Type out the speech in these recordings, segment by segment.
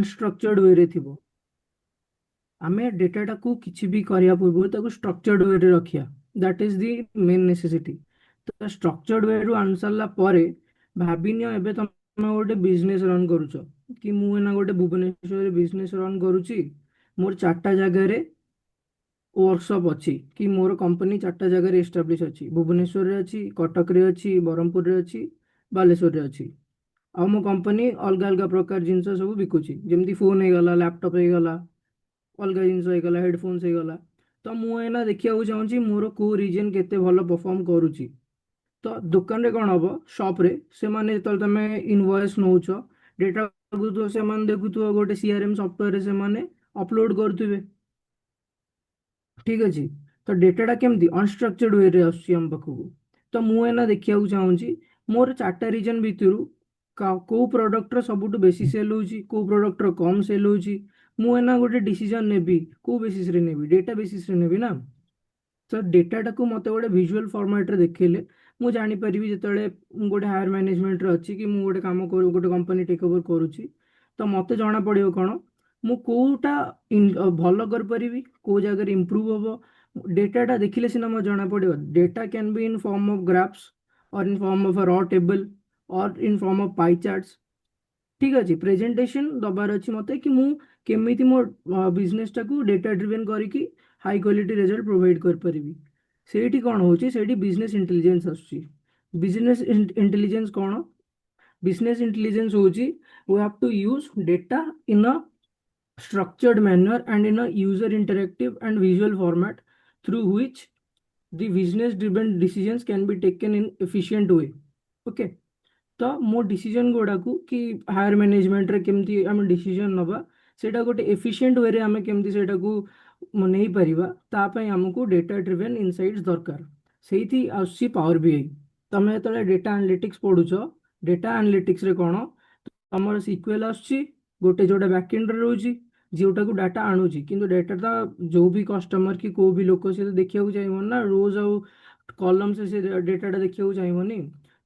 Unstructured वे रे थिबो। आमे डेटाटा को किछि भी करिया पूर्व ताको स्ट्रक्चर्ड वे रे रखिया, that is the main necessity. तो स्ट्रक्चर्ड वे रु आनसरला परे भाबिनियो एबे तमे गोटे बिजनेस रन करूछ कि मु एना गोटे भुवनेश्वर बिजनेस रन करूची, मोर चारटा जगह रे वर्कशॉप अच्छी कि मोर कंपनी चारटा जगह एस्टाब्लिश अच्छी, भुवनेश्वर रे अच्छी, कटक रे अच्छी, ब्रह्मपुर रे अच्छी, बालेश्वर रे अच्छी। आ मो कंपनी अलग अलग प्रकार जिनस सब बिकुची, जेमती फोन हो गला, लैपटॉप हो गला, अलग जिनस हो गला, हेडफोन्स हो गला। तो मु एना देखिया चाहूँगी मोर को रीजन केते भलो परफॉर्म करूची। तो दुकान रे कौन हम शॉप रे से माने तो तमे इनवॉइस नौछ डेटा को तो से माने देखुथो गोटे सीआरएम सॉफ्टवेयर रे से माने अपलोड करथुबे। ठीक अच्छे। तो डेटाटा केमती अनस्ट्रक्चर्ड वे रे आम पाखक। तो मुझे देखा चाहूँगी मोर चार्टा रीजन भितर को प्रोडक्टर सबुठ बेसी सेल होची, को प्रोडक्टर कम सेल होची, मुझे गोटे डिसीजन नेबी को बेसिस रे नेबी, डेटा बेसिस रे नेबी ना। तो डेटाटा को मत गोटे विजुअल फॉर्मेट रे देखेले मु जानी परिबी जेतेबेले गोटे हायर मैनेजमेंट रे अछि कि मु गोटे काम कर गोटे कंपनी टेक ओवर करूची। तो मते जाना पड़िबो कोन मु कोटा भलो कर परिबी, को जगह इम्प्रूव होबो। डेटाटा देखिले सिना मो जाना पड़िबो। Data can be in form of graphs or in form of a raw table or in form of pie charts. ठीक अच्छे। प्रेजेंटेशन दबार अच्छी मत कि मु केमिति मो बिजनेस टाकू डेटा ड्रिवेन करिकी हाई क्वालिटी रिजल्ट प्रोवाइड कर परिबी। सेठी कौन होची सेठी बिजनेस इंटेलिजेंस आछी। बिजनेस इंटेलिजेंस कौन? बिजनेस इंटेलिजेंस होची we have to use data in a structured manner and in a user interactive and visual format through which the business driven decisions can be taken in efficient way। Okay. तो मो decision गुड़ा को कि higher management रे केमती आम decision नबा सेटा गोटे एफिशिएंट वे रे आम केमती सेटा को नहीं परिबा ता पई हमको डेटा ड्रिवन इनसाइट्स दरकार। सेही आसी पावर बीआई। तमे तले डेटा एनालिटिक्स पढुछ, डेटा एनालिटिक्स रे कोन तमर सिक्वेल आछी गोटे जोटा बैकएंड रे रहउची जोटा को डाटा आणुची, किंतु डाटा जो भी कस्टमर कि को भी लोक से देखिया चाहिए ना रोज आउ कॉलम से डेटाटा देखिया चाहिए।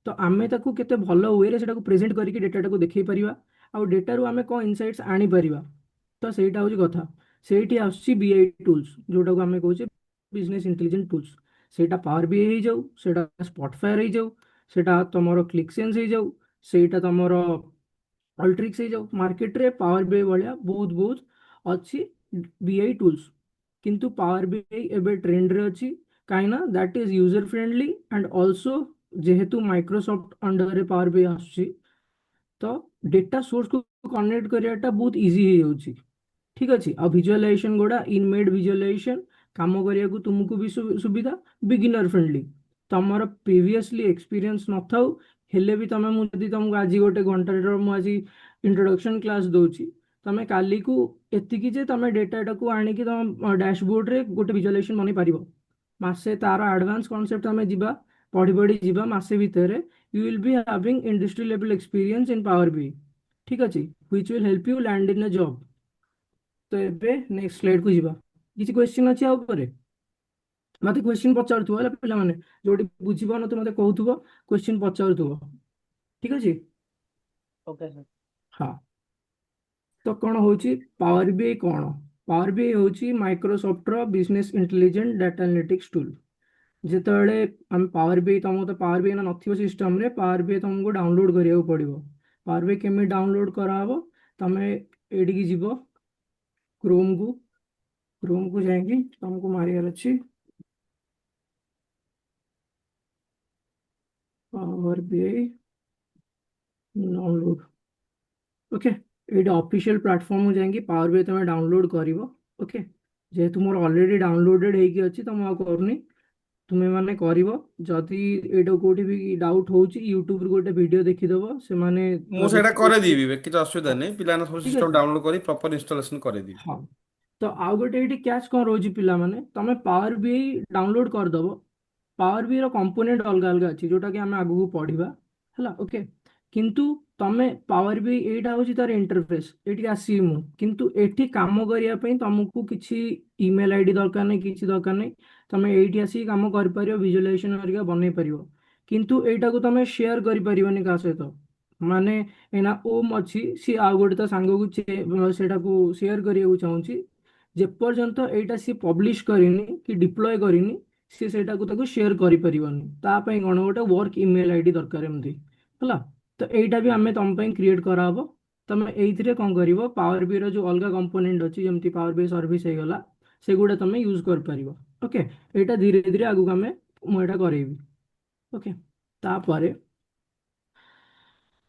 तो आमे ताकू केते भलो वे रे सेटा को प्रेजेंट करके डेटाटा को देखै परिबा आ डेटा रु आमे को इनसाइट्स आनी परिबा। तो सेटा होची कथा। सेठी आसी बीआई टूल्स जोटा को आमे कहूचे बिजनेस इंटेलिजेंट टूल्स। सेटा पावर बीआई हे जाऊ, सेटा स्पॉटिफायर हे जाऊ, सेटा तमरो क्लिक सेंस हे जाऊ, सेटा तमरो अल्ट्रिक्स हे जाऊ। मार्केट रे पावर बीआई वाला बहुत बहुत अच्छी बीआई टूल्स, किंतु पावर बीआई एबे ट्रेंड रे अच्छी काई ना that is user friendly and also जेहेतु माइक्रोसॉफ्ट अंडर रे पावर बीआई आछी तो डेटा सोर्स को कनेक्ट करियाटा बहुत इजी हे जाउची। ठीक अच्छे। आ विजुअलाइजेशन गोड़ा इनमेड विजुअलाइजेशन काम करिया को तुमको भी सुविधा, बिगिनर फ्रेंडली। तमर प्रीवियसली एक्सपीरियंस न थाउ हेले भी तमे मु जदी तुमको आज गोटे घंटा मु आज इंट्रोडक्शन क्लास दोची तमे काली को एतिकी जे तमे डेटा को आनी कि तम डैशबोर्ड रे गोटे विजुअलाइजेशन बनै पारिबो। मासे तार एडवांस कांसेप्ट हमें जीवा पढ़ी पढ़ी जीवा मासे भितर you will be having industry level experience in Power BI. ठीक अच्छे। Which will help you land in a job. तो एबे नेक्स्ट स्लाइड को जीवा। किसी क्वेश्चन अछि आ ऊपर मते क्वेश्चन पचारथुव होला पिला माने जोटी बुझिबो न तो मते कहउथुव क्वेश्चन पचारथुव। ठीक अछि। Okay sir. हाँ। तो कौन होची पावर बीआई कौन? पावर बीआई होची माइक्रोसॉफ्ट रो business intelligent data analytics tool. जेतेबेले हम पावर बीआई तुमको तो पावर बीआई ना नथिबो सिस्टम रे पावर बीआई तुमको डाउनलोड करिया पड़िबो। पावर बीआई केमे डाउनलोड कराहबो तमे एडी की जीवो क्रोम को जाएंगे तुमको मारियार अच्छी पावर बीआई डाउनलोड। ओके। ये ऑफिशियल प्लेटफॉर्म हो जाएंगे पावर बीआई तुम डाउनलोड करिवो। ओके। जेहेतु मोर ऑलरेडी डाउनलोडेड हेकी अछि तो मु करनी तुमे माने करिवो। जदि एडो कोठी भी डाउट होची यूट्यूब रे गोटे वीडियो देखि देबो से माने ମୁଁ ସେଇଟା देखि କରେଇଦେବି କିଛି ଅସୁବିଧା ନାହିଁ ପିଲାମାନେ ସବୁ ठीक ସିଷ୍ଟम अछि। ଡାଉନଲୋଡ କରି ପ୍ରପର ଇନଷ୍ଟଲେସନ କରେଇଦେବି। हाँ। तो आउ गोटे ये कैच कौन रोज पिला माने तमे पावर बीआई डाउनलोड कर दबो। पावर बीआई रो कंपोनेंट अलग अलग अछि जोटा कि हमें आगु पढ़िबा हला। ओके। किंतु तमे पावर बीआई एटा होची तार इंटरफेस एठी आसी मु किंतु एठी काम करिया पई तुमको किछि ईमेल आईडी दरकार नै किछि दरकार नै। तमे एठी आसी काम कर परियो विजुअलाइजेशन हरिका बनै परियो किंतु एटा को तमे शेयर करि परियोनी का सहित। ମାନେ ଏନା ଓମ୍ ଅଛି, ସିଏ ଆଉ ଗୋଟେ ତା ସାଙ୍ଗକୁ ସେଟାକୁ ସେୟାର କରିବାକୁ ଚାହୁଁଛି। ଯେପର୍ଯ୍ୟନ୍ତ ଏଇଟା ସିଏ ପବ୍ଲିଶ କରିନି କି ଡିପ୍ଲୟ କରିନି, ସିଏ ସେଇଟାକୁ ତାକୁ ସେୟାର କରିପାରିବନି। ତା ପାଇଁ କ'ଣ ଗୋଟେ ୱାର୍କ ଇମେଲ ଆଇଡି ଦରକାର ଏମିତି ହେଲା। ତ ଏଇଟା ବି ଆମେ ତମ ପାଇଁ କ୍ରିଏଟ୍ କରାହବ। ତମେ ଏଇଥିରେ କ'ଣ କରିବ, ପାୱାର ବି ର ଯୋଉ ଅଲଗା କମ୍ପୋନେଣ୍ଟ ଅଛି ଯେମିତି ପାୱାର ବି ସର୍ଭିସ ହେଇଗଲା, ସେଗୁଡ଼ା ତମେ ୟୁଜ କରିପାରିବ। ଓକେ, ଏଇଟା ଧୀରେ ଧୀରେ ଆଗକୁ ମୁଁ ଏଇଟା କରେଇବି। ଓକେ, ତାପରେ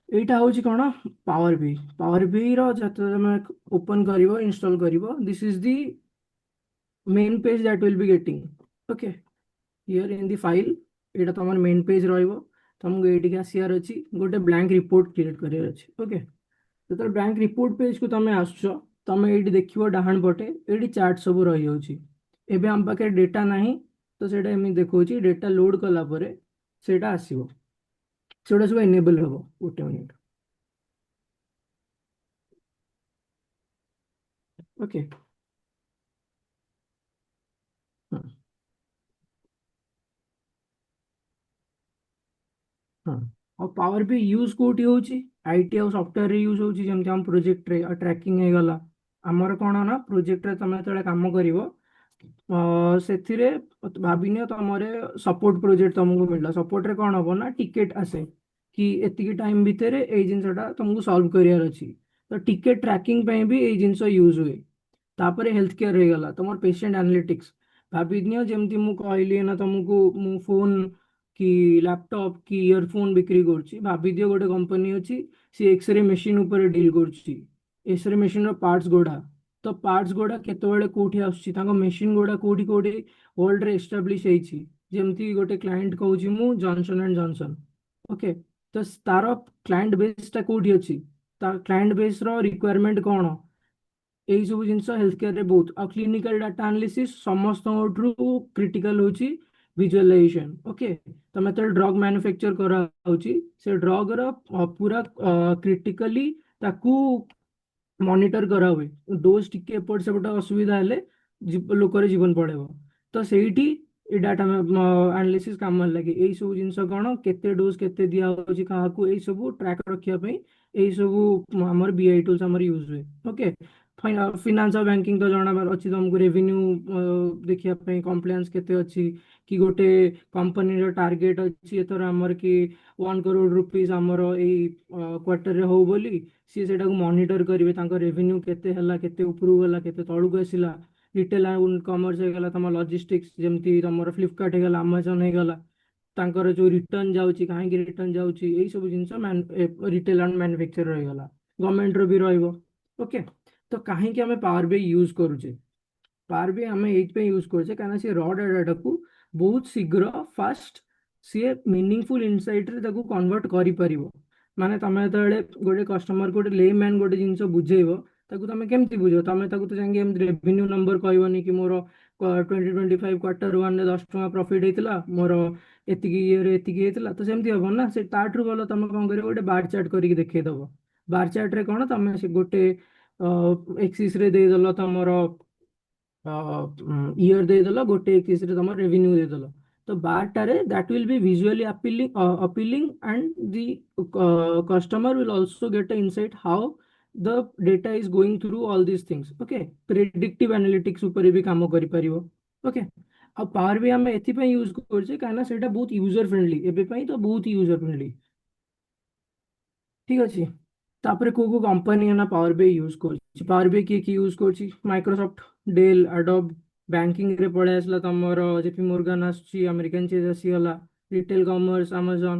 ଏଇଟା ହଉଛି କ'ଣ, ପାୱାର ବି ର ଯେତେବେଳେ ତମେ ଓପନ କରିବ, ଇନଷ୍ଟଲ କରିବ, this is the main page that will be getting, okay, here in the file, ଏଇଟା ତମର main page ରହିବ। ତମକୁ ଏଇଠିକି ଆସିବାର ଅଛି, ଗୋଟେ ବ୍ଲାଙ୍କ ରିପୋର୍ଟ କ୍ରିଏଟ୍ କରିବାର ଅଛି। ଓକେ, ଯେତେବେଳେ ବ୍ଲାଙ୍କ ରିପୋର୍ଟ ପେଜକୁ ତମେ ଆସୁଛ, ତମେ ଏଇଠି ଦେଖିବ ଡାହାଣ ପଟେ ଏଇଠି ଚାର୍ଟ ସବୁ ରହିଯାଉଛି। ଏବେ ଆମ ପାଖରେ ଡେଟା ନାହିଁ, ତ ସେଇଟା ଏମିତି ଦେଖଉଛି। ଡେଟା ଲୋଡ୍ କଲା ପରେ ସେଇଟା ଆସିବ, ସେଗୁଡ଼ା ସବୁ ଏନେବଲ୍ ହବ। ଗୋଟେ ମିନିଟ୍। ଓକେ, ହଁ ହଁ। ଆଉ ପାୱାର ବି ୟୁଜ୍ କୋଉଠି ହଉଛି, ଆଇଟି ଆଉ ସଫ୍ଟୱେରରେ ୟୁଜ୍ ହଉଛି। ଯେମିତି ଆମ ପ୍ରୋଜେକ୍ଟରେ ଟ୍ରାକିଂ ହେଇଗଲା। ଆମର କ'ଣ ନା, ପ୍ରୋଜେକ୍ଟରେ ତମେ ଯେତେବେଳେ କାମ କରିବ, ସେଥିରେ ଭାବିନିଅ ତମର ସପୋର୍ଟ ପ୍ରୋଜେକ୍ଟ ତମକୁ ମିଳିଲା। ସପୋର୍ଟରେ କ'ଣ ହବ ନା, ଟିକେଟ ଆସେ କି ଏତିକି ଟାଇମ୍ ଭିତରେ ଏଇ ଜିନିଷଟା ତମକୁ ସଲ୍ଭ କରିବାର ଅଛି। ତ ଟିକେଟ ଟ୍ରାକିଂ ପାଇଁ ବି ଏଇ ଜିନିଷ ୟୁଜ୍ ହୁଏ। ତାପରେ ହେଲ୍ଥ କେୟାର ହେଇଗଲା, ତମର ପେସେଣ୍ଟ ଆନାଲିଟିକ୍ସ। ଭାବିନିଅ ଯେମିତି ମୁଁ କହିଲି ନା ତମକୁ, ମୁଁ ଫୋନ୍ କି ଲ୍ୟାପଟପ୍ କି ଇୟରଫୋନ୍ ବିକ୍ରି କରୁଛି। ଭାବିଦିଅ ଗୋଟେ କମ୍ପାନୀ ଅଛି, ସିଏ ଏକ୍ସରେ ମେସିନ୍ ଉପରେ ଡିଲ୍ କରୁଛି। ଏକ୍ସରେ ମେସିନ୍ର ପାର୍ଟସ୍ ଗୁଡ଼ା, ତ ପାର୍ଟସ୍ ଗୁଡ଼ା କେତେବେଳେ କୋଉଠି ଆସୁଛି, ତାଙ୍କ ମେସିନ୍ ଗୁଡ଼ା କୋଉଠି କୋଉଠି ୱାର୍ଲଡରେ ଏଷ୍ଟାବ୍ଲିଶ ହେଇଛି। ଯେମିତି ଗୋଟେ କ୍ଲାଏଣ୍ଟ କହୁଛି ମୁଁ ଜନସନ୍ ଆଣ୍ଡ ଜନସନ୍। ଓକେ, ତ ତାର କ୍ଲାଏଣ୍ଟ ବେସ୍ଟା କୋଉଠି ଅଛି, ତା କ୍ଲାଏଣ୍ଟ ବେସ୍ର ରିକ୍ୱାରମେଣ୍ଟ କ'ଣ, ଏଇ ସବୁ ଜିନିଷ ହେଲ୍ଥ କେୟାରରେ ବହୁତ। ଆଉ କ୍ଲିନିକାଲ ଡାଟା ଆନାଲିସିସ୍ ସମସ୍ତଙ୍କଠୁ କ୍ରିଟିକାଲ ହେଉଛି ଭିଜୁଆଲାଇଜେସନ୍। ଓକେ, ତମେ ଯେତେବେଳେ ଡ୍ରଗ୍ ମ୍ୟାନୁଫ୍ୟାକ୍ଚର କରାହେଉଛି, ସେ ଡ୍ରଗ୍ର ପୁରା କ୍ରିଟିକାଲି ତାକୁ ମନିଟର କରାହୁଏ। ଡୋଜ୍ ଟିକେ ଏପଟ ସେପଟ ଅସୁବିଧା ହେଲେ ଲୋକର ଜୀବନ ପଳେଇବ। ତ ସେଇଠି ଏ ଡାଟା ଆନାଲିସିସ୍ କାମରେ ଲାଗେ। ଏଇ ସବୁ ଜିନିଷ କ'ଣ, କେତେ ଡୋଜ୍ କେତେ ଦିଆହେଉଛି କାହାକୁ, ଏଇ ସବୁ ଟ୍ରାକ୍ ରଖିବା ପାଇଁ ଏଇ ସବୁ ଆମର ବିଆଇ ଟୁଲ୍ସ ଆମର ୟୁଜ୍ ହୁଏ। ଓକେ, ଫିନାନ୍ସ ଆଉ ବ୍ୟାଙ୍କିଂ ତ ଜଣାବାର ଅଛି ତମକୁ। ରେଭିନ୍ୟୁ ଦେଖିବା ପାଇଁ କମ୍ପ୍ଲାଏନ୍ସ କେତେ ଅଛି, କି ଗୋଟେ କମ୍ପାନୀର ଟାର୍ଗେଟ ଅଛି ଏଥର ଆମର କି 1 crore rupees ଆମର ଏଇ କ୍ୱାର୍ଟରରେ ହଉ ବୋଲି, ସିଏ ସେଇଟାକୁ ମନିଟର କରିବେ। ତାଙ୍କ ରେଭିନ୍ୟୁ କେତେ ହେଲା, କେତେ ଉପରକୁ ଗଲା, କେତେ ତଳକୁ ଆସିଲା। ରିଟେଲ ଆଣ୍ଡ କମର୍ସ ହେଇଗଲା, ତମ ଲଜିଷ୍ଟିକ୍ସ ଯେମିତି ତମର ଫ୍ଲିପକାର୍ଟ ହେଇଗଲା, ଆମାଜନ ହେଇଗଲା, ତାଙ୍କର ଯୋଉ ରିଟର୍ନ ଯାଉଛି, କାହିଁକି ରିଟର୍ନ ଯାଉଛି, ଏଇ ସବୁ ଜିନିଷ ରିଟେଲ ଆଣ୍ଡ ମ୍ୟାନୁଫ୍ୟାକ୍ଚର ରହିଗଲା। ଗଭର୍ଣ୍ଣମେଣ୍ଟର ବି ରହିବ। ଓକେ, ତ କାହିଁକି ଆମେ ପାୱାର ବି ୟୁଜ୍ କରୁଛେ, ପାୱାର ବି ଆମେ ଏଇଥିପାଇଁ ୟୁଜ୍ କରୁଛେ କାହିଁକିନା ସେ ର ଡାଟାଟାକୁ ବହୁତ ଶୀଘ୍ର ଫାଷ୍ଟ ସିଏ ମିନିଂଫୁଲ୍ ଇନସାଇଟ୍ରେ ତାକୁ କନଭର୍ଟ କରିପାରିବ। ମାନେ ତମେ ଯେତେବେଳେ ଗୋଟେ କଷ୍ଟମରକୁ ଗୋଟେ ଲେ ମ୍ୟାନ୍ ଗୋଟେ ଜିନିଷ ବୁଝେଇବ, ତାକୁ ତମେ କେମିତି ବୁଝିବ, ତମେ ତାକୁ ତ ଯାଇକି ଏମିତି ରେଭିନ୍ୟୁ ନମ୍ବର କହିବନି କି ମୋର 2025 Q1ରେ 10 ଟଙ୍କା ପ୍ରଫିଟ୍ ହେଇଥିଲା, ମୋର ଏତିକି ଇଏରେ ଏତିକି ହେଇଥିଲା। ତ ସେମିତି ହବ ନା, ସେ ତାଠୁ ଭଲ ତମେ କ'ଣ କରିବ, ଗୋଟେ ବାର ଚାର୍ଟ କରିକି ଦେଖେଇଦବ। ବାର ଚାର୍ଟରେ କ'ଣ, ତମେ ସେ ଗୋଟେ ଏକ୍ସିସ୍ରେ ଦେଇଦେଲ ତମର ଇୟର ଦେଇଦେଲ, ଗୋଟେ ଏକ୍ସିସ୍ରେ ତମର ରେଭିନ୍ୟୁ ଦେଇଦେଲ। ତ ବାରଟାରେ that will be visually appealing and the customer will also get an insight how the data is going through all these things. Okay, predictive analytics ଉପରେ ବି କାମ କରିପାରିବ। ଓକେ, ଆଉ ପାୱାର ବି ଆମେ ଏଥିପାଇଁ ୟୁଜ୍ କରୁଛେ କାହିଁକିନା ସେଇଟା ବହୁତ ୟୁଜର ଫ୍ରେଣ୍ଡଲି, ଏବେ ପାଇଁ ତ ବହୁତ ୟୁଜର ଫ୍ରେଣ୍ଡଲି। ଠିକ ଅଛି, ତାପରେ କୋଉ କୋଉ କମ୍ପାନୀ ନା ପାୱାର ବି ୟୁଜ୍ କରୁଛି। ପାୱାର ବି କିଏ କିଏ ୟୁଜ୍ କରୁଛି, ମାଇକ୍ରୋସଫ୍ଟ, ଡେଲ୍, ଆଡୋବ। ବ୍ୟାଙ୍କିଂରେ ପଳେଇ ଆସିଲା ତମର ଜେପି ମୋର୍ଗାନ ଆସୁଛି, ଆମେରିକାନ ଚେଜ୍ ଆସିଗଲା। Retail commerce Amazon.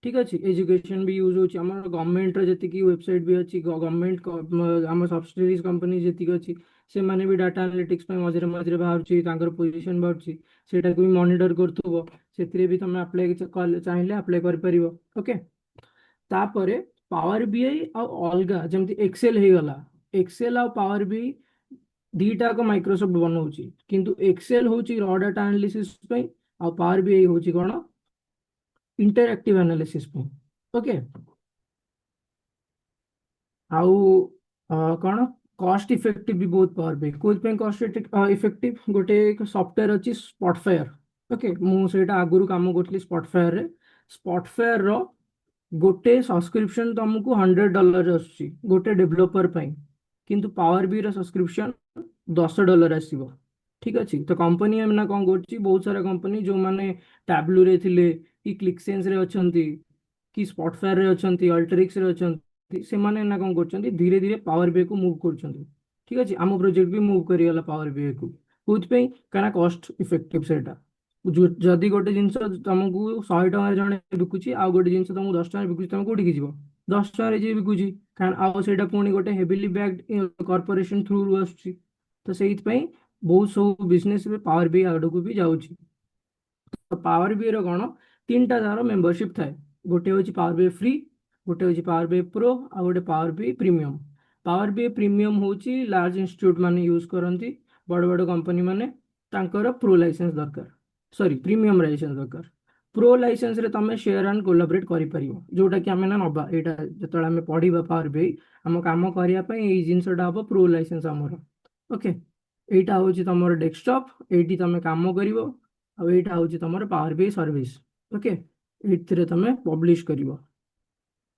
ଠିକ ଅଛି, ଏଜୁକେସନ ବି ୟୁଜ୍ ହଉଛି। ଆମର ଗଭର୍ଣ୍ଣମେଣ୍ଟର ଯେତିକି ୱେବସାଇଟ୍ ବି ଅଛି, ଗଭର୍ଣ୍ଣମେଣ୍ଟ ଆମ ସବସିଡିଜ୍ କମ୍ପାନୀ ଯେତିକି ଅଛି, ସେମାନେ ବି ଡାଟା ଆନାଲିଟିକ୍ସ ପାଇଁ ମଝିରେ ମଝିରେ ବାହାରୁଛି, ତାଙ୍କର ପୋଜିସନ ବାହାରୁଛି, ସେଇଟାକୁ ବି ମନିଟର କରୁଥିବ। ସେଥିରେ ବି ତମେ ଆପ୍ଲାଏ ଚାହିଁଲେ ଆପ୍ଲାଏ କରିପାରିବ। ଓକେ, ତାପରେ ପାୱାର ବିଆଇ ଆଉ ଅଲଗା ଯେମିତି ଏକ୍ସେଲ ହେଇଗଲା, ଏକ୍ସେଲ ଆଉ ପାୱାର ବିଆଇ ଦିଟା ଯାକ ମାଇକ୍ରୋସଫ୍ଟ ବନଉଛି, କିନ୍ତୁ ଏକ୍ସେଲ ହଉଛି ର ଡାଟା ଆନାଲିସିସ୍ ପାଇଁ, ଆଉ ପାୱାର ବିଆଇ ହଉଛି କ'ଣ, ଇଣ୍ଟରାକ୍ଟିଭ ଆନାଲିସିସ୍ ପାଇଁ। ଓକେ, ଆଉ କ'ଣ, କଷ୍ଟ ଇଫେକ୍ଟିଭ ବି ବହୁତ ପାୱାର ବିଆଇ। କୋଉଥିପାଇଁ କଷ୍ଟ ଇଫେକ୍ଟିଭ, ଗୋଟେ ସଫ୍ଟୱେର ଅଛି ସ୍ପଟଫାୟାର। ଓକେ, ମୁଁ ସେଇଟା ଆଗରୁ କାମ କରୁଥିଲି ସ୍ପଟଫାୟାରରେ। ସ୍ପଟଫାୟାରର गोटे सब्सक्रिप्शन तुमको $100 आସୁଛି गोटे डेभलपर ପାଇଁ, କିନ୍ତୁ ପାୱାର ବି ର ସବସ୍କ୍ରିପସନ $10 ଆସିବ। ଠିକ ଅଛି, ତ କମ୍ପାନୀ ଏମାନେ କଣ କରୁଛି, ବହୁତ ସାରା କମ୍ପାନୀ ଯୋଉମାନେ ଟାବ୍ଲୁରେ ଥିଲେ କି କ୍ଲିକସେନ୍ସ ରେ ଅଛନ୍ତି କି ସ୍ପଟଫାୟାର ରେ ଅଛନ୍ତି, ଅଲ୍ଟରିକ୍ସ ରେ ଅଛନ୍ତି, ସେମାନେ ନା କଣ କରୁଛନ୍ତି, ଧୀରେ ଧୀରେ ପାୱାର ବିଆଇ କୁ ମୁଭ୍ କରୁଛନ୍ତି। ଠିକ ଅଛି, ଆମ ପ୍ରୋଜେକ୍ଟ ବି ମୁଭ୍ କରିଗଲା ପାୱାର ବିଆଇ କୁ। କୋଉଥିପାଇଁ? କାରଣ କଷ୍ଟ ଇଫେକ୍ଟିଭ ସେଇଟା। ଯଦି ଗୋଟେ ଜିନିଷ ତମକୁ 100 ଟଙ୍କାରେ ଜଣେ ବିକୁଛି, ଆଉ ଗୋଟେ ଜିନିଷ ତମକୁ 10 ଟଙ୍କାରେ ବିକୁଛି, ତମେ କୋଉଠିକି ଯିବ? 10 ଟଙ୍କାରେ ଯିଏ ବିକୁଛି, କାରଣ ଆଉ ସେଇଟା ପୁଣି ଗୋଟେ ହେଭିଲି ବ୍ୟାଗ୍ କର୍ପୋରେସନ ଥ୍ରୁରୁ ଆସୁଛି। ତ ସେଇଥିପାଇଁ ବହୁତ ସବୁ ବିଜନେସ ଏବେ ପାୱାର ବିଆଇ ଆଡକୁ ବି ଯାଉଛି। ତ ପାୱାର ବିଆଇ ର କଣ, ତିନିଟା ତାର ମେମ୍ବରସିପ ଥାଏ। ଗୋଟେ ହଉଛି ପାୱାର ବିଆଇ ଫ୍ରି, ଗୋଟେ ହଉଛି ପାୱାର ବିଆଇ ପ୍ରୋ, ଆଉ ଗୋଟେ Power BI premium. Power BI premium ହଉଛି ଲାର୍ଜ ଇନଷ୍ଟିଚ୍ୟୁଟ ମାନେ ୟୁଜ କରନ୍ତି, ବଡ ବଡ କମ୍ପାନୀ ମାନେ, ତାଙ୍କର ପ୍ରୋ ଲାଇସେନ୍ସ ଦରକାର, ସରି ପ୍ରିମିୟମ ଲାଇସେନ୍ସ ଦରକାର। ପ୍ରୋ ଲାଇସେନ୍ସ ରେ ତମେ ସେୟାର ଆଣ୍ଡ କୋଲାବରେଟ କରିପାରିବ, ଯୋଉଟା କି ଆମେ ନା ନବା, ଏଇଟା ଯେତେବେଳେ ଆମେ ପଢିବା ପାୱାର ବିଆଇ, ଆମ କାମ କରିବା ପାଇଁ ଏଇ ଜିନିଷଟା ହବ ପ୍ରୋ ଲାଇସେନ୍ସ ଆମର। ଓକେ, ଏଇଟା ହଉଛି ତମର ଡେସ୍କଟପ୍, ଏଇଠି ତମେ କାମ କରିବ, ଆଉ ଏଇଟା ହଉଛି ତମର ପାୱାର ବିଆଇ ସର୍ଭିସ। ଓକେ, ଏଇଥିରେ ତମେ ପବ୍ଲିଶ କରିବ।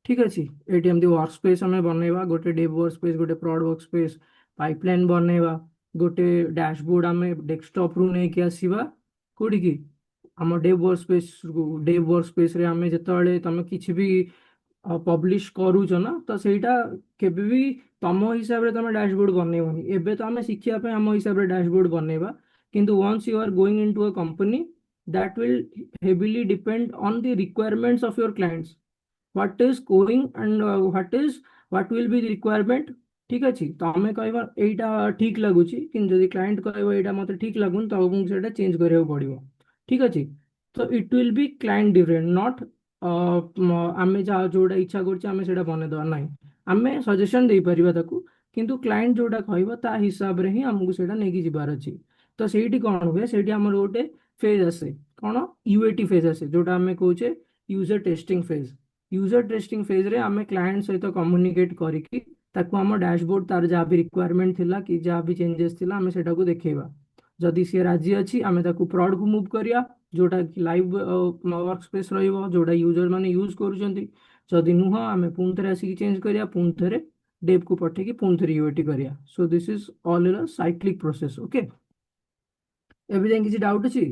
ଠିକ ଅଛି, ଏଇଠି ଏମିତି ୱାର୍କ ସ୍ପେସ୍ ଆମେ ବନେଇବା, ଗୋଟେ ଡେଭ୍ ୱାର୍କ ସ୍ପେସ୍, ଗୋଟେ ପ୍ରଡ୍ ୱାର୍କ ସ୍ପେସ୍, ପାଇପଲାଇନ୍ ବନେଇବା, ଗୋଟେ ଡ୍ୟାଶବୋର୍ଡ ଆମେ ଡେସ୍କଟପ୍ ରୁ ନେଇକି ଆସିବା କୋଉଠିକି, ଆମ ଡେଭ୍ ୱାର୍କ ସ୍ପେସ୍ କୁ। ଡେଭ୍ ୱାର୍କ ସ୍ପେସ୍ ରେ ଆମେ ଯେତେବେଳେ ତମେ କିଛି ବି ପବ୍ଲିଶ କରୁଛ ନା, ତ ସେଇଟା କେବେ ବି ତମ ହିସାବରେ ତମେ ଡ୍ୟାଶବୋର୍ଡ ବନେଇବନି। ଏବେ ତ ଆମେ ଶିଖିବା ପାଇଁ ଆମ ହିସାବରେ ଡ୍ୟାଶବୋର୍ଡ ବନେଇବା, କିନ୍ତୁ once you are going in to a company, that will heavily depend on the requirements of your clients, what is going and what will be the requirement। ଠିକ ଅଛି, ତମେ କହିବ ଏଇଟା ଠିକ ଲାଗୁଛି, କିନ୍ତୁ ଯଦି କ୍ଲାଏଣ୍ଟ କହିବ ଏଇଟା ମତେ ଠିକ ଲାଗୁନି, ତ ଆମକୁ ସେଇଟା ଚେଞ୍ଜ କରିବାକୁ ପଡିବ। ଠିକ ଅଛି, ତ it will be client depend, not ଆମେ ଯାହା ଯୋଉଟା ଇଚ୍ଛା କରୁଛେ ଆମେ ସେଇଟା ବନେଇଦବା, ନାହିଁ। ଆମେ ସଜେସନ ଦେଇପାରିବା ତାକୁ, କିନ୍ତୁ କ୍ଲାଏଣ୍ଟ ଯୋଉଟା କହିବ ତା ହିସାବରେ ହିଁ ଆମକୁ ସେଇଟା ନେଇକି ଯିବାର ଅଛି। ତ ସେଇଠି କଣ ହୁଏ, ସେଇଠି ଆମର ଗୋଟେ ଫେଜ୍ ଆସେ, କଣ, ୟୁଏଟି ଫେଜ୍ ଆସେ, ଯୋଉଟା ଆମେ କହୁଛେ user testing phase. User testing ଫେଜ୍ରେ ଆମେ କ୍ଲାଏଣ୍ଟ ସହିତ କମ୍ୟୁନିକେଟ୍ କରିକି ତାକୁ ଆମ ଡ୍ୟାଶବୋର୍ଡ, ତାର ଯାହା ବି ରିକ୍ୱାରମେଣ୍ଟ ଥିଲା କି ଯାହା ବି ଚେଞ୍ଜେସ୍ ଥିଲା, ଆମେ ସେଟାକୁ ଦେଖେଇବା। ଯଦି ସିଏ ରାଜି ଅଛି, ଆମେ ତାକୁ ପ୍ରଡ୍କୁ ମୁଭ୍ କରିବା, ଯୋଉଟା କି ଲାଇଭ୍ ୱାର୍କ ସ୍ପେସ୍ ରହିବ, ଯୋଉଟା ୟୁଜର ମାନେ ୟୁଜ୍ କରୁଛନ୍ତି। ଯଦି ନୁହଁ, ଆମେ ପୁଣି ଥରେ ଆସିକି ଚେଞ୍ଜ କରିବା, ପୁଣି ଥରେ ଡେଭ୍କୁ ପଠେଇକି ପୁଣି ଥରେ ୟୁଏଟି କରିବା। So this is all in a cyclic process. Okay, ଏବେ ଯାଇ କିଛି ଡାଉଟ୍ ଅଛି?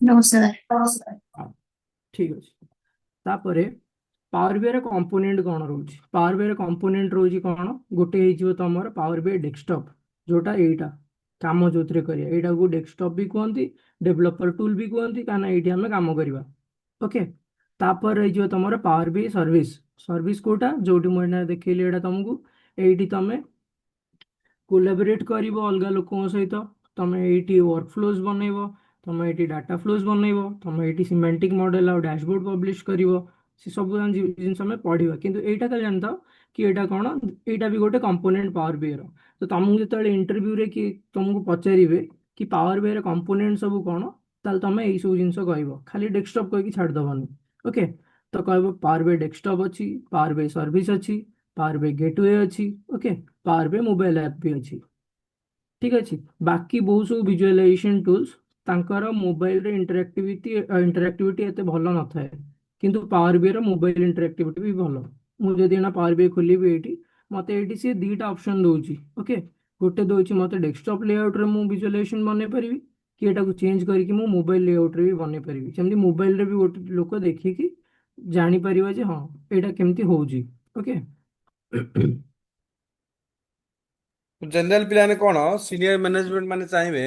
No, sir. ହଁ, ଠିକ ଅଛି। ତାପରେ ପାୱାର ବିଆଇ ର କମ୍ପୋନେଣ୍ଟ କଣ ରହୁଛି? ପାୱାର ବିଆଇ ର କମ୍ପୋନେଣ୍ଟ ରହୁଛି କଣ, ଗୋଟେ ହେଇଯିବ ତମର ପାୱାର ବିଆଇ ଡେସ୍କଟପ୍, ଯୋଉଟା ଏଇଟା କାମ ଯୋଉଥିରେ କରିବା, ଏଇଟାକୁ ଡେସ୍କଟପ୍ ବି କୁହନ୍ତି, ଡେଭଲପର ଟୁଲ ବି କୁହନ୍ତି, କାରଣ ଏଇଠି ଆମେ କାମ କରିବା। ଓକେ, ତାପରେ ରହିଯିବ ତମର ପାୱାର ବିଆଇ ସର୍ଭିସ। ସର୍ଭିସ କୋଉଟା, ଯୋଉଠି ମୁଁ ଏଇନା ଦେଖେଇଲି ଏଇଟା ତମକୁ, ଏଇଠି ତମେ କୋଲାବରେଟ୍ କରିବ ଅଲଗା ଲୋକଙ୍କ ସହିତ, ତମେ ଏଇଠି ୱାର୍କ ଫ୍ଲୋଜ ବନେଇବ, ତମେ ଏଇଠି ଡାଟା ଫ୍ଲୋଜ ବନେଇବ, ତମେ ଏଇଠି ସିମେଣ୍ଟିକ ମଡେଲ ଆଉ ଡ୍ୟାଶବୋର୍ଡ ପବ୍ଲିଶ କରିବ। ସେ ସବୁ ଜିନିଷ ଆମେ ପଢିବା, କିନ୍ତୁ ଏଇଟା ଖାଲି ଜାଣିଥାଅ କି ଏଇଟା କଣ, ଏଇଟା ବି ଗୋଟେ କମ୍ପୋନେଣ୍ଟ ପାୱାର ବିଆଇ ର। ତ ତମକୁ ଯେତେବେଳେ ଇଣ୍ଟରଭ୍ୟୁରେ କି ତମକୁ ପଚାରିବେ କି ପାୱାର ବିଆଇ ର କମ୍ପୋନେଣ୍ଟ ସବୁ କଣ, ତାହେଲେ ତମେ ଏଇ ସବୁ ଜିନିଷ କହିବ, ଖାଲି ଡେସ୍କଟପ୍ କହିକି ଛାଡିଦବନି। ଓକେ, ତ କହିବ ପାୱାର ବିଆଇ ଡେସ୍କଟପ୍ ଅଛି, ପାୱାର ବିଆଇ ସର୍ଭିସ ଅଛି, ପାୱାର ବିଆଇ ଗେଟୱେ ଅଛି, okay, Power BI mobile app ବି ଅଛି। ଠିକ ଅଛି, ବାକି ବହୁତ ସବୁ ଭିଜୁଆଲାଇଜେସନ ଟୁଲ୍ସ, ତାଙ୍କର ମୋବାଇଲରେ ଇଣ୍ଟରାକ୍ଟିଭିଟି ଏତେ ଭଲ ନଥାଏ, କିନ୍ତୁ ପାୱାର ବିଆଇ ର ମୋବାଇଲ ଇଣ୍ଟରାକ୍ଟିଭିଟି ବି ଭଲ। ମୁଁ ଯଦି ନା ପାୱାର ବିଆଇ ଖୋଲିବି ଏଇଠି, ମତେ ଏଇଠି ସିଏ ଦିଟା ଅପସନ ଦଉଛି। ଓକେ, ଗୋଟେ ଦଉଛି ମତେ ଡେସ୍କଟପ୍ ଲେଆଉଟରେ ମୁଁ ଭିଜୁଆଲାଇଜେସନ ବନେଇ ପାରିବି, କି ଏଟାକୁ ଚେଞ୍ଜ କରିକି ମୁଁ ମୋବାଇଲ ଲେଆଉଟରେ ବି ବନେଇ ପାରିବି। ସେମିତି ମୋବାଇଲରେ ବି ଗୋଟେ ଲୋକ ଦେଖିକି ଜାଣିପାରିବ ଯେ ହଁ ଏଇଟା କେମିତି ହଉଛି। ଓକେ ଜେନେରାଲ ପିଲାମାନେ କଣ, ସିନିୟର ମ୍ୟାନେଜମେଣ୍ଟ ମାନେ ଚାହିଁବେ,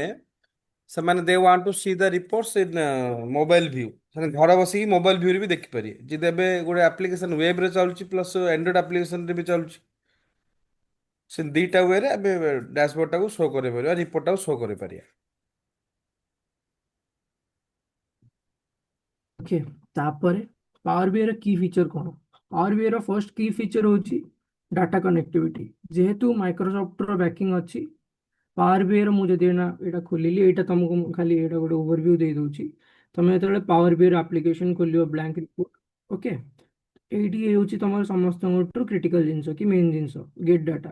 ସେମାନେ they want to see the reports in mobile view. ସେମାନେ ଘର ବସିକି ମୋବାଇଲ ଭ୍ୟୁରେ ବି ଦେଖିପାରିବେ। ଯଦି ଏବେ ଗୋଟେ ଆପ୍ଲିକେସନ ୱେବରେ ଚାଲୁଛି ପ୍ଲସ୍ ଆଣ୍ଡ୍ରଏଡ୍ ଆପ୍ଲିକେସନରେ ବି ଚାଲୁଛି, ସେ ଦୁଇଟା ୱେରେ ଆମେ ଡ୍ୟାସବୋର୍ଡଟାକୁ ଶୋ କରିପାରିବା, ରିପୋର୍ଟଟାକୁ ଶୋ କରିପାରିବା। ଓକେ, ତାପରେ ପାୱାର ବିଆଇ ର କି ଫିଚର କଣ? ପାୱାର ବିଆଇ ର ଫର୍ଷ୍ଟ କି ଫିଚର ହଉଛି ଡାଟା କନେକ୍ଟିଭିଟି। ଯେହେତୁ ମାଇକ୍ରୋସଫ୍ଟର ବ୍ୟାକିଂ ଅଛି, ପାୱାର ବିଆଇ ର ମୁଁ ଯଦି ଏଇଟା ଖୋଲିଲି, ଏଇଟା ତମକୁ ମୁଁ ଖାଲି ଏଇଟା ଗୋଟେ ଓଭରଭ୍ୟୁ ଦେଇ ଦଉଛି। ତମେ ଯେତେବେଳେ ପାୱାର ବିଆଇ ର ଆପ୍ଲିକେସନ ଖୋଲିବ, ବ୍ଲାଙ୍କ ରିପୋର୍ଟ, ଓକେ, ଏଇଠି ହେଉଛି ତମର ସମସ୍ତଙ୍କଠୁ କ୍ରିଟିକାଲ ଜିନିଷ କି ମେନ୍ ଜିନିଷ, ଗେଟ୍ ଡାଟା।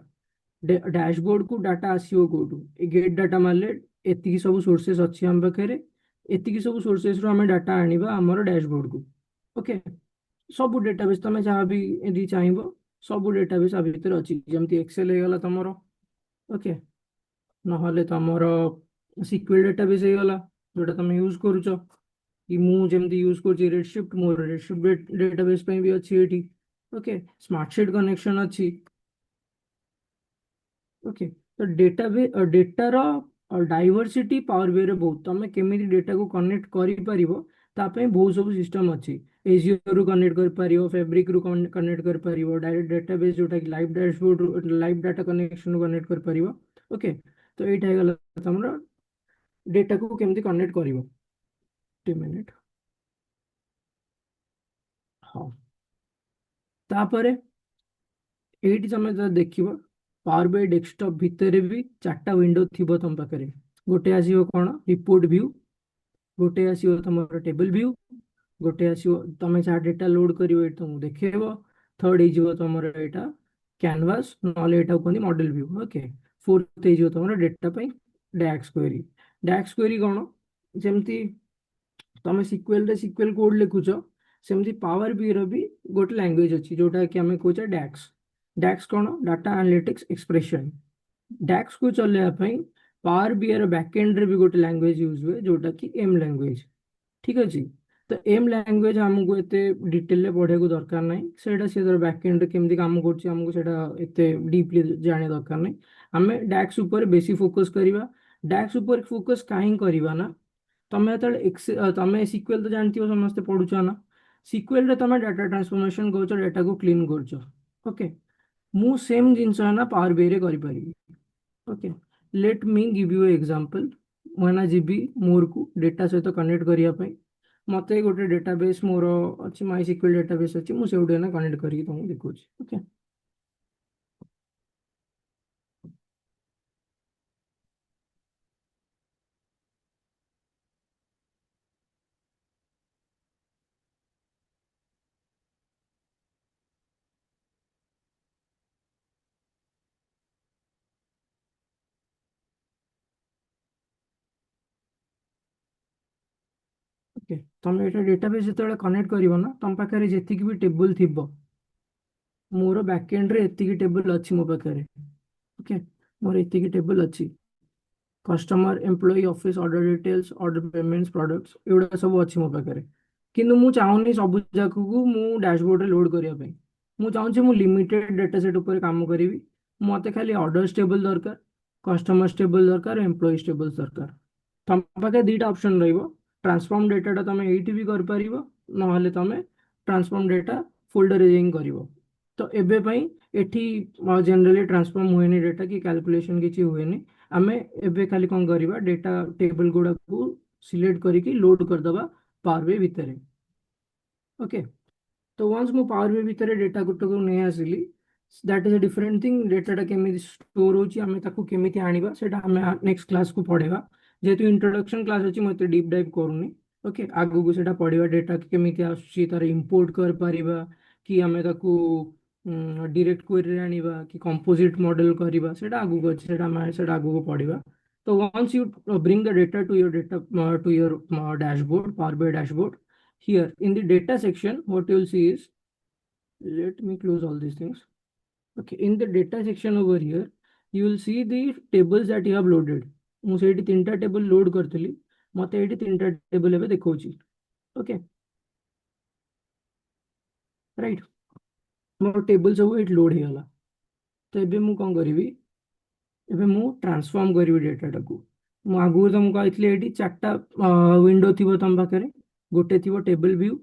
ଡ୍ୟାଶବୋର୍ଡ କୁ ଡାଟା ଆସିବ କୋଉଠୁ? ଏ ଗେଟ୍ ଡାଟା ମାରିଲେ ଏତିକି ସବୁ ସୋର୍ସେସ୍ ଅଛି ଆମ ପାଖରେ, एतिकी सब सोर्सेस रो आम डाटा आनिबा हमर डैशबोर्ड को। ओके, सब डेटाबेस तुम जहाँ भी यदि चाहब सब डेटाबेस आ भितर अच्छी जमती एक्सेल हो गला तुमर। ओके, नहले तुमर सिक्वेल डेटाबेस हो गला जोटा तुम यूज करूच कि मु जेमती यूज करूची रेडशिफ्ट मोर रेडशिफ्ट डेटाबेस भी अच्छी एठी। ओके, स्मार्टशीट कनेक्शन अच्छी। ओके, तो डेटाबेस डेटार डाइवर्सिटी पावर बी रे बहुत तुम केमी डेटा को कनेक्ट कर बहुत सब सिस्टम अच्छी। एजियो रु कनेक्ट कर पारियो, फैब्रिक रु कनेक्ट कर पारियो, डायरेक्ट डेटाबेस जोटा कि live dashboard live data connection connect कर पारियो। ओके, तो एटा हे गला तुमरा डेटा को केमती कनेक्ट करिवो। 2 मिनिट। हाँ, तापरे एटी तुम देखिव पावर बाई डेस्कटॉप भितर भी 4टा विंडो थी तुम पाखे। गोटे आसो कौन रिपोर्ट व्यू, गोटे आसो तुम टेबल व्यू, गोटे आसो तुम जहाँ डेटा लोड कर तुमको देखेब। थर्ड हो तुम यहाँ कैनवास ना कहते मॉडल व्यू। ओके, फोर्थ हो तुम डेटा डैक्स क्वेरी। डैक्स क्वेरी कौन जमती तुम सिक्वेल रे सिक्वेल कोड लिखुच सेमती पावर बी रो भी गोटे लैंग्वेज अच्छी जोटा कि आम कहे डैक्स। डैक्स कौन डाटा एनालिटिक्स एक्सप्रेशन। डैक्स को चलने पावर बी रो बैकएंड रे भी गोटे लैंग्वेज यूज हुए जोटा कि एम लैंग्वेज। ठीक अच्छे, तो एम लैंग्वेज आमको एत डिटेल पढ़ा को दरकार ना से बैकएंड केमती काम करते डीपली जाने दरकार नहीं। आम डैक्स उपर बेसी फोकस करवा। डैक्स उपर फोकस कहीं करवा ना तुम जो तुम सिक्वेल तो जानती हो समस्ते पढ़ुच ना। सिक्वेल रे तुम डाटा ट्रांसफॉर्मेशन कर डाटा को क्लीन कर। ओके, मु सेम जिनस है ना पावर बी रे करि परिबी। Okay, let me give you example. मुझे जीबी मोर को डेटा सहित कनेक्ट करने मत गोटे डेटाबेस मोर अच्छी माई सिक्वेल डेटाबेस अच्छी मुझे कनेक्ट करके तुमको देखुची। ओके, ओके, तुम ये डेटाबेस जो कनेक्ट कर ना तुम पाखे जी भी टेबल थी मोर बैकएंड रे एतिकी टेबल अच्छी मो पाखे। ओके, मोर एतिकी टेबल अच्छी customer employ office order details order payments products एगुड़ा सब अच्छी मो पाखे। किंतु मु चाहूनी सब जाक को मु डैशबोर्ड रे लोड करने मु चाहूँ मु लिमिटेड डेटा सेट उपर काम करी। मत खाली ऑर्डर टेबल दरकार, कस्टमर टेबल दरकार, एम्प्लॉय टेबल दरकार। तुम पाखे दुईटा ऑप्शन रहिबो। ट्रांसफॉर्म डेटा तुम एटी भी कर पारिबो नहले तुम ट्रांसफॉर्म डेटा फोल्डर रे जाइन करिवो। तो एबे पई एठी जनरली ट्रांसफॉर्म हुएनी डेटा कि कैलकुलेशन किछि हुएनी। आमे एबे खाली कौन करिबा डेटा टेबल गुडा को सिलेक्ट करिकि लोड करदबा पावर बी भितर। ओके, तो वंस मु पावर बी भितर डेटा गुटक नहीं आसिली that is a different thing. डेटाटा केमी स्टोर होची आमे ताकू केमिति आनिबा सेटा आमे नेक्स्ट क्लास को पढ़ेगा। जेहेतु इंट्रोडक्शन क्लास अच्छी मुझे डीप डाइव करूनी। ओके, आगू को सेटा पढ़िबा डेटा केमिति आसुची तार इंपोर्ट कर पारिबा कि आमे ताकू डायरेक्ट क्वेरी आनिबा कि कंपोजिट मॉडल करिबा सेटा आगू को अछि सेटा आगू को पढ़िबा। तो once you bring the data to your data to your dashboard power bi dashboard, here in the data section what you will see is, let me close all these things. Okay, in the data section over here you will see the tables that you have loaded. ମୁଁ ସେଇଠି 3ଟା table load କରିଥିଲି ମତେ ଏଇଠି 3ଟା table ଏବେ ଦେଖଉଛି। Okay, right, ମୋର table ସବୁ ଏଇଠି ଲୋଡ୍ ହେଇଗଲା। ତ ଏବେ ମୁଁ କ'ଣ କରିବି, ଏବେ ମୁଁ ଟ୍ରାନ୍ସଫର୍ମ କରିବି ଡେଟାଟାକୁ। ମୁଁ ଆଗରୁ ତମକୁ କହିଥିଲି ଏଇଠି 4ଟା ୱିଣ୍ଡୋ ଥିବ ତମ ପାଖରେ, ଗୋଟେ ଥିବ ଟେବଲ ଭ୍ୟू।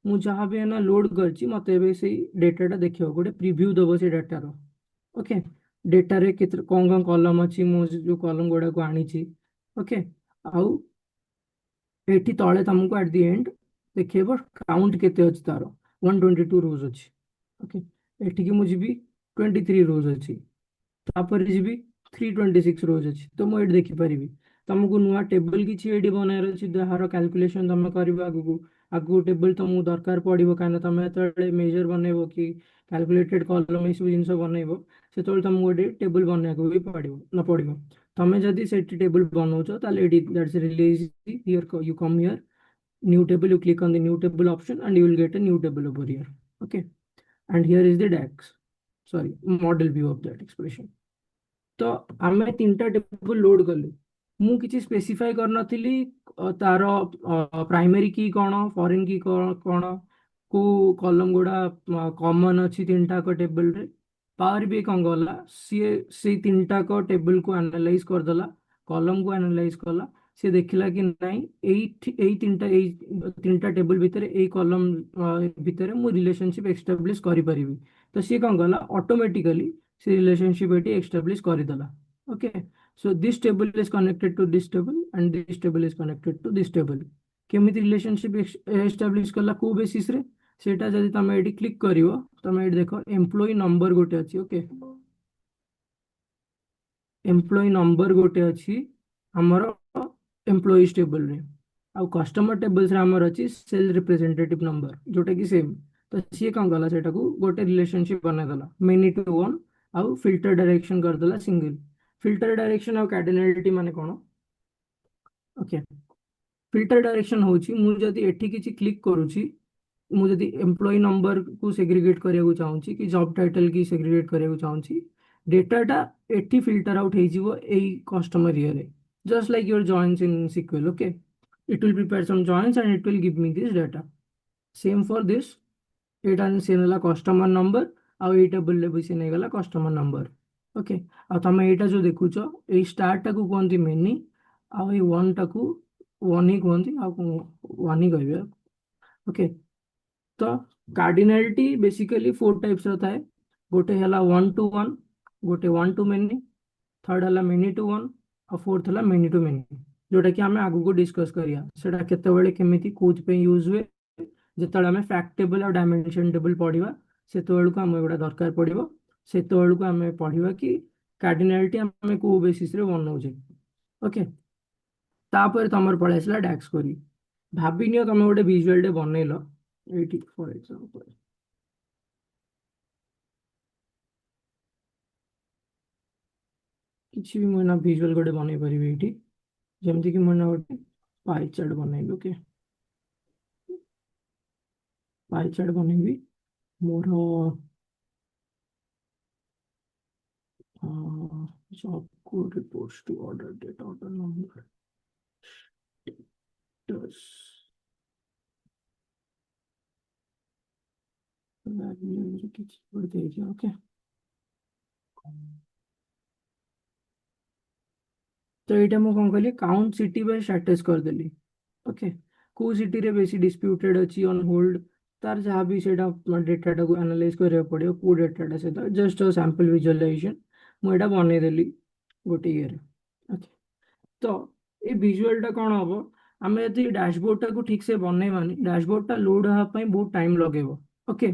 ମୁଁ ଯାହା ବି ଏନା ଲୋଡ୍ କରିଛି ମତେ ଏବେ ସେଇ ଡେଟାଟା ଦେଖିବ, ଗୋଟେ ପ୍ରିଭ୍ୟू ଦେବ ସେ ଡାଟାର। ଓକେ, ଡେଟାରେ କେତେ କ'ଣ କ'ଣ କଲମ ଅଛି, ମୁଁ ଯୋଉ କଲମ ଗୁଡାକୁ ଆଣିଛି। ଓକେ, ଆଉ ଏଠି ତଳେ ତମକୁ ଆଟ୍ ଦି ଏଣ୍ଡ ଦେଖେଇବ କାଉଣ୍ଟ କେତେ ଅଛି ତାର। 122 ରୋଜ୍ ଅଛି। ଓକେ, ଏଠିକି ମୁଁ ଯିବି 23 ରୋଜ୍ ଅଛି। ତାପରେ ଯିବି 326 ରୋଜ୍ ଅଛି। ତ ମୁଁ ଏଠି ଦେଖିପାରିବି ତମକୁ ନୂଆ ଟେବଲ କିଛି ଏଠି ବନେଇବାର ଅଛି ଯାହାର କ୍ୟାଲକୁଲେସନ ତମେ କରିବ ଆଗକୁ। ଆଗକୁ ଟେବଲ ତମକୁ ଦରକାର ପଡିବ କାହିଁକିନା ତମେ ଯେତେବେଳେ ମେଜର ବନେଇବ କି କ୍ୟାଲକୁଲେଟେଡ କଲମ ଏସବୁ ଜିନିଷ ବନେଇବ ସେତେବେଳେ ତମକୁ ଗୋଟେ ଟେବଲ ବନେଇବାକୁ ବି ପଡିବ ନ ପଡିବ। ତ तमें जदि से टेबल बनाऊच ताले that's really easy here you come here new table, you click on the new table option and you will get a new table over here. Okay, and here is the DAX, sorry, model view of that expression. तो आमे तीनटा table load कलु मु किछि specify कर नथिली तार primary की कोन foreign की कोन को कॉलम गुडा कॉमन अछि तीनटा को टेबल रे पावर बी कोन गला से तीनटा को टेबल को एनालाइज कर दला कॉलम को एनालाइज कला से देखिला कि नहीं एई तीनटा टेबल भितर एई कॉलम भितर मु रिलेशनशिप एस्टैब्लिश करि परिबी तो सी कोन गला ऑटोमेटिकली से रिलेशनशिप एटी एस्टैब्लिश करिदेला okay so this table is connected to this table and this table is connected to this table केमिति रिलेशनशिप एस्टैब्लिश कला को बेसिस रे सेटा जदि तमे एटी क्लिक करिवो तमे एटी देखो एम्प्लॉय नंबर गोटे अछि ओके एम्प्लॉय नंबर गोटे अछि हमर एम्प्लॉइज टेबल रे आ कस्टमर टेबल्स रे हमर अछि सेल रिप्रेजेंटेटिव नंबर जोटा कि सेम तो सी कौन गला सेटा को गोटे रिलेशनशिप बना देला मेनी टू वन आउ फिल्टर डायरेक्शन कर देला सिंगल फिल्टर डायरेक्शन आउ कार्डिनलिटी माने कोन ओके फिल्टर डायरेक्शन होची मु जदी एठी किछि क्लिक करूची मु जदी एम्प्लॉय नंबर को सेग्रीगेट करिया चाहूची कि जॉब टाइटल की सेग्रीगेट करिया चाहूची डेटाटा एठी फिल्टर आउट हे जीवो एई कस्टमर ईयर रे just like your joins in SQL okay it will prepare some joins and it will give me this data same for this एटा से नेला कस्टमर नंबर आ ए table ले भी से नै गला कस्टमर नंबर ओके आ तमे एटा जो देखुछ ए स्टार टा को कोनती मेनी आ ए वन टा को वन ही कोनती आ वन ही कहबे ओके तो कार्डिनलिटी बेसिकली फोर टाइप्स रहता है गोटे हला वन टू वन गोटे वन टू मेनी थर्ड हला मेनी टू वन और फोर्थ हला मेनी टू मेनी जोटा कि आमे आगु को डिस्कस करिया सेटा केते बेले केमिति कोच पे यूज हुए जेतବେଳେ ଆମେ ଫ୍ୟାକ୍ଟ ଟେବଲ ଆଉ ଡାଇମେନସନ ଟେବଲ ପଢିବା ସେତେବେଳକୁ ଆମେ ଏଗୁଡ଼ା ଦରକାର ପଡିବ ସେତେବେଳକୁ ଆମେ ପଢିବା କି କାର୍ଡିନାଲିଟି ଆମେ କୋଉ ବେସିସରେ ବନଉଛେ ଓକେ ତାପରେ ତମର ପଳେଇ ଆସିଲା ଡାକ୍ସ କରି ଭାବିନିଅ ତମେ ଗୋଟେ ଭିଜୁଆଲଟେ ବନେଇଲ ଏଇଠି ଫର ଏକ୍ସାମ୍ପଲ କିଛି ବି ମୁଁ ନା ଭିଜୁଆଲ ଗୋଟେ ବନେଇ ପାରିବି ଏଇଠି ଯେମିତି କି ମୁଁ ନା ଗୋଟେ ପାଇ ଚାର୍ଟ ବନେଇବି ଓକେ पाई चार्ट बनेबी मोर जॉब को reports to order date order number डस वैल्यू किछ छोड़ दीजिए ओके तो एटा मु कोन कहली काउंट सिटी बाय स्टेटस कर देली ओके को सिटी रे बेसी डिस्प्यूटेड अछि ऑन होल्ड तार जहाँ भी सेटा डेटाटा को एनालाइज करिया पड़ियो को डेटाटा सेटा जस्ट अ सैंपल विजुअलाइजेशन मु एटा बनै देली गोटे ईयर ओके तो ये विजुअलटा कोन हबो आमे यदि डैशबोर्ड टा को ठीक से बनै मानी डैशबोर्ड टा लोड होआ पई बहुत टाइम लगेबो ओके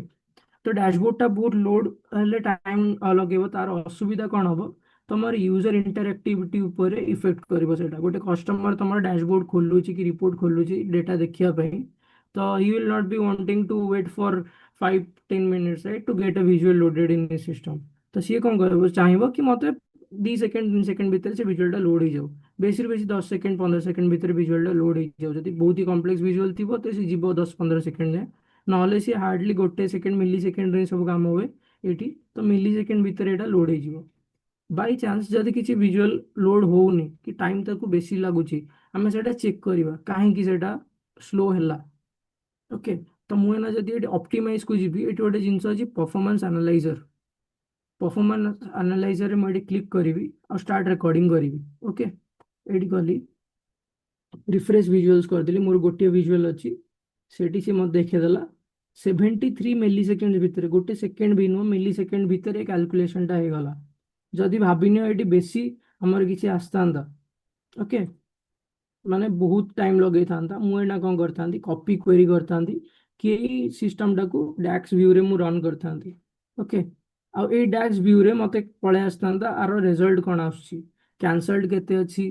तो डैशबोर्ड टा बहुत लोड हले टाइम लगेबो तार असुविधा कोन हबो तमर यूजर इंटरएक्टिविटी ऊपर इफेक्ट करिवो सेटा गोटे कस्टमर तमर डैशबोर्ड खोलुची कि रिपोर्ट खोलुची डेटा देखिया पई तो he will not be wanting to wait for 5-10 minutes right to get a visual loaded in the system तो सी कौन कर चाहिए कि मत 2 सेकेंड 3 सेकेंड भितर से विजुअलटा लोड हो जाऊ बेसी बेसी 10 सेकेंड 15 सेकेंड भितर विजुअलटा लोड हो जाऊ जदि बहुत ही कॉम्प्लेक्स विजुअल थी तो सी जीव 10-15 सेकेंड जाए नॉले सी हार्डली गोटे सेकेंड मिली सेकेंड रे सब काम हुए एटी तो मिली सेकेंड भितर एटा लोड हो जाव बाई चांस जदि किसी विजुअल लोड होउनी कि टाइम ताकू बेसी लागुची आमे सेटा चेक करबा काहे कि सेटा स्लो हैला ओके तो मुझे जब ये ऑप्टिमाइज को जी ये गोटे जिनस अच्छी परफॉर्मेंस एनालाइजर रे मुझे क्लिक करी और स्टार्ट रिकॉर्डिंग करी ओके ये गली रिफ्रेश विजुअल्स करदेली मोर गोटे विजुअल अच्छी सेठी से मत देखेदेला 73 मिली सेकेंड भितर गोटे सेकेंड भी नुह मिली सेकेंड भितर कैलकुलेशन टा गला जदि भाविन ये बेसी हमर किसी आसता ओके माने बहुत टाइम लगे था मुझे कौन करता कॉपी क्वेरी करता कि सिस्टम टाक डैक्स व्यू रे मु रन करता ओके आउ ए डैक्स व्यू रे मते पळे आसता आर रिजल्ट कौन आसुची कैंसल्ड केते अछि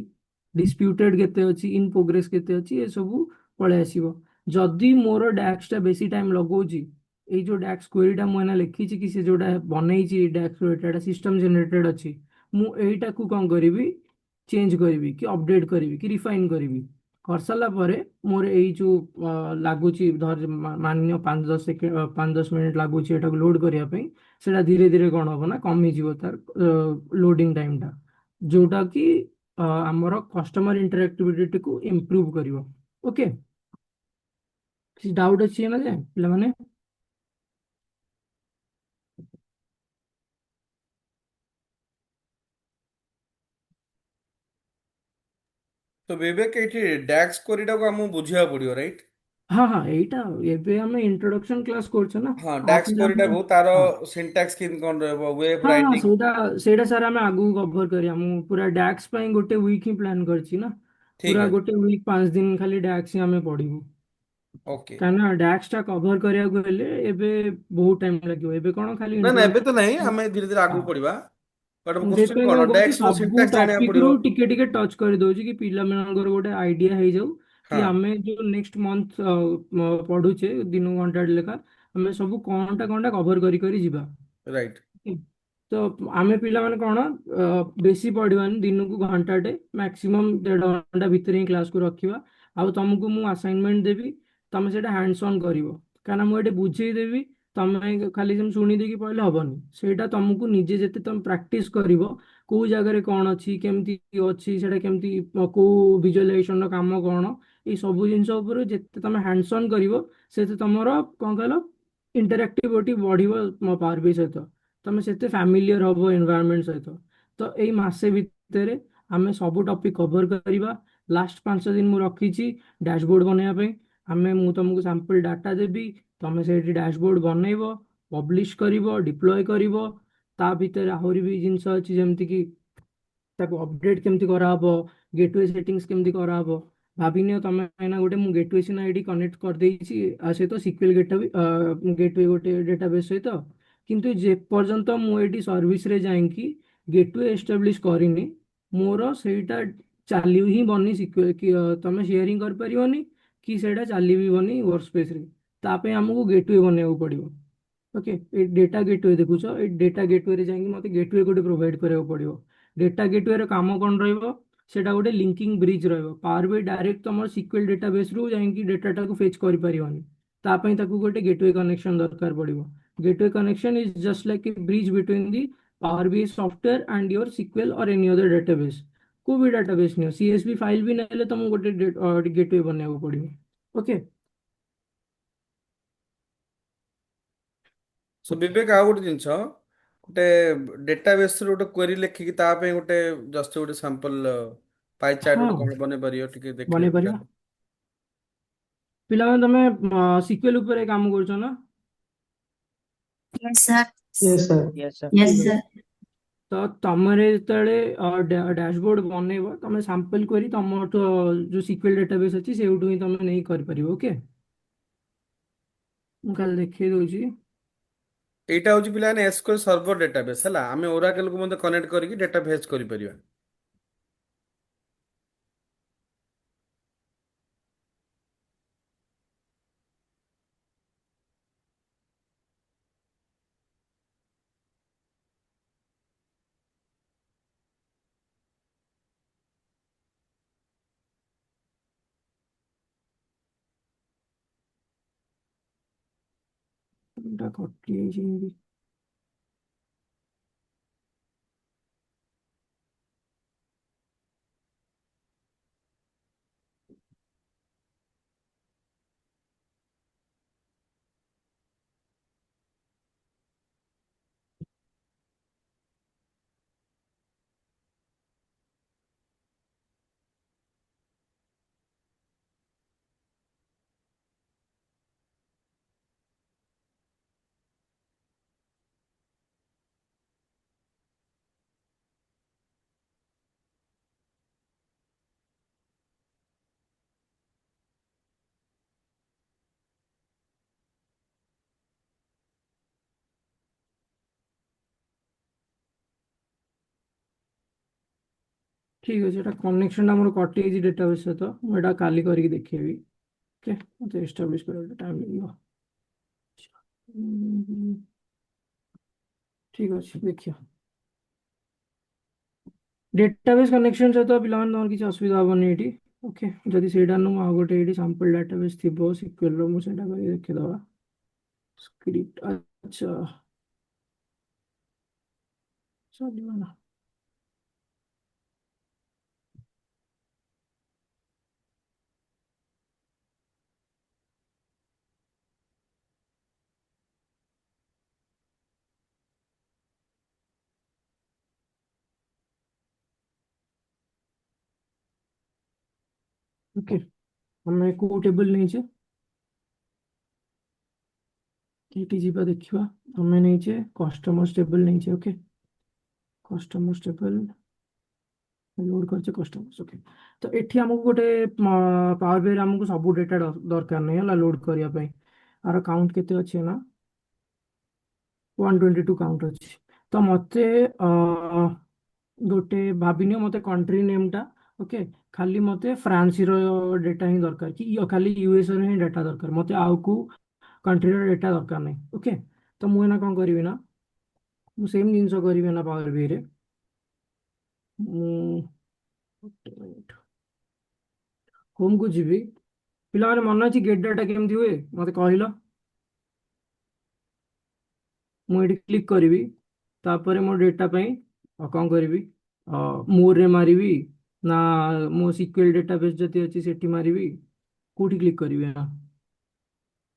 डिस्प्यूटेड केते अछि इन प्रोग्रेस केते अछि ए सब पळे आसीबो जदि मोर डैक्स टा बेसी टाइम लगौची ए जो डैक्स क्वेरी टा मुना लिखी कि से जोटा बनई डैक्स डेटा सिस्टम जनरेटेड अछि मु एटा को कौन करिवि चेंज करी कि अपडेट करी कि रिफाइन करी कर सारा पर मोर यही जो लगुच धर मान्य 5-10 सेकेंड 5-10 मिनट लगुच लोड करने सेटा धीरे धीरे कौन हम ना कमी तार लोडिंग टाइम टा जोटा कि आमर कस्टमर इंटरेक्टिविटी को इम्प्रूव करिवो। ओके, କିଛି ଡାଉଟ୍ ଅଛି ନା ଯେ ପିଲାମାନେ? ତ ବିବେକ ଏଇଠି ଡ୍ୟାକ୍ସ କୋରିଟାକୁ ଆମକୁ ବୁଝିବାକୁ ପଡିବ ରାଇଟ୍? ହଁ ହଁ, ଏଇଟା ଏବେ ଆମେ ଇଣ୍ଟ୍ରୋଡକ୍ସନ କ୍ଲାସ୍ କରୁଛୁ ନା। ହଁ ଡ୍ୟାକ୍ସ ଆପରେ ଆମେ କୋରିଟାକୁ ତାର ହଁ ସିଣ୍ଟାକ୍ସ କେମିତି କଣ ରହିବ, ୱେ ଅଫ ହଁ ହଁ, ରାଇଟିଂ। ସେଇଟା ସେଇଟା ସାର୍ ଆମେ ଆଗକୁ କଭର କରିବା। ମୁଁ ପୁରା ଡ୍ୟାକ୍ସ ପାଇଁ ଗୋଟେ ୱିକ୍ ହିଁ ପ୍ଲାନ୍ କରିଛି ନା। ଠିକ ପୁରା ଅଛି। ଗୋଟେ ୱିକ୍ 5 ଦିନ ଖାଲି ଡ୍ୟାକ୍ସ ହିଁ ଆମେ ପଢିବୁ। ଓକେ। କାହିଁକିନା ଡ୍ୟାକ୍ସ ଟା କଭର କରିବାକୁ ହେଲେ ଏବେ ବହୁତ ଟାଇମ ଲାଗିବ। ଏବେ କଣ ଖାଲି ନା ନା ଏବେ ତ ନାହିଁ, ଇଣ୍ଟ୍ରୋଡକ୍ସନ। ଆମେ ଧୀରେ ଧୀରେ ହଁ, ଆଗକୁ ପଢିବା। ବଟ୍ ମୁଁ କ୍ୱେଶ୍ଚନ ସେଇଥିପାଇଁ କଣ, କଣ କହୁଛି ଡ୍ୟାକ୍ସ ର ସବୁ ସିଣ୍ଟାକ୍ସ ଜାଣିବାକୁ ଟପିକ ପଡିବ। ରୁ ଟିକେ ଟିକେ ଟଚ୍ କରିଦଉଛି କି ପିଲାମାନଙ୍କର ଗୋଟେ ଆଇଡିଆ ହେଇଯାଉ ହଁ କି ଆମେ ଯୋଉ ନେକ୍ସଟ ମନ୍ଥ ପଢୁଛେ ଦିନକୁ ଘଣ୍ଟାଟେ ଲେଖା ଆମେ ସବୁ କଣଟା କଭର କରି କରି ଯିବା। ରାଇଟ୍। ତ ଆମେ ପିଲାମାନେ କଣ ବେଶୀ ପଢିବାନି, ଦିନକୁ ଘଣ୍ଟାଟେ ମ୍ୟାକ୍ସିମମ୍ 1.5 ଘଣ୍ଟା ଭିତରେ ହିଁ କ୍ଲାସକୁ ରଖିବା। ଆଉ ତମକୁ ମୁଁ ଆସାଇନମେଣ୍ଟ ଦେବି, ତମେ ସେଇଟା ହ୍ୟାଣ୍ଡସ୍ ଅନ୍ କରିବ। କାହିଁକିନା ମୁଁ ଏଠି ବୁଝେଇଦେବି, ତମେ ଖାଲି ଯେମିତି ଶୁଣି ଦେଇକି ପଢିଲେ ହବନି। ସେଇଟା ତମକୁ ନିଜେ ଯେତେ ତମେ ପ୍ରାକ୍ଟିସ କରିବ, କୋଉ ଜାଗାରେ କଣ ଅଛି, କେମିତି ଅଛି, ସେଇଟା କେମିତି କୋଉ ଭିଜୁଆଲାଇଜେସନ ର କାମ କଣ, ଏଇ ସବୁ ଜିନିଷ ଉପରେ ଯେତେ ତମେ ହ୍ୟାଣ୍ଡସ୍ ଅନ୍ କରିବ ସେତେ ତମର କଣ କହିଲ ଇଣ୍ଟରାକ୍ଟିଭିଟି ବଢିବ ପାୱାର ବି ସହିତ। ତମେ ସେତେ ଫ୍ୟାମିଲିୟର ହବ ଏନଭାୟରନମେଣ୍ଟ ସହିତ। ତ ଏଇ ମାସେ ଭିତରେ ଆମେ ସବୁ ଟପିକ କଭର କରିବା। ଲାଷ୍ଟ 5 ଦିନ ମୁଁ ରଖିଛି ଡ୍ୟାଶବୋର୍ଡ ବନେଇବା ପାଇଁ। ମୁଁ ତମକୁ ସାମ୍ପଲ ଡାଟା ଦେବି, ତମେ ସେଇଠି ଡ୍ୟାଶବୋର୍ଡ ବନେଇବ, ପବ୍ଲିଶ କରିବ, ଡିପ୍ଲୟ କରିବ। ତା ଭିତରେ ଆହୁରି ବି ଜିନିଷ ଅଛି ଯେମିତି କି ତାକୁ ଅପଡେଟ୍ କେମିତି କରାହବ, ଗେଟୱେ ସେଟିଂସ୍ କେମିତି କରାହବ। ଭାବିନିଅ ତମେ ଏଇନା ଗୋଟେ ମୁଁ ଗେଟୱେ ସିନା ଆଇଡି କନେକ୍ଟ କରିଦେଇଛି ଆ ସହିତ ସିକ୍ୱେଲ ଗେଟୱେ ଗୋଟେ ଡେଟାବେସ୍ ସହିତ, କିନ୍ତୁ ଯେ ପର୍ଯ୍ୟନ୍ତ ମୁଁ ଏଇଠି ସର୍ଭିସରେ ଯାଇକି ଗେଟୱେ ଏଷ୍ଟାବ୍ଲିଶ କରିନି, ମୋର ସେଇଟା ଚାଲିବ ହିଁ ବନି ସିକ୍ୱେଲ କି ତମେ ସେୟାରିଂ କରିପାରିବନି କି ସେଇଟା ଚାଲିବନି ୱାର୍କ ସ୍ପେସରେ। ତା ପାଇଁ ଆମକୁ ଗେଟୱେ ବନେଇବାକୁ ପଡିବ। ଓକେ, ଏଇ ଡେଟା ଗେଟୱେ ଦେଖୁଛ, ଏଇ ଡେଟା ଗେଟୱେରେ ଯାଇକି ମୋତେ ଗେଟୱେ ଗୋଟେ ପ୍ରୋଭାଇଡ କରିବାକୁ ପଡିବ। ଡେଟା ଗେଟୱେର କାମ କଣ ରହିବ? ସେଟା ଗୋଟେ ଲିଙ୍କିଂ ବ୍ରିଜ ରହିବ। ପାୱାର ବି ଡାଇରେକ୍ଟ ତମର ସିକ୍ୱେଲ ଡେଟାବେସରୁ ଯାଇକି ଡେଟାଟାକୁ ଫେଚ୍ କରିପାରିବନି। ତା ପାଇଁ ତାକୁ ଗୋଟେ ଗେଟୱେ କନେକ୍ସନ ଦରକାର ପଡିବ। Gateway connection is just like a bridge between the Power BI software and your SQL or any other database। कोई भी database नहीं हो, CSV फाइल भी नहीं ले तुमको ଗୋଟେ गेटवे बनेବାକୁ ପଡିବ। ओके, ସୋ ବିବେକ ଆଉ ଗୋଟେ ଜିନିଷ, ଗୋଟେ ଡେଟାବେସରେ ଗୋଟେ କ୍ୱେରି ଲେଖିକି ତା ପାଇଁ ଗୋଟେ ଜଷ୍ଟ ଗୋଟେ ସାମ୍ପଲ ପାଇ ଚାର୍ଟ ହଁ ଗୋଟେ କଣ ବନେଇ ପାରିବ ଟିକେ ଦେଖିଲେ ବନେଇ ପାରିବା। ପିଲାମାନେ ତମେ ସିକ୍ୱେଲ ଉପରେ କାମ କରୁଛ ନା? Yes, sir. Yes, sir. Yes, sir. Yes, ଠିକ sir. ଅଛି। ତ ତମରେ ଯେତେବେଳେ ଡ୍ୟାଶବୋର୍ଡ ବନେଇବ, ତମେ ସାମ୍ପଲ କରି ତମଠୁ ଯୋଉ ସିକ୍ୱେଲ ଡେଟାବେସ୍ ଅଛି ସେଇଠୁ ହିଁ ତମେ ନେଇ କରିପାରିବ। ଓକେ, ମୁଁ ଖାଲି ଦେଖେଇ ଦଉଛି। ଏଇଟା ହଉଛି ପିଲାମାନେ ଏସକ୍ୟୁଏଲ ସର୍ଭର ଡେଟାବେସ୍ ହେଲା, ଆମେ ଓରାକେଲକୁ ମଧ୍ୟ କନେକ୍ଟ କରିକି ଡେଟା ଫେଚ୍ କରିପାରିବା। ଏଇଟା କଟି ଯାଇଛି ଏମିତି। ଠିକ ଅଛି, ଏଟା କନେକ୍ସନ ଆମର କଟିଯାଇଛି ଡେଟାବେସ୍ ସହିତ। ମୁଁ ଏଟା କାଲି କରିକି ଦେଖେଇବି। ଓକେ, ମତେ ଏଷ୍ଟାବ୍ଲିଶ କରିବାକୁ ଟାଇମ୍ ଲାଗିବ। ଠିକ ଅଛି, ଦେଖିବା। डेटाबेस कनेक्शन सहित पिलाମାନେ ତମର କିଛି ଅସୁବିଧା ହବନି ଏଠି। ଓକେ, ଯଦି ସେଇଟା ନୁହଁ ଆଉ ଗୋଟେ ଏଇଠି ସାମ୍ପଲ ଡାଟାବେସ୍ ଥିବ ସିକ୍ୱେଲ ର, ମୁଁ ସେଇଟା କରି ଦେଖିଦବା। ସ୍କ୍ରିପ୍ଟ ଆଚ୍ଛା ଚାଲିବ ନା। ଓକେ, ଆମେ କୋଉ ଟେବଲ ନେଇଛେ ଏଇଠି ଯିବା ଦେଖିବା। ଆମେ ନେଇଛେ କଷ୍ଟମର୍ସ ଟେବଲ ନେଇଛେ। ଓକେ, କଷ୍ଟମର୍ସ ଟେବଲ ଲୋड କରିଛେ କଷ୍ଟମର୍ସ। ଓକେ, ତ ଏଠି ଆମକୁ ଗୋଟେ ପାୱାର ବିଆଇ ଆମକୁ ସବୁ ଡେଟା ଦରକାର ନାହିଁ ହେଲା ଲୋଡ କରିବା ପାଇଁ। ଆର କାଉଣ୍ଟ କେତେ ଅଛି ନା 122 କାଉଣ୍ଟ ଅଛି। ତ ମତେ ଗୋଟେ ଭାବିନିଅ ମତେ କଣ୍ଟ୍ରି ନେମଟା, ଓକେ, ଖାଲି ମତେ ଫ୍ରାନ୍ସର ଡେଟା ହିଁ ଦରକାର କି ଖାଲି ୟୁଏସ୍ ର ହିଁ ଡେଟା ଦରକାର, ମତେ ଆଉ କୋଉ କଣ୍ଟ୍ରିର ଡେଟା ଦରକାର ନାହିଁ। ଓକେ, ତ ମୁଁ ଏନା କଣ କରିବି ନା, ମୁଁ ସେମ୍ ଜିନିଷ କରିବି ନା ପାୱାର ବିଆଇରେ। ମୁଁ ହୋମକୁ ଯିବି। ପିଲାମାନେ ମନେ ଅଛି ଗେଟ୍ ଡାଟା କେମିତି ହୁଏ ମତେ କହିଲ? ମୁଁ ଏଠି କ୍ଲିକ୍ କରିବି, ତାପରେ ମୋ ଡେଟା ପାଇଁ କଣ କରିବି, ମୋରରେ ମାରିବି ନା ମୋ ସିକ୍ୱେଲ ଡେଟାବେସ୍ ଯଦି ଅଛି ସେଠି ମାରିବି, କୋଉଠି କ୍ଲିକ୍ କରିବି ନା?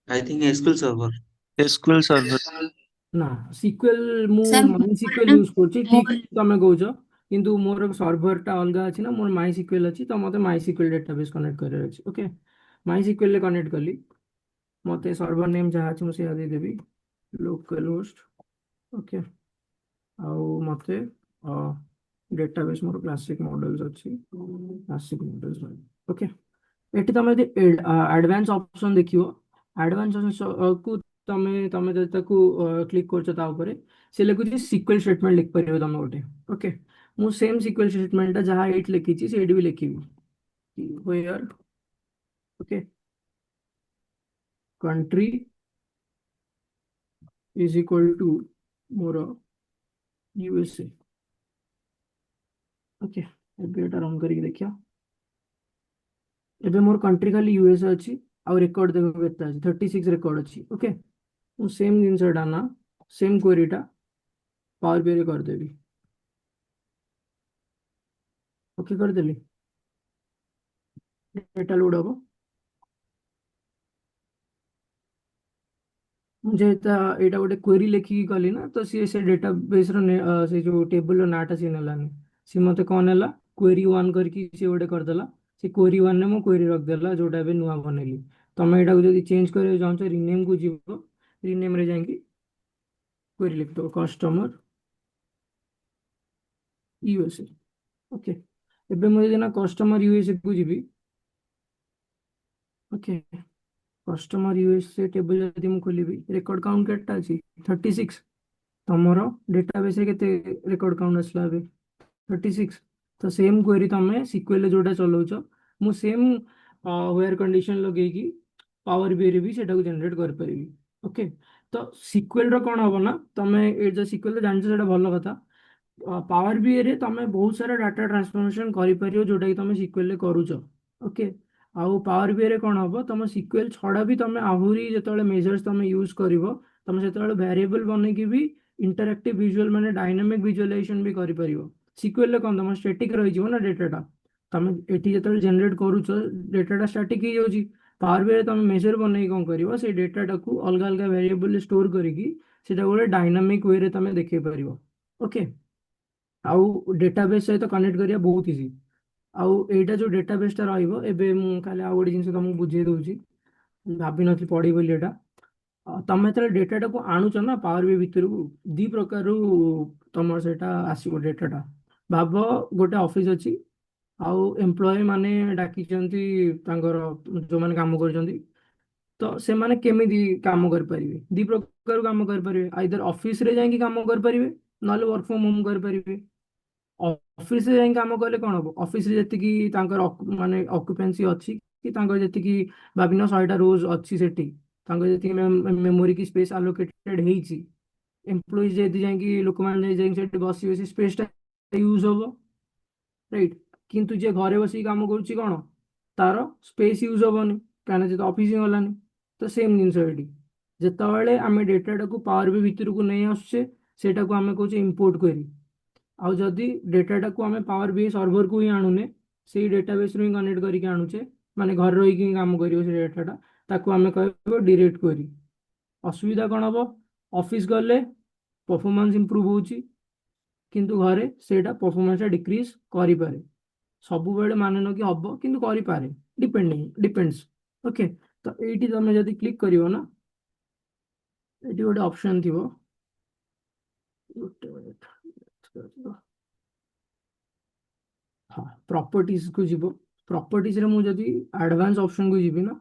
I think SQL Server. SQL Server. ନା, ସିକ୍ୱେଲ ମୁଁ ସାର୍ ମାଇ ସିକ୍ୱେଲ ୟୁଜ୍ କରୁଛି, ଠିକ୍ ତମେ କହୁଛ, କିନ୍ତୁ ମୋର ସର୍ଭରଟା ଅଲଗା ଅଛି ନା, ମୋର ମାଇ ସିକ୍ୱେଲ ଅଛି, ତ ମତେ ମାଇ ସିକ୍ୱେଲ ଡେଟାବେସ୍ କନେକ୍ଟ କରିବାର ଅଛି। ଓକେ, ମାଇ ସିକ୍ୱେଲରେ କନେକ୍ଟ କଲି, ମତେ ସର୍ଭର ନେମ୍ ଯାହା ଅଛି ମୁଁ ସେଇଆ ଦେଇଦେବି, ଲୋକାଲ ହୋଷ୍ଟ। ଓକେ, ଆଉ ମତେ ଡେଟାବେସ୍ ମୋର କ୍ଲାସିକ୍ ମଡେଲ୍ସ ଅଛି, କ୍ଲାସିକ୍ ମଡେଲ୍ସ ରହିବ। ଓକେ, ଏଠି ତମେ ଯଦି ଆଡଭାନ୍ସ ଅପସନ୍ ଦେଖିବ, ଆଡଭାନ୍ସ କୁ ତମେ ତମେ ଯଦି ତାକୁ କ୍ଲିକ୍ କରୁଛ ତା ଉପରେ, ସେ ଲେଖୁଛି ସିକ୍ୱେଲ ଷ୍ଟେଟମେଣ୍ଟ ଲେଖିପାରିବ ତମେ ଗୋଟେ। ଓକେ, ମୁଁ ସେମ୍ ସିକ୍ୱେଲ ଷ୍ଟେଟମେଣ୍ଟଟା ଯାହା ଏଇଠି ଲେଖିଛି ସେଇଠି ବି ଲେଖିବି। where okay country is equal to ମୋର USA। ଓକେ, ଏବେ ଏଟା ରନ୍ କରିକି ଦେଖିବା। ଏବେ ମୋର କଣ୍ଟ୍ରି ଖାଲି ୟୁଏସ୍ ଅଛି, ଆଉ ରେକର୍ଡ ଦେଖ କେତେ ଅଛି, 36 ରେକର୍ଡ ଅଛି। ଓକେ, ମୁଁ ସେମ୍ ଜିନିଷଟା ନା ସେମ୍ କ୍ୱେରିଟା ପାୱାର ବିଆଇରେ କରିଦେବି। ଓକେ, କରିଦେଲି, ଡେଟା ଲୋଡ୍ ହବ। ମୁଁ ଯେହେତୁ ଏଇଟା ଗୋଟେ କ୍ୱେରି ଲେଖିକି କଲି ନା, ତ ସିଏ ସେ ଡେଟାବେସ୍ର ସେ ଯୋଉ ଟେବୁଲର ନାଁଟା ସିଏ ନେଲାନି, ସିଏ ମତେ କ'ଣ ନେଲା, କ୍ୱେରି ୱାନ୍ କରିକି ସିଏ ଗୋଟେ କରିଦେଲା। ସେ କ୍ୱେରି ୱାନ୍ରେ ମୁଁ କ୍ୱେରି ରଖିଦେଲା ଯୋଉଟା ଏବେ ନୂଆ ବନେଇଲି। ତମେ ଏଇଟାକୁ ଯଦି ଚେଞ୍ଜ କରିବାକୁ ଚାହୁଁଛ ରିନେମ୍କୁ ଯିବ, ରିନେମ୍ରେ ଯାଇକି କ୍ୱେରି ଲେଖିଦେବ କଷ୍ଟମର ୟୁଏସ୍ଏ। ଓକେ, ଏବେ ମୁଁ ଯଦି ନା କଷ୍ଟମର ୟୁଏସ୍ଏ କୁ ଯିବି, ଓକେ, କଷ୍ଟମର ୟୁଏସ୍ଏ ଟେବୁଲ ଯଦି ମୁଁ ଖୋଲିବି, ରେକର୍ଡ କାଉଣ୍ଟ କେତେଟା ଅଛି 36। ତମର ଡେଟାବେସ୍ରେ କେତେ ରେକର୍ଡ କାଉଣ୍ଟ ଆସିଲା ଏବେ 36। ତ ସେମ୍ କ୍ୱେରି ତମେ ସିକ୍ୱେଲରେ ଯୋଉଟା ଚଲଉଛ, ମୁଁ ସେମ୍ ୱେୟାର କଣ୍ଡିସନ ଲଗେଇକି ପାୱାର ବିଆଇରେ ବି ସେଟାକୁ ଜେନେରେଟ୍ କରିପାରିବି। ଓକେ, ତ ସିକ୍ୱେଲର କ'ଣ ହବ ନା, ତମେ ଏ ଯୋଉ ସିକ୍ୱେଲ ଜାଣିଛ ସେଟା ଭଲ କଥା। ପାୱାର ବିଆଇରେ ତମେ ବହୁତ ସାରା ଡାଟା ଟ୍ରାନ୍ସଫର୍ମେସନ କରିପାରିବ ଯୋଉଟା କି ତମେ ସିକ୍ୱେଲରେ କରୁଛ। ଓକେ, ଆଉ ପାୱାର ବିଆଇରେ କ'ଣ ହବ, ତମ ସିକ୍ୱେଲ ଛଡା ବି ତମେ ଆହୁରି ଯେତେବେଳେ ମେଜର୍ସ ତମେ ୟୁଜ୍ କରିବ, ତମେ ସେତେବେଳେ ଭ୍ୟାରିଏବଲ ବନେଇକି ବି ଇଣ୍ଟରାକ୍ଟିଭ ଭିଜୁଆଲ ମାନେ ଡାଇନାମିକ ଭିଜୁଆଲାଇଜେସନ ବି କରିପାରିବ। ସିକ୍ୱେଲରେ କ'ଣ ତମ ଷ୍ଟାଟିକ ରହିଯିବ ନା ଡେଟାଟା, ତମେ ଏଠି ଯେତେବେଳେ ଜେନେରେଟ୍ କରୁଛ ଡେଟାଟା ଷ୍ଟାଟିକ ହେଇଯାଉଛି। ପାୱାର ବିଆଇରେ ତମେ ମେଜର ବନେଇକି କ'ଣ କରିବ, ସେଇ ଡେଟାଟାକୁ ଅଲଗା ଅଲଗା ଭ୍ୟାରିଏବଲରେ ଷ୍ଟୋର କରିକି ସେଟା ଗୋଟେ ଡାଇନାମିକ ୱେରେ ତମେ ଦେଖେଇ ପାରିବ। ଓକେ, ଆଉ ଡେଟାବେସ୍ ସହିତ କନେକ୍ଟ କରିବା ବହୁତ ଇଜି। ଆଉ ଏଇଟା ଯୋଉ ଡେଟାବେସ୍ଟା ରହିବ, ଏବେ ମୁଁ ଖାଲି ଆଉ ଗୋଟେ ଜିନିଷ ତମକୁ ବୁଝେଇ ଦଉଛି, ଭାବିନଥିଲି ପଢିବି ବୋଲି ଏଟା। ତମେ ଯେତେବେଳେ ଡେଟାଟାକୁ ଆଣୁଛ ନା ପାୱାର ବିଆଇ ଭିତରକୁ, ଦି ପ୍ରକାରରୁ ତମର ସେଇଟା ଆସିବ ଡେଟାଟା। ଭାବ ଗୋଟେ ଅଫିସ ଅଛି, ଆଉ ଏମ୍ପ୍ଲୟ ମାନେ ଡାକିଛନ୍ତି ତାଙ୍କର ଯୋଉମାନେ କାମ କରୁଛନ୍ତି, ତ ସେମାନେ କେମିତି କାମ କରିପାରିବେ, ଦି ପ୍ରକାର କାମ କରିପାରିବେ। ଆଇଦର ଅଫିସରେ ଯାଇକି କାମ କରିପାରିବେ, ନହେଲେ ୱାର୍କ ଫ୍ରମ ହୋମ କରିପାରିବେ। ଅଫିସରେ ଯାଇକି କାମ କଲେ କ'ଣ ହବ, ଅଫିସରେ ଯେତିକି ତାଙ୍କର ମାନେ ଅକୁପେନ୍ସି ଅଛି, କି ତାଙ୍କର ଯେତିକି ଭାବିନ 100ଟା ରୋଜ ଅଛି ସେଠି, ତାଙ୍କର ଯେତିକି ମେମୋରି କି ସ୍ପେସ୍ ଆଲୋକେଟେଡ୍ ହେଇଛି, ଏମ୍ପ୍ଲୟିଜ ଯଦି ଯାଇକି ଲୋକମାନେ ଯାଇକି ସେଠି ବସିବେ, ସେ ସ୍ପେସଟା ୟୁଜ ହବ। ରାଇଟ୍। କିନ୍ତୁ ଯିଏ ଘରେ ବସିକି କାମ କରୁଛି କଣ, ତାର ସ୍ପେସ୍ ୟୁଜ୍ ହବନି, କାହିଁକିନା ଯେତେ ଅଫିସ ହିଁ ଗଲାନି। ତ ସେମ୍ ଜିନିଷ ଏଠି, ଯେତେବେଳେ ଆମେ ଡେଟାଟାକୁ ପାୱାର ବି ଭିତରକୁ ନେଇ ଆସୁଛେ, ସେଇଟାକୁ ଆମେ କହୁଛେ ଇମ୍ପୋର୍ଟ କ୍ୱେରି। ଆଉ ଯଦି ଡେଟାଟାକୁ ଆମେ ପାୱାର ବି ସର୍ଭରକୁ ହିଁ ଆଣୁନେ, ସେଇ ଡେଟାବେସ୍ରୁ ହିଁ କନେକ୍ଟ କରିକି ଆଣୁଛେ, ମାନେ ଘରେ ରହିକି ହିଁ କାମ କରିବ ସେ ଡେଟାଟା, ତାକୁ ଆମେ କହିବ ଡିରେକ୍ଟ କ୍ୱେରି। ଅସୁବିଧା କ'ଣ ହବ, ଅଫିସ ଗଲେ ପରଫର୍ମାନ୍ସ ଇମ୍ପ୍ରୁଭ୍ ହେଉଛି, କିନ୍ତୁ ଘରେ ସେଇଟା ପରଫର୍ମାନ୍ସଟା ଡିକ୍ରିଜ୍ କରିପାରେ। ସବୁବେଳେ ମାନେ ନୁହଁ କି ହବ, କିନ୍ତୁ କରିପାରେ, ଡିପେଣ୍ଡସ୍। ଓକେ, ତ ଏଇଠି ତମେ ଯଦି କ୍ଲିକ୍ କରିବ ନା, ଏଠି ଗୋଟେ ଅପସନ୍ ଥିବ, ଗୋଟେ ମିନିଟ୍, ହଁ ପ୍ରପର୍ଟିଜକୁ ଯିବ। ପ୍ରପର୍ଟିଜରେ ମୁଁ ଯଦି ଆଡଭାନ୍ସ ଅପସନକୁ ଯିବି ନା,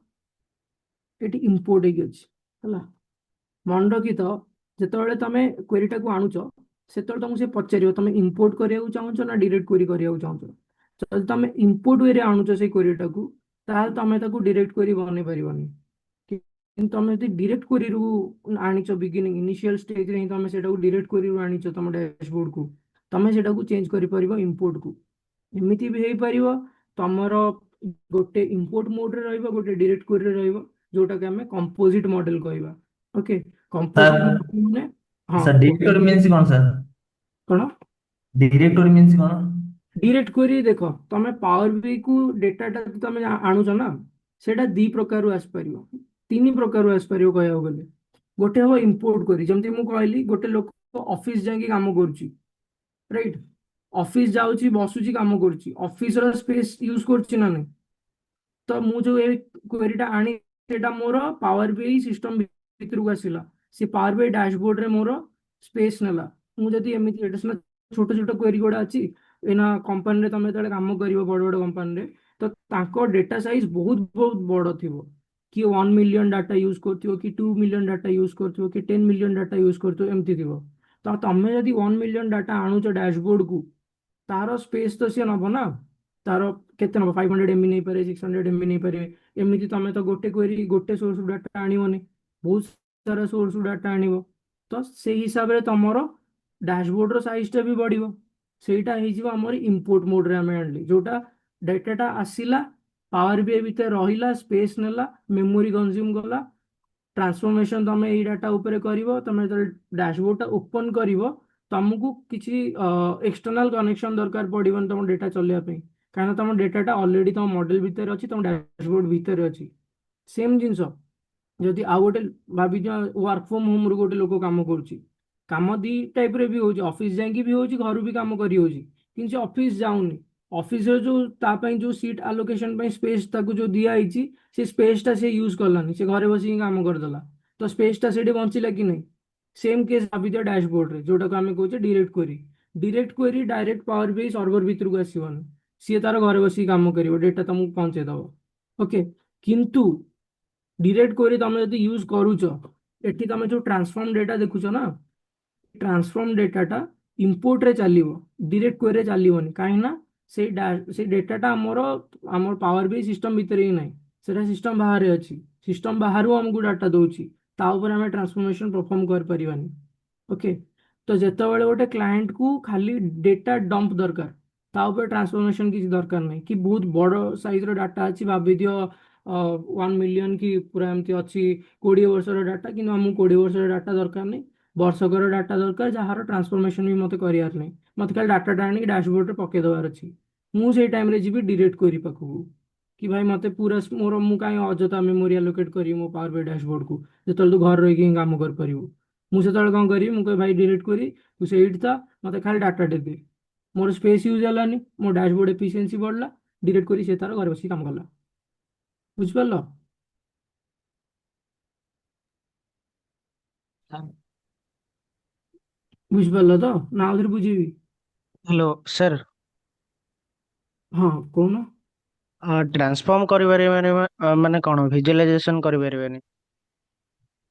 ଏଠି ଇମ୍ପୋର୍ଟ ହେଇକି ଅଛି ହେଲା। ମନେ ରଖିଥାଅ, ଯେତେବେଳେ ତମେ କ୍ୱେରିଟାକୁ ଆଣୁଛ, ସେତେବେଳେ ତମକୁ ସେ ପଚାରିବ ତମେ ଇମ୍ପୋର୍ଟ କରିବାକୁ ଚାହୁଁଛ ନା ଡିରେକ୍ଟ କ୍ୱେରି କରିବାକୁ ଚାହୁଁଛ। ଯଦି ତମେ ଇମ୍ପୋର୍ଟ ୱେରେ ଆଣୁଛ ସେଇ କ୍ୱେରିଟାକୁ, ତାହେଲେ ତମେ ତାକୁ ଡିରେକ୍ଟ କ୍ୱେରି ବନେଇ ପାରିବନି। କିନ୍ତୁ ତମେ ଯଦି ଡିରେକ୍ଟ କ୍ୱେରିରୁ ଆଣିଛ, ବିଗିନିଂ ଇନିସିଆଲ ଷ୍ଟେଜରେ ହିଁ ତମେ ସେଟାକୁ ଡିରେକ୍ଟ କ୍ୱେରିରୁ ଆଣିଛ ତମ ଡ୍ୟାସବୋର୍ଡକୁ, ତମେ ସେଟାକୁ ଚେଞ୍ଜ କରିପାରିବ ଇମ୍ପୋର୍ଟକୁ। ଏମିତି ବି ହେଇପାରିବ, ତମର ଗୋଟେ ଇମ୍ପୋର୍ଟ ମୋଡରେ ରହିବ, ଗୋଟେ ଡିରେକ୍ଟ କ୍ୱେରିରେ ରହିବ, ଯୋଉଟାକି ଆମେ କମ୍ପୋଜିଟ୍ ମଡେଲ କହିବା। ଓକେ, କମ୍ପୋଜିଟ୍ ସାର୍ ମାନେ, ହଁ ସାର୍ କୁହ ଡିରେକ୍ଟୋରି ମିନ୍ସ କଣ ସାର୍? କ'ଣ? ଡିରେକ୍ଟୋରି ମିନ୍ସ କଣ? ଡିରେକ୍ଟ କ୍ୱେରି ଦେଖ, ତମେ ପାୱାର ବି କୁ ଡେଟାଟା ତମେ ଆଣୁଛ ନା, ସେଇଟା ଦି ପ୍ରକାରରୁ ଆସିପାରିବ, ତିନି ପ୍ରକାରରୁ ଆସିପାରିବ କହିବାକୁ ଗଲେ। ଗୋଟେ ହବ ଇମ୍ପୋର୍ଟ କ୍ୱେରି, ଯେମିତି ମୁଁ କହିଲି ଗୋଟେ ଲୋକ ଅଫିସ ଯାଇକି କାମ କରୁଛି, ରାଇଟ୍। ଅଫିସ ଯାଉଛି, ବସୁଛି, କାମ କରୁଛି, ଅଫିସର ସ୍ପେସ୍ ୟୁଜ କରୁଛି ନା ନାହିଁ। ତ ମୁଁ ଯୋଉ ଏ କ୍ୱେରିଟା ଆଣି, ସେଇଟା ମୋର ପାୱାର ବି ସିଷ୍ଟମ ଭିତରକୁ ଆସିଲା, ସେ ପାୱାର ବି ଡ୍ୟାସବୋର୍ଡରେ ମୋର ସ୍ପେସ୍ ନେଲା। ମୁଁ ଯଦି ଏମିତି, ଏଟା ସିନା ଛୋଟ ଛୋଟ କ୍ୱେରି ଗୁଡ଼ା ଅଛି, ଏଇନା କମ୍ପାନୀରେ ତମେ ଯେତେବେଳେ କାମ କରିବ, ବଡ଼ ବଡ଼ କମ୍ପାନୀରେ, ତ ତାଙ୍କ ଡେଟା ସାଇଜ ବହୁତ ବହୁତ ବଡ଼ ଥିବ। କିଏ 1 ମିଲିୟନ ଡାଟା ୟୁଜ କରୁଥିବ, କି 2 ମିଲିୟନ ଡାଟା ୟୁଜ କରୁଥିବ, କି 10 ମିଲିୟନ ଡାଟା ୟୁଜ କରୁଥିବ, ଏମିତି ଥିବ। ତ ତମେ ଯଦି 1 ମିଲିୟନ ଡାଟା ଆଣୁଛ ଡ୍ୟାସବୋର୍ଡକୁ, ତାର ସ୍ପେସ୍ ତ ସିଏ ନବ ନା। ତାର କେତେ ନବ, 500 MB ନେଇପାରେ, 600 MB ନେଇପାରେ। ଏମିତି ତମେ ତ ଗୋଟେ କ୍ୱେରି ଗୋଟେ ସୋର୍ସ ଡାଟା ଆଣିବନି, ବହୁତ ସାରା ସୋର୍ସ ଡାଟା ଆଣିବ। ତ ସେଇ ହିସାବରେ ତମର ଡ୍ୟାସବୋର୍ଡର ସାଇଜଟା ବି ବଢିବ। ସେଇଟା ହେଇଯିବ ଆମର ଇମ୍ପୋର୍ଟ ମୋଡରେ ଆମେ ଆଣିଲି, ଯୋଉଟା ଡାଟାଟା ଆସିଲା, ପାୱାର ବି ଭିତରେ ରହିଲା, ସ୍ପେସ୍ ନେଲା, ମେମୋରି କନଜ୍ୟୁମ କଲା। ଟ୍ରାନ୍ସଫର୍ମେସନ ତମେ ଏଇ ଡାଟା ଉପରେ କରିବ। ତମେ ଯେତେବେଳେ ଡ୍ୟାସବୋର୍ଡଟା ଓପନ କରିବ, ତମକୁ କିଛି ଏକ୍ସଟର୍ନାଲ କନେକ୍ସନ ଦରକାର ପଡିବନି ତମ ଡେଟା ଚଲେଇବା ପାଇଁ, କାହିଁକିନା ତମ ଡେଟାଟା ଅଲରେଡି ତମ ମଡେଲ ଭିତରେ ଅଛି, ତମ ଡ୍ୟାସବୋର୍ଡ ଭିତରେ ଅଛି। ସେମ୍ ଜିନିଷ, ଯଦି ଆଉ ଗୋଟେ ଭାବିଛ ୱାର୍କ ଫ୍ରମ ହୋମରୁ ଗୋଟେ ଲୋକ କାମ କରୁଛି, କାମ ଦି ଟାଇପ୍ରେ ବି ହେଉଛି, ଅଫିସ ଯାଇକି ବି ହେଉଛି, ଘରୁ ବି କାମ କରି ହେଉଛି। କିନ୍ତୁ ସେ ଅଫିସ ଯାଉନି, ଅଫିସର ଯୋଉ ତା ପାଇଁ ଯୋଉ ସିଟ୍ ଆଲୋକେସନ ପାଇଁ ସ୍ପେସ୍ ତାକୁ ଯୋଉ ଦିଆହେଇଛି, ସେ ସ୍ପେସଟା ସେ ୟୁଜ କଲାନି, ସେ ଘରେ ବସିକି କାମ କରିଦେଲା। ତ ସ୍ପେସଟା ସେଠି ବଞ୍ଚିଲା କି ନାହିଁ। ସେମ୍ କେସ୍ ଭାବିଦିଅ ଡ୍ୟାସବୋର୍ଡରେ, ଯୋଉଟାକୁ ଆମେ କହୁଛେ direct query. Direct query direct Power BI server ଭିତରକୁ ଆସିବନି, ସିଏ ତାର ଘରେ ବସିକି କାମ କରିବ, ଡେଟା ତମକୁ ପହଞ୍ଚେଇ ଦବ। ଓକେ, କିନ୍ତୁ ଡିରେକ୍ଟ କ୍ୱେରି ତମେ ଯଦି ୟୁଜ କରୁଛ, ଏଠି ତମେ ଯୋଉ ଟ୍ରାନ୍ସଫର୍ମ ଡେଟା ଦେଖୁଛ ନା, ଟ୍ରାନ୍ସଫର୍ମ ଡେଟାଟା ଇମ୍ପୋର୍ଟରେ ଚାଲିବ, ଡିରେକ୍ଟ କ୍ୱେରିରେ ଚାଲିବନି। କାହିଁକି ନା ସେଇ ଡେଟାଟା ଆମର ପାୱାର ବି ସିଷ୍ଟମ ଭିତରେ ହିଁ ନାହିଁ, ସେଟା ସିଷ୍ଟମ ବାହାରେ ଅଛି। ସିଷ୍ଟମ ବାହାରୁ ଆମକୁ ଡାଟା ଦଉଛି, ତା ଉପରେ ଆମେ ଟ୍ରାନ୍ସଫର୍ମେସନ ପରଫର୍ମ କରିପାରିବାନି। ଓକେ, ତ ଯେତେବେଳେ ଗୋଟେ କ୍ଲାଏଣ୍ଟକୁ ଖାଲି ଡେଟା ଡମ୍ପ ଦରକାର, ତା ଉପରେ ଟ୍ରାନ୍ସଫର୍ମେସନ କିଛି ଦରକାର ନାହିଁ। କି ବହୁତ ବଡ଼ ସାଇଜର ଡାଟା ଅଛି, ଭାବିଦିଅ 1 ମିଲିୟନ କି ପୁରା ଏମିତି ଅଛି 20 ବର୍ଷର ଡାଟା, କିନ୍ତୁ ଆମକୁ 20 ବର୍ଷର ଡାଟା ଦରକାର ନାହିଁ, ବର୍ଷକର ଡାଟା ଦରକାର, ଯାହାର ଟ୍ରାନ୍ସଫର୍ମେସନ ବି ମୋତେ କରିବାର ନାହିଁ। ମୋତେ ଖାଲି ଡାଟାଟା ଆଣିକି ଡ୍ୟାସବୋର୍ଡରେ ପକେଇ ଦେବାର ଅଛି। ମୁଁ ସେଇ ଟାଇମରେ ଯିବି ଡିରେକ୍ଟ କ୍ୱେରି ପାଖକୁ, କି ଭାଇ ମୋତେ ପୁରା ମୁଁ କାହିଁ ଅଯଥା ମେମୋରି ଆଲୋକେଟ୍ କରିବି ମୋ ପାୱାର ବି ଡ୍ୟାସବୋର୍ଡକୁ, ଯେତେବେଳେ ତୁ ଘରେ ରହିକି ହିଁ କାମ କରିପାରିବୁ। ମୁଁ ସେତେବେଳେ କ'ଣ କରିବି, ମୁଁ କହିବି ଭାଇ ଡିରେକ୍ଟ କ୍ୱେରି, ତୁ ସେଇଠି ଥା, ମୋତେ ଖାଲି ଡାଟାଟେ ଦେ। ମୋର ସ୍ପେସ୍ ୟୁଜ୍ ହେଲାନି, ମୋ ଡ୍ୟାସବୋର୍ଡ ଏଫିସିଏନ୍ସି ବଢ଼ିଲା, ଡିରେକ୍ଟ କ୍ୱେରି ସେ ତାର ଘରେ ବସିକି କାମ କଲା। ବୁଝିପାରିଲ? ବୁଝିପାରିଲ ତ, ନା ଆଉଥରେ ବୁଝିବି? ହ୍ୟାଲୋ ସାର୍, ହଁ କହୁନ। ଟ୍ରାନ୍ସଫର୍ମ କରିପାରିବେନି ମାନେ କଣ, ଭିଜୁଆଲାଇଜେସନ କରିପାରିବେନି?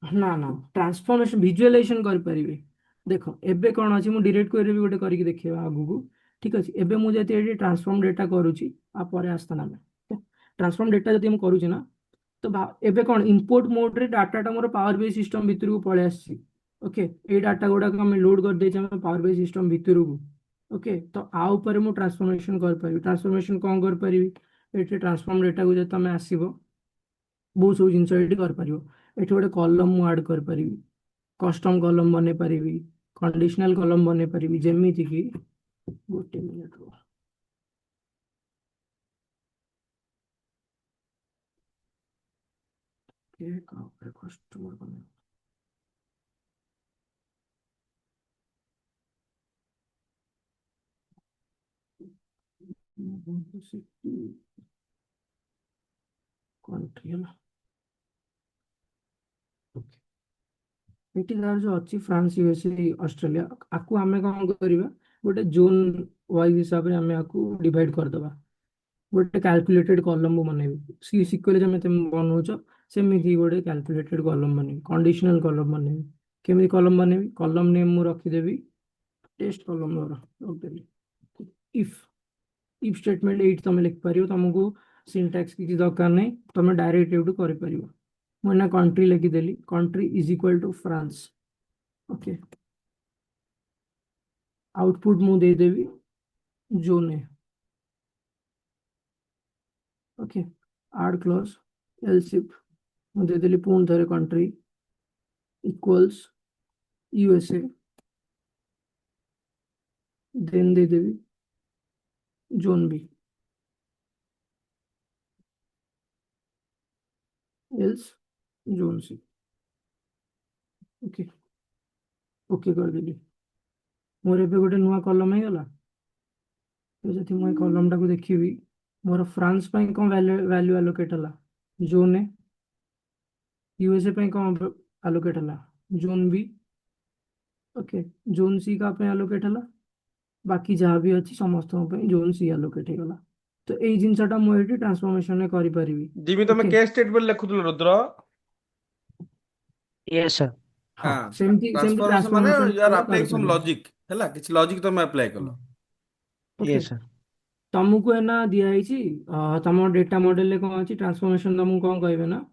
ନା ନା, ଟ୍ରାନ୍ସଫର୍ମେସନ ଭିଜୁଆଲାଇଜେସନ କରିପାରିବେ। ଦେଖ ଏବେ କ'ଣ ଅଛି, ମୁଁ ଡିରେକ୍ଟ କ୍ୱେରି ବି ଗୋଟେ କରିକି ଦେଖେଇବା ଆଗକୁ। ଠିକ ଅଛି, ଏବେ ମୁଁ ଯଦି ଏଠି ଟ୍ରାନ୍ସଫର୍ମ ଡେଟା କରୁଛି, ଆ ପରେ ଆସିଥାନ୍ତା ଆମେ ଟ୍ରାନ୍ସଫର୍ମ ଡେଟା ଯଦି ମୁଁ କରୁଛି ନା, ତ ଏବେ କ'ଣ ଇମ୍ପୋର୍ଟ ମୋଡରେ ଡାଟାଟା ମୋର ପାୱାର ବି ସିଷ୍ଟମ ଭିତରକୁ ପଳେଇ ଆସିଛି। ଓକେ, ଏଇ ଡାଟା ଗୁଡାକ ଆମେ ଲୋଡ କରିଦେଇଛେ ଆମେ ପାୱାର ବି ସିଷ୍ଟମ ଭିତରକୁ। ओके तो आ ऊपर मु ट्रांसफॉर्मेशन कर पारिबी ट्रांसफॉर्मेशन कौन कर पारिबी एठी ट्रांसफॉर्म डेटा को जब तमे आसीबो बहुत सब जिनस एठी कर पारिबो एठी गोटे कॉलम मु ऐड कर पारिबी कस्टम कॉलम बने पारिबी कंडीशनल कॉलम बने पारिबी जेमिति कि गोटे मिनिट रो के कस्टमर बने कंट्री है ଏଠି ତାର ଯୋଉ ଅଛି ଫ୍ରାନ୍ସ ୟୁଏସଏ ଅଷ୍ଟ୍ରେଲିଆ ଆକୁ ଆମେ କଣ କରିବା ଗୋଟେ ଜୋନ୍ ୱାଇଜ ହିସାବରେ ଆମେ ଆକୁ ଡିଭାଇଡ କରିଦବା ଗୋଟେ କ୍ୟାଲକୁଲେଟେଡ କଲମ ବନେଇବି ସିକ୍ୱେଲ ଯେମିତି ତମେ ବନଉଛ ସେମିତି ଗୋଟେ କ୍ୟାଲକୁଲେଟେଡ କଲମ ବନେଇବି କଣ୍ଡିସନାଲ କଲମ ବନେଇବି କେମିତି କଲମ ବନେଇବି କଲମ ନେମ୍ ମୁଁ ରଖିଦେବି ଟେଷ୍ଟ କଲମ ରଖିଦେଲି ଇଫ ଇଫ ଷ୍ଟେଟମେଣ୍ଟ ଏଇଠି ତମେ ଲେଖିପାରିବ ତମକୁ ସିନଟାକ୍ସ କିଛି ଦରକାର ନାହିଁ ତମେ ଡାଇରେକ୍ଟ ଏଇଠୁ କରିପାରିବ ମୁଁ ଏଇନା କଣ୍ଟ୍ରି ଲେଖିଦେଲି country is equal to France okay output मु देदेवी जोन है okay add clause else if मु देदेली पूर्ण थरे कंट्री इक्वल्स यूएसए देन देदेवी zone B else zone C okay okay कर देली मोर एबे गोटे नुआ कॉलम है गला तो जति मु कॉलम टाको देखिबी मोर फ्रांस पई कोन वैल्यू वैल्यू एलोकेट हला जोन है यूएसए पई कोन एलोकेट हला जोन बी ओके जोन सी का पे एलोकेट हला बाकी जहाँ भी अच्छी समस्त जोन सी एलोकेट हो गला तो एई जिनसटा मु एठी ट्रांसफॉर्मेशन में करि परिबी जिमी तमे ओके केस स्टेटमेंट लेखुथुल रुद्र यस सर हाँ हाँ सेमती सेमती ट्रांसफॉर्मेशन माने ट्रांसफॉर्मेशन यू आर में करि अप्लाइंग सम परिबी लॉजिक हैला किछ लॉजिक तमे अप्लाई कलो ओके यस सर तुमको है ना दिया है तम डेटा मॉडल ले कौन अच्छी ट्रांसफॉर्मेशन तुमको कौन कहबे ना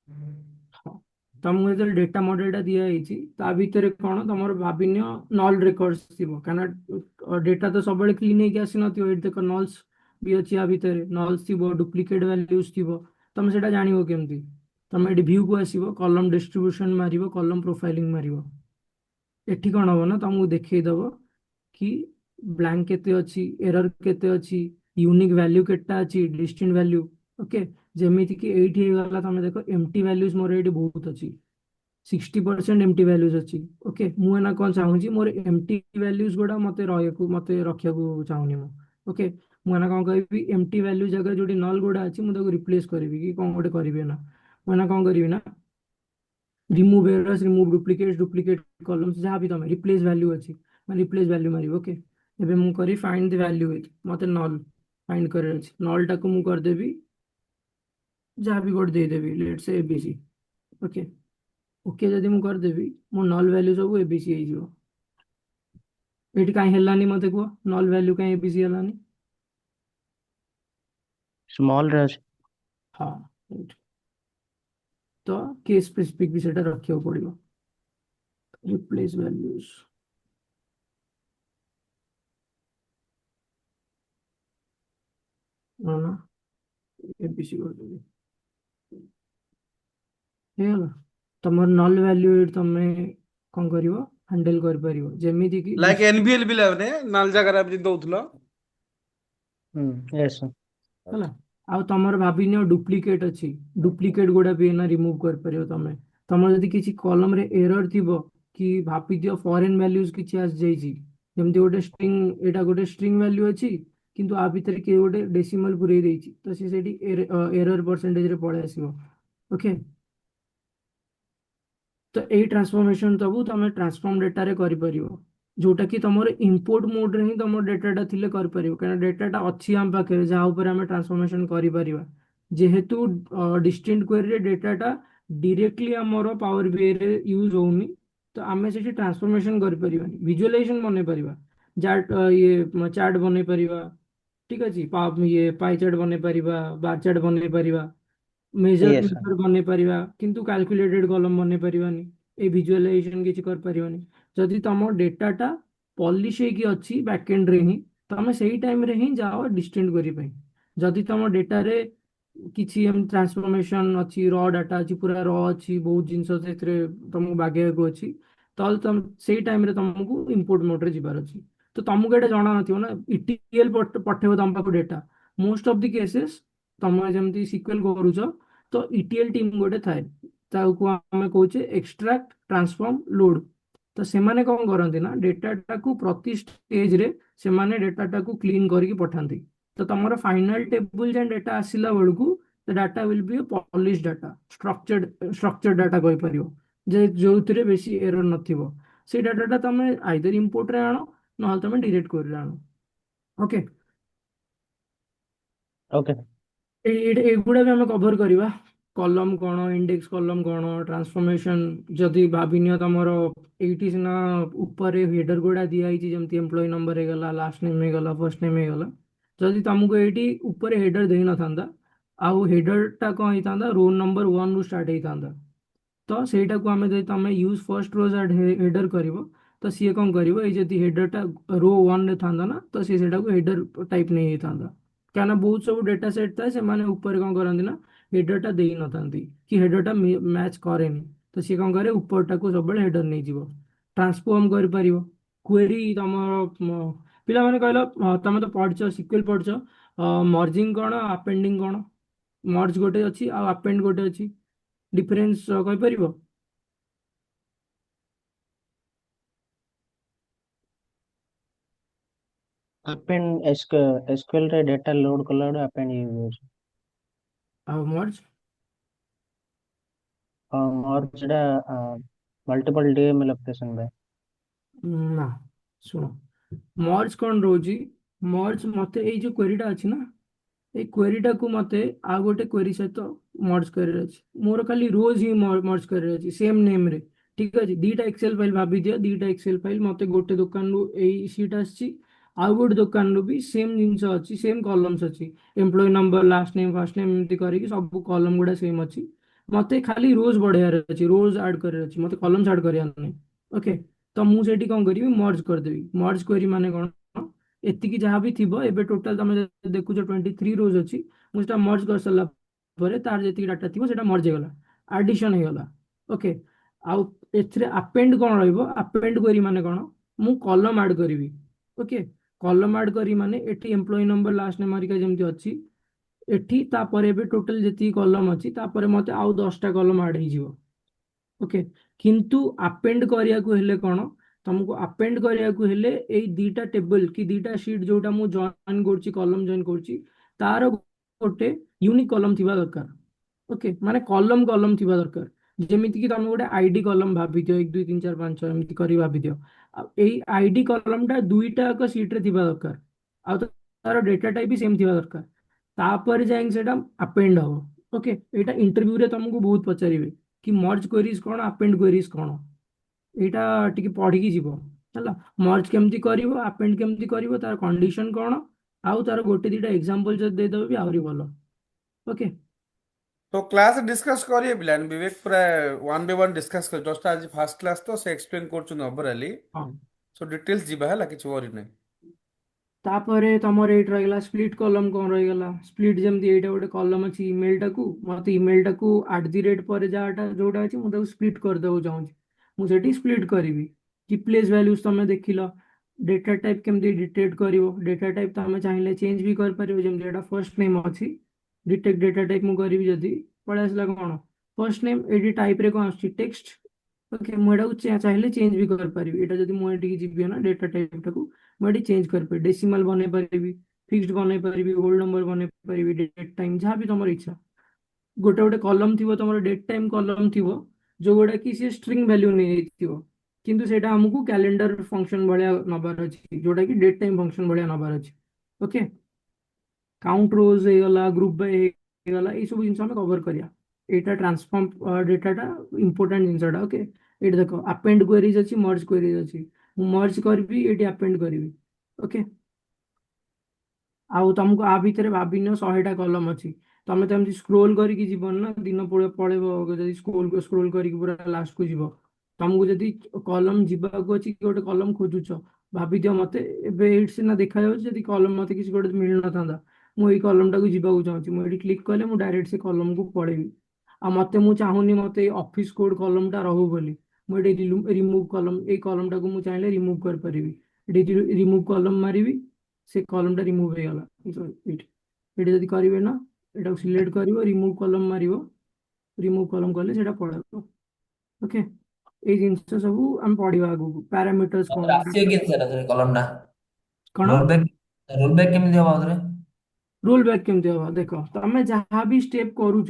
हाँ तुमको जो डेटा मॉडलटा दिया है ता भितर कौन तुम भाविन नल रेकर्ड्स थी क्या डेटा तो सब क्लीन होगी आसी नथिबो एट देख नल्स भी अच्छी या भितर नल्स थी डुप्लिकेट वैल्यूज थी तुम से जान केमती तुम ये व्यू को आसो कलम डिस्ट्रीब्यूशन मार कलम प्रोफाइलिंग मार एठी कौन हम ना तुमको देखईदब कि ब्लैंक केते अच्छी एरर केते अच्छी यूनिक वैल्यू केटा अच्छी डिस्टिंक्ट वैल्यू ओके जेमिति कि एठी गला तुम देखो एम्प्टी वैल्यूज मोर एठी बहुत अच्छी 60% एम्प्टी वैल्यूज अच्छी ओके मु एना कौन चाहूँगी मोर एम्प्टी वैल्यूज गुड़ा मते रखिया को चाहूनी मु ओके मु एना कौन कहबी एम्प्टी वैल्यू जगह जोटी नल गुड़ा अच्छी मु ताको रिप्लेस करबी कि कौन गोटे करबी ना मु एना कौन करबी ना remove errors remove duplicate columns जहाँ भी तुम रिप्लेस वैल्यू अच्छी मैं रिप्लेस वैल्यू मारी ओके एबे मु करी फाइंड द वैल्यू विथ मते नल फाइंड करे अछि नल टाको मु कर देबी जहाँ भी code they Devi let's say ABC okay okay जदि मु कर देबी मो नल वैल्यू सब एबीसी हे जिवो एठी काई हेलानी मते को नल वैल्यू काई एबीसी हेलानी स्मॉल रे अछि हाँ right। तो केस स्पेसिफिक भी सेटा रखियो पड़िबो रिप्लेस वैल्यूज ना ना एबीसी कर देबी ହେଇଗଲା ତମର ନଲ୍ ଭ୍ୟାଲ୍ୟୁ ତମେ କଣ କରିବ ହ୍ୟାଣ୍ଡେଲ କରିପାରିବ ଯେମିତି କି लाइक एनवीएल भी लाने नाल जगह आप जिन दउथलो यस सर ହେଲା ଆଉ ତମର ଭାବିନିଅ ଡୁପ୍ଲିକେଟ ଅଛି ଡୁପ୍ଲିକେଟ ଗୁଡା ବି ଏନା ରିମୁଭ୍ କରିପାରିବ ତମେ ତମର ଯଦି କିଛି କଲମରେ ଏରର ଥିବ କି ଭାବିଦିଅ ଫରେନ୍ ଭ୍ୟାଲ୍ୟୁଜ କିଛି ଆସିଯାଇଛି ଯେମିତି ଗୋଟେ ଷ୍ଟ୍ରିଙ୍ଗ ଏଇଟା ଗୋଟେ ଷ୍ଟ୍ରିଙ୍ଗ ଭ୍ୟାଲ୍ୟୁ ଅଛି କିନ୍ତୁ ଆ ଭିତରେ କିଏ ଗୋଟେ ଡେସିମାଲ ପୁରେଇ ଦେଇଛି ତ ସେ ସେଠି ଏରର ପରସେଣ୍ଟେଜରେ ପଳେଇ ଆସିବ ଓକେ तो यही ट्रांसफॉर्मेशन सब तुम ट्रांसफॉर्म डेटा रे करिपरियो जोटा कि तुम इनपुट मोड रे ही तुम डेटाटा थिले करिपरियो कारण डेटाटा अच्छी हम पाखे जहाँ ऊपर आम ट्रांसफॉर्मेशन करिपरिवा जेहेतु डिस्टिंक्ट क्वेरी रे डेटाटा डायरेक्टली हमर पावर बीआई रे यूज होउनी तो आमे से ट्रांसफॉर्मेशन करिपरिबानी विजुअलाइजेशन बनै परिबा जाट ये चार्ट बनै परिबा ठीक अछि ये पाई चार्ट बनै परिबा बार चार्ट बनै परिबा मेजर yes sir मेथड बନେଇ ପାରିବା କିନ୍ତୁ କ୍ୟାଲକୁଲେଟେଡ୍ କଲମ ବନେଇ ପାରିବାନି ଏ ଭିଜୁଆଲାଇଜେସନ କିଛି କରିପାରିବାନି ଯଦି ତମ ଡେଟାଟା ପଲିଶ ହେଇକି ଅଛି ବ୍ୟାକଏଣ୍ଡରେ ହିଁ ତମେ ସେଇ ଟାଇମରେ ହିଁ ଯାଅ ଡିଷ୍ଟେଣ୍ଟ କରିବା ପାଇଁ ଯଦି ତମ ଡେଟାରେ କିଛି ଏମିତି ଟ୍ରାନ୍ସଫର୍ମେସନ ଅଛି ର ଡାଟା ଅଛି ପୁରା ର ଅଛି ବହୁତ ଜିନିଷ ସେଥିରେ ତମକୁ ବାଗେଇବାକୁ ଅଛି ତାହେଲେ ତମ ସେଇ ଟାଇମରେ ତମକୁ ଇମ୍ପୋର୍ଟ ମୋଡରେ ଯିବାର ଅଛି ତ ତମକୁ ଏଇଟା ଜଣା ନଥିବ ନା ଇଟିଏଲ ପଠେଇବ ତମ ପାଖକୁ data most of the cases ତମେ ଯେମିତି ସିକ୍ୱେଲ କରୁଛ ତ ଇଟିଏଲ ଟିମ୍ ଗୋଟେ ଥାଏ ତାକୁ ଆମେ କହୁଛେ ଏକ୍ସଟ୍ରାକ୍ଟ ଟ୍ରାନ୍ସଫର୍ମ ଲୋଡ ତ ସେମାନେ କଣ କରନ୍ତି ନା ଡେଟାଟାକୁ ପ୍ରତି ଷ୍ଟେଜରେ ସେମାନେ ଡେଟାଟାକୁ କ୍ଲିନ୍ କରିକି ପଠାନ୍ତି ତ ତମର ଫାଇନାଲ ଟେବୁଲ ଯାଏଁ ଡେଟା ଆସିଲା ବେଳକୁ the data will be polish data structured data କହିପାରିବ ଯେ ଯୋଉଥିରେ ବେଶୀ ଏରର ନଥିବ ସେଇ ଡାଟାଟା ତମେ ଆଇଦର ଇମ୍ପୋର୍ଟରେ ଆଣ ନହେଲେ ତମେ ଡିରେକ୍ଟ କରିରେ ଆଣ ଓକେ okay ଏଗୁଡ଼ା ବି ଆମେ କଭର କରିବା କଲମ କଣ ଇଣ୍ଡେକ୍ସ କଲମ କଣ ଟ୍ରାନ୍ସଫର୍ମେସନ ଯଦି ଭାବିନିଅ ତମର ଏଇଠି ସିନା ଉପରେ ହେଡର ଗୁଡ଼ା ଦିଆହେଇଛି ଯେମିତି ଏମ୍ପ୍ଲୟୀ ନମ୍ବର ହେଇଗଲା ଲାଷ୍ଟ ନେମ୍ ହେଇଗଲା ଫର୍ଷ୍ଟ ନେମ୍ ହେଇଗଲା ଯଦି ତମକୁ ଏଇଠି ଉପରେ ହେଡର ଦେଇନଥାନ୍ତା ଆଉ ହେଡରଟା କଣ ହେଇଥାନ୍ତା ରୋଲ ନମ୍ବର 1 ରୁ ଷ୍ଟାର୍ଟ ହେଇଥାନ୍ତା ତ ସେଇଟାକୁ ଆମେ ଯଦି ତମେ use first row at header କରିବ ତ ସିଏ କଣ କରିବ ଏଇ ଯଦି ହେଡରଟା ରୋ 1ରେ ଥାନ୍ତା ନା ତ ସିଏ ସେଇଟାକୁ ହେଡର ଟାଇପ ନେଇଯାଇଥାନ୍ତା କାହିଁକିନା ବହୁତ ସବୁ ଡେଟା ସେଟ୍ ଥାଏ ସେମାନେ ଉପରେ କଣ କରନ୍ତି ନା ହେଡରଟା ଦେଇନଥାନ୍ତି କି ହେଡରଟା ମ୍ୟାଚ୍ କରେନି ତ ସିଏ କଣ କରେ ଉପରଟାକୁ ସବୁବେଳେ ହେଡର ନେଇଯିବ ଟ୍ରାନ୍ସଫର୍ମ କରିପାରିବ କ୍ୱେରି ତମର ପିଲାମାନେ କହିଲ ତମେ ତ ପଢିଛ ସିକ୍ୱେଲ ପଢିଛ ମର୍ଜିଂ କଣ ଆପେଣ୍ଡିଂ କଣ ମର୍ଜ ଗୋଟେ ଅଛି ଆଉ ଆପେଣ୍ଡ ଗୋଟେ ଅଛି ଡିଫରେନ୍ସ କହିପାରିବ append SQL ରେ data load କଲା ବେଳେ append use ହଉଛି ଆଉ ମର୍ଜ ମୋର ସେଟା multiple DML application ପାଇଁ ନା ଶୁଣ ମର୍ଜ କଣ ରହୁଛି ମର୍ଜ ମତେ ଏଇ ଯୋଉ କ୍ୱେରିଟା ଅଛି ନା ଏଇ କ୍ୱେରିଟାକୁ ମତେ ଆଉ ଗୋଟେ କ୍ୱେରି ସହିତ ମର୍ଜ କରିବାର ଅଛି ମୋର ଖାଲି ରୋଜ ହିଁ ମର୍ଜ କରିବାର ଅଛି ସେମ୍ ନେମ୍ରେ ଠିକ ଅଛି ଦିଟା ଏକ୍ସେଲ ଫାଇଲ ଭାବିଦିଅ ଦିଟା ଏକ୍ସେଲ ଫାଇଲ ମତେ ଗୋଟେ ଦୋକାନରୁ ଏଇ ସିଟ୍ ଆସିଛି ଆଉ ଗୋଟେ ଦୋକାନରୁ ବି ସେମ୍ ଜିନିଷ ଅଛି ସେମ୍ କଲମ୍ସ ଅଛି employee number last name first name ଏମିତି କରିକି ସବୁ କଲମ ଗୁଡ଼ା ସେମ୍ ଅଛି ମତେ ଖାଲି ରୋଜ ବଢେଇବାର ଅଛି ରୋଜ ଆଡ୍ କରିବାର ଅଛି ମତେ କଲମ୍ସ ଆଡ୍ କରିବାର ନାହିଁ ଓକେ ତ ମୁଁ ସେଇଠି କଣ କରିବି ମର୍ଜ କରିଦେବି ମର୍ଜ କରି ମାନେ କଣ ଏତିକି ଯାହା ବି ଥିବ ଏବେ ଟୋଟାଲ ତମେ ଯଦି ଦେଖୁଛ 23 ରୋଜ ଅଛି ମୁଁ ସେଟା ମର୍ଜ କରିସାରିଲା ପରେ ତାର ଯେତିକି ଡାଟା ଥିବ ସେଟା ମର୍ଜ ହେଇଗଲା ଆଡିସନ ହେଇଗଲା ଓକେ ଆଉ ଏଥିରେ ଆପେଣ୍ଡ କଣ ରହିବ ଆପେଣ୍ଡ କରି ମାନେ କଣ ମୁଁ କଲମ ଆଡ୍ କରିବି ଓକେ କଲମ ଆଡ୍ କରି ମାନେ ଏଠି ଏମ୍ପ୍ଲୟୀ ନମ୍ବର ଲାଷ୍ଟ ନେମ୍ ହରିକା ଯେମିତି ଅଛି ଏଠି ତାପରେ ଏବେ ଟୋଟାଲ ଯେତିକି କଲମ ଅଛି ତାପରେ ମତେ ଆଉ 10ଟା କଲମ ଆଡ୍ ହେଇଯିବ ଓକେ କିନ୍ତୁ ଆପେଣ୍ଡ କରିବାକୁ ହେଲେ କଣ ତମକୁ ଆପେଣ୍ଡ କରିବାକୁ ହେଲେ ଏଇ ଦିଟା ଟେବଲ କି ଦିଟା ସିଟ୍ ଯୋଉଟା ମୁଁ ଜଏନ୍ କରୁଛି କଲମ ଜଏନ୍ କରୁଛି ତାର ଗୋଟେ ୟୁନିକ୍ କଲମ ଥିବା ଦରକାର ଓକେ ମାନେ କଲମ କଲମ ଥିବା ଦରକାର ଯେମିତି କି ତମେ ଗୋଟେ ଆଇଡି କଲମ ଭାବିଦିଅ 1 2 3 4 5 6 ଏମିତି କରି ଭାବିଦିଅ ଆଉ ଏଇ ଆଇଡି କଲମଟା ଦୁଇଟା ଏକ ସିଟ୍ରେ ଥିବା ଦରକାର ଆଉ ତାର ଡେଟା ଟାଇପ ବି ସେମ୍ ଥିବା ଦରକାର ତାପରେ ଯାଇକି ସେଟା ଆପେଣ୍ଡ ହବ ଓକେ ଏଇଟା ଇଣ୍ଟରଭ୍ୟୁରେ ତମକୁ ବହୁତ ପଚାରିବେ କି ମର୍ଜ କ୍ୱେରିଜ୍ କଣ ଆପେଣ୍ଡ କ୍ୱେରିଜ୍ କଣ ଏଇଟା ଟିକେ ପଢିକି ଯିବ ହେଲା ମର୍ଜ କେମିତି କରିବ ଆପେଣ୍ଡ କେମିତି କରିବ ତାର କଣ୍ଡିସନ କଣ ଆଉ ତାର ଗୋଟେ ଦିଟା ଏକ୍ସାମ୍ପଲ ଯଦି ଦେଇଦେବ ବି ଆହୁରି ଭଲ ଓକେ तो क्लास डिस्कस करिए पिलान विवेक पूरा 1 by 1 डिस्कस कर जस्ट आज फास्ट क्लास तो से एक्सप्लेन करछन ओवरऑली ହଁ सो डिटेल्स ଯିବା ହେଲା କିଛି वरी नाही ତାପରେ ତମର ଏଇଠି ରହିଗଲା ସ୍ପ୍ଲିଟ୍ କଲମ କଣ ରହିଗଲା ସ୍ପ୍ଲିଟ୍ ଯେମିତି ଏଇଟା ଗୋଟେ କଲମ ଅଛି ଇମେଲଟାକୁ ମତେ ଇମେଲଟାକୁ @ ପରେ ଯାହାଟା ଯୋଉଟା ଅଛି ମୁଁ ତାକୁ ସ୍ପ୍ଲିଟ୍ କରିଦେବାକୁ ଚାହୁଁଛି ମୁଁ ସେଠି ସ୍ପ୍ଲିଟ୍ କରିବି ରିପ୍ଲେସ୍ ଭ୍ୟାଲ୍ୟୁଜ ତମେ ଦେଖିଲ ଡେଟା ଟାଇପ କେମିତି ଡିଟେକ୍ଟ କରିବ ଡେଟା ଟାଇପ ତମେ ଚାହିଁଲେ ଚେଞ୍ଜ ବି କରିପାରିବ ଯେମିତି ଏଟା ଫର୍ଷ୍ଟ ନେମ୍ ଅଛି ଡିଟେକ୍ଟ ଡେଟା ଟାଇପ ମୁଁ କରିବି ଯଦି ପଳେଇ ଆସିଲା କଣ ଫର୍ଷ୍ଟ ନେମ୍ ଏଇଠି ଟାଇପରେ କଣ ଆସୁଛି ଟେକ୍ସଟ ଓକେ ମୁଁ ଏଟାକୁ ଚାହିଁଲେ ଚେଞ୍ଜ ବି କରିପାରିବି ଏଇଟା ଯଦି ମୁଁ ଏଠିକି ଯିବି ନା ଡେଟା ଟାଇପଟାକୁ ମୁଁ ଏଠି ଚେଞ୍ଜ କରିପାରିବି ଡେସିମାଲ ବନେଇ ପାରିବି ଫିକ୍ସଡ ବନେଇ ପାରିବି ହୋଲ୍ ନମ୍ବର ବନେଇ ପାରିବି ଡେଟ୍ ଟାଇମ ଯାହା ବି ତମର ଇଚ୍ଛା ଗୋଟେ ଗୋଟେ କଲମ ଥିବ ତମର ଡେଟ୍ ଟାଇମ କଲମ ଥିବ ଯୋଉଗୁଡା କି ସେ ଷ୍ଟ୍ରିଙ୍ଗ ଭ୍ୟାଲ୍ୟୁ ନେଇଥିବ କିନ୍ତୁ ସେଇଟା ଆମକୁ କ୍ୟାଲେଣ୍ଡର ଫଙ୍କସନ ଭଳିଆ ନବାର ଅଛି ଯୋଉଟା କି ଡେଟ୍ ଟାଇମ ଫଙ୍କସନ ଭଳିଆ ନବାର ଅଛି ଓକେ କାଉଣ୍ଟ ରୋଜ ହେଇଗଲା ଗ୍ରୁପ ବାଇ ହେଇଗଲା ଏଇ ସବୁ ଜିନିଷ ଆମେ କଭର କରିବା ଏଇଟା ଟ୍ରାନ୍ସଫର୍ମ ଡେଟାଟା ଇମ୍ପୋର୍ଟାଣ୍ଟ ଜିନିଷଟା ଓକେ ଏଇଠି ଦେଖ ଆପେଣ୍ଡ କ୍ୱେରିଜ୍ ଅଛି ମର୍ଜ କ୍ୱେରିଜ୍ ଅଛି ମୁଁ ମର୍ଜ କରିବି ଏଇଠି ଆପେଣ୍ଡ କରିବି ଓକେ ଆଉ ତମକୁ ଆ ଭିତରେ ଭାବିନିଅ 100ଟା କଲମ ଅଛି ତମେ ତ ଏମିତି ସ୍କ୍ରୋଲ କରିକି ଯିବନି ନା, ଦିନ ପଳେଇବ ଯଦି ସ୍କ୍ରୋଲ ସ୍କ୍ରୋଲ କରିକି ପୁରା ଲାଷ୍ଟ କୁ ଯିବ। ତମକୁ ଯଦି କଲମ ଯିବାକୁ ଅଛି କି ଗୋଟେ କଲମ ଖୋଜୁଛ, ଭାବିଦିଅ ମତେ ଏବେ ଏଇଠି ସିନା ଦେଖାଯାଉଛି, ଯଦି କଲମ ମତେ କିଛି ଗୋଟେ ମିଳିନଥାନ୍ତା, ମୁଁ ଏଇ କଲମଟାକୁ ଯିବାକୁ ଚାହୁଁଛି, ମୁଁ ଏଠି କ୍ଲିକ୍ କଲେ ମୁଁ ଡାଇରେକ୍ଟ ସେ କଲମକୁ ପଳେଇବି। ଆଉ ମତେ ମୁଁ ଚାହୁଁନି ମତେ ଏଇ ଅଫିସ କୋଡ କଲମଟା ରହୁ ବୋଲି, ମୁଁ ଏଠି ରିମୁଭ କଲମ, ଏଇ କଲମଟାକୁ ମୁଁ ଚାହିଁଲେ ରିମୁଭ କରିପାରିବି। ଏଠି ରିମୁଭ କଲମ ମାରିବି, ସେ କଲମଟା ରିମୁଭ ହେଇଗଲା। ଏଇଠି ଏଠି ଯଦି କରିବେ ନା, ଏଟାକୁ ସିଲେକ୍ଟ କରିବ, ରିମୁଭ କଲମ ମାରିବ, ରିମୁଭ କଲମ କଲେ ସେଟା ପଳେଇବ। ଓକେ, ଏଇ ଜିନିଷ ସବୁ ଆମେ ପଢିବା ଆଗକୁ। ପ୍ୟାରାମିଟର୍ସ କଣ, ଆସିବ କେମିତି ସେଟା ସେ କଲମ ଟା? କଣ ରୋଲ ବ୍ୟାକ୍, ରୋଲ ବ୍ୟାକ୍ କେମିତି ହବ ଆଉଥରେ? ରୋଲ ବ୍ୟାକ୍ କେମିତି ହବ? ଦେଖ, ତମେ ଯାହା ବି ଷ୍ଟେପ୍ କରୁଛ,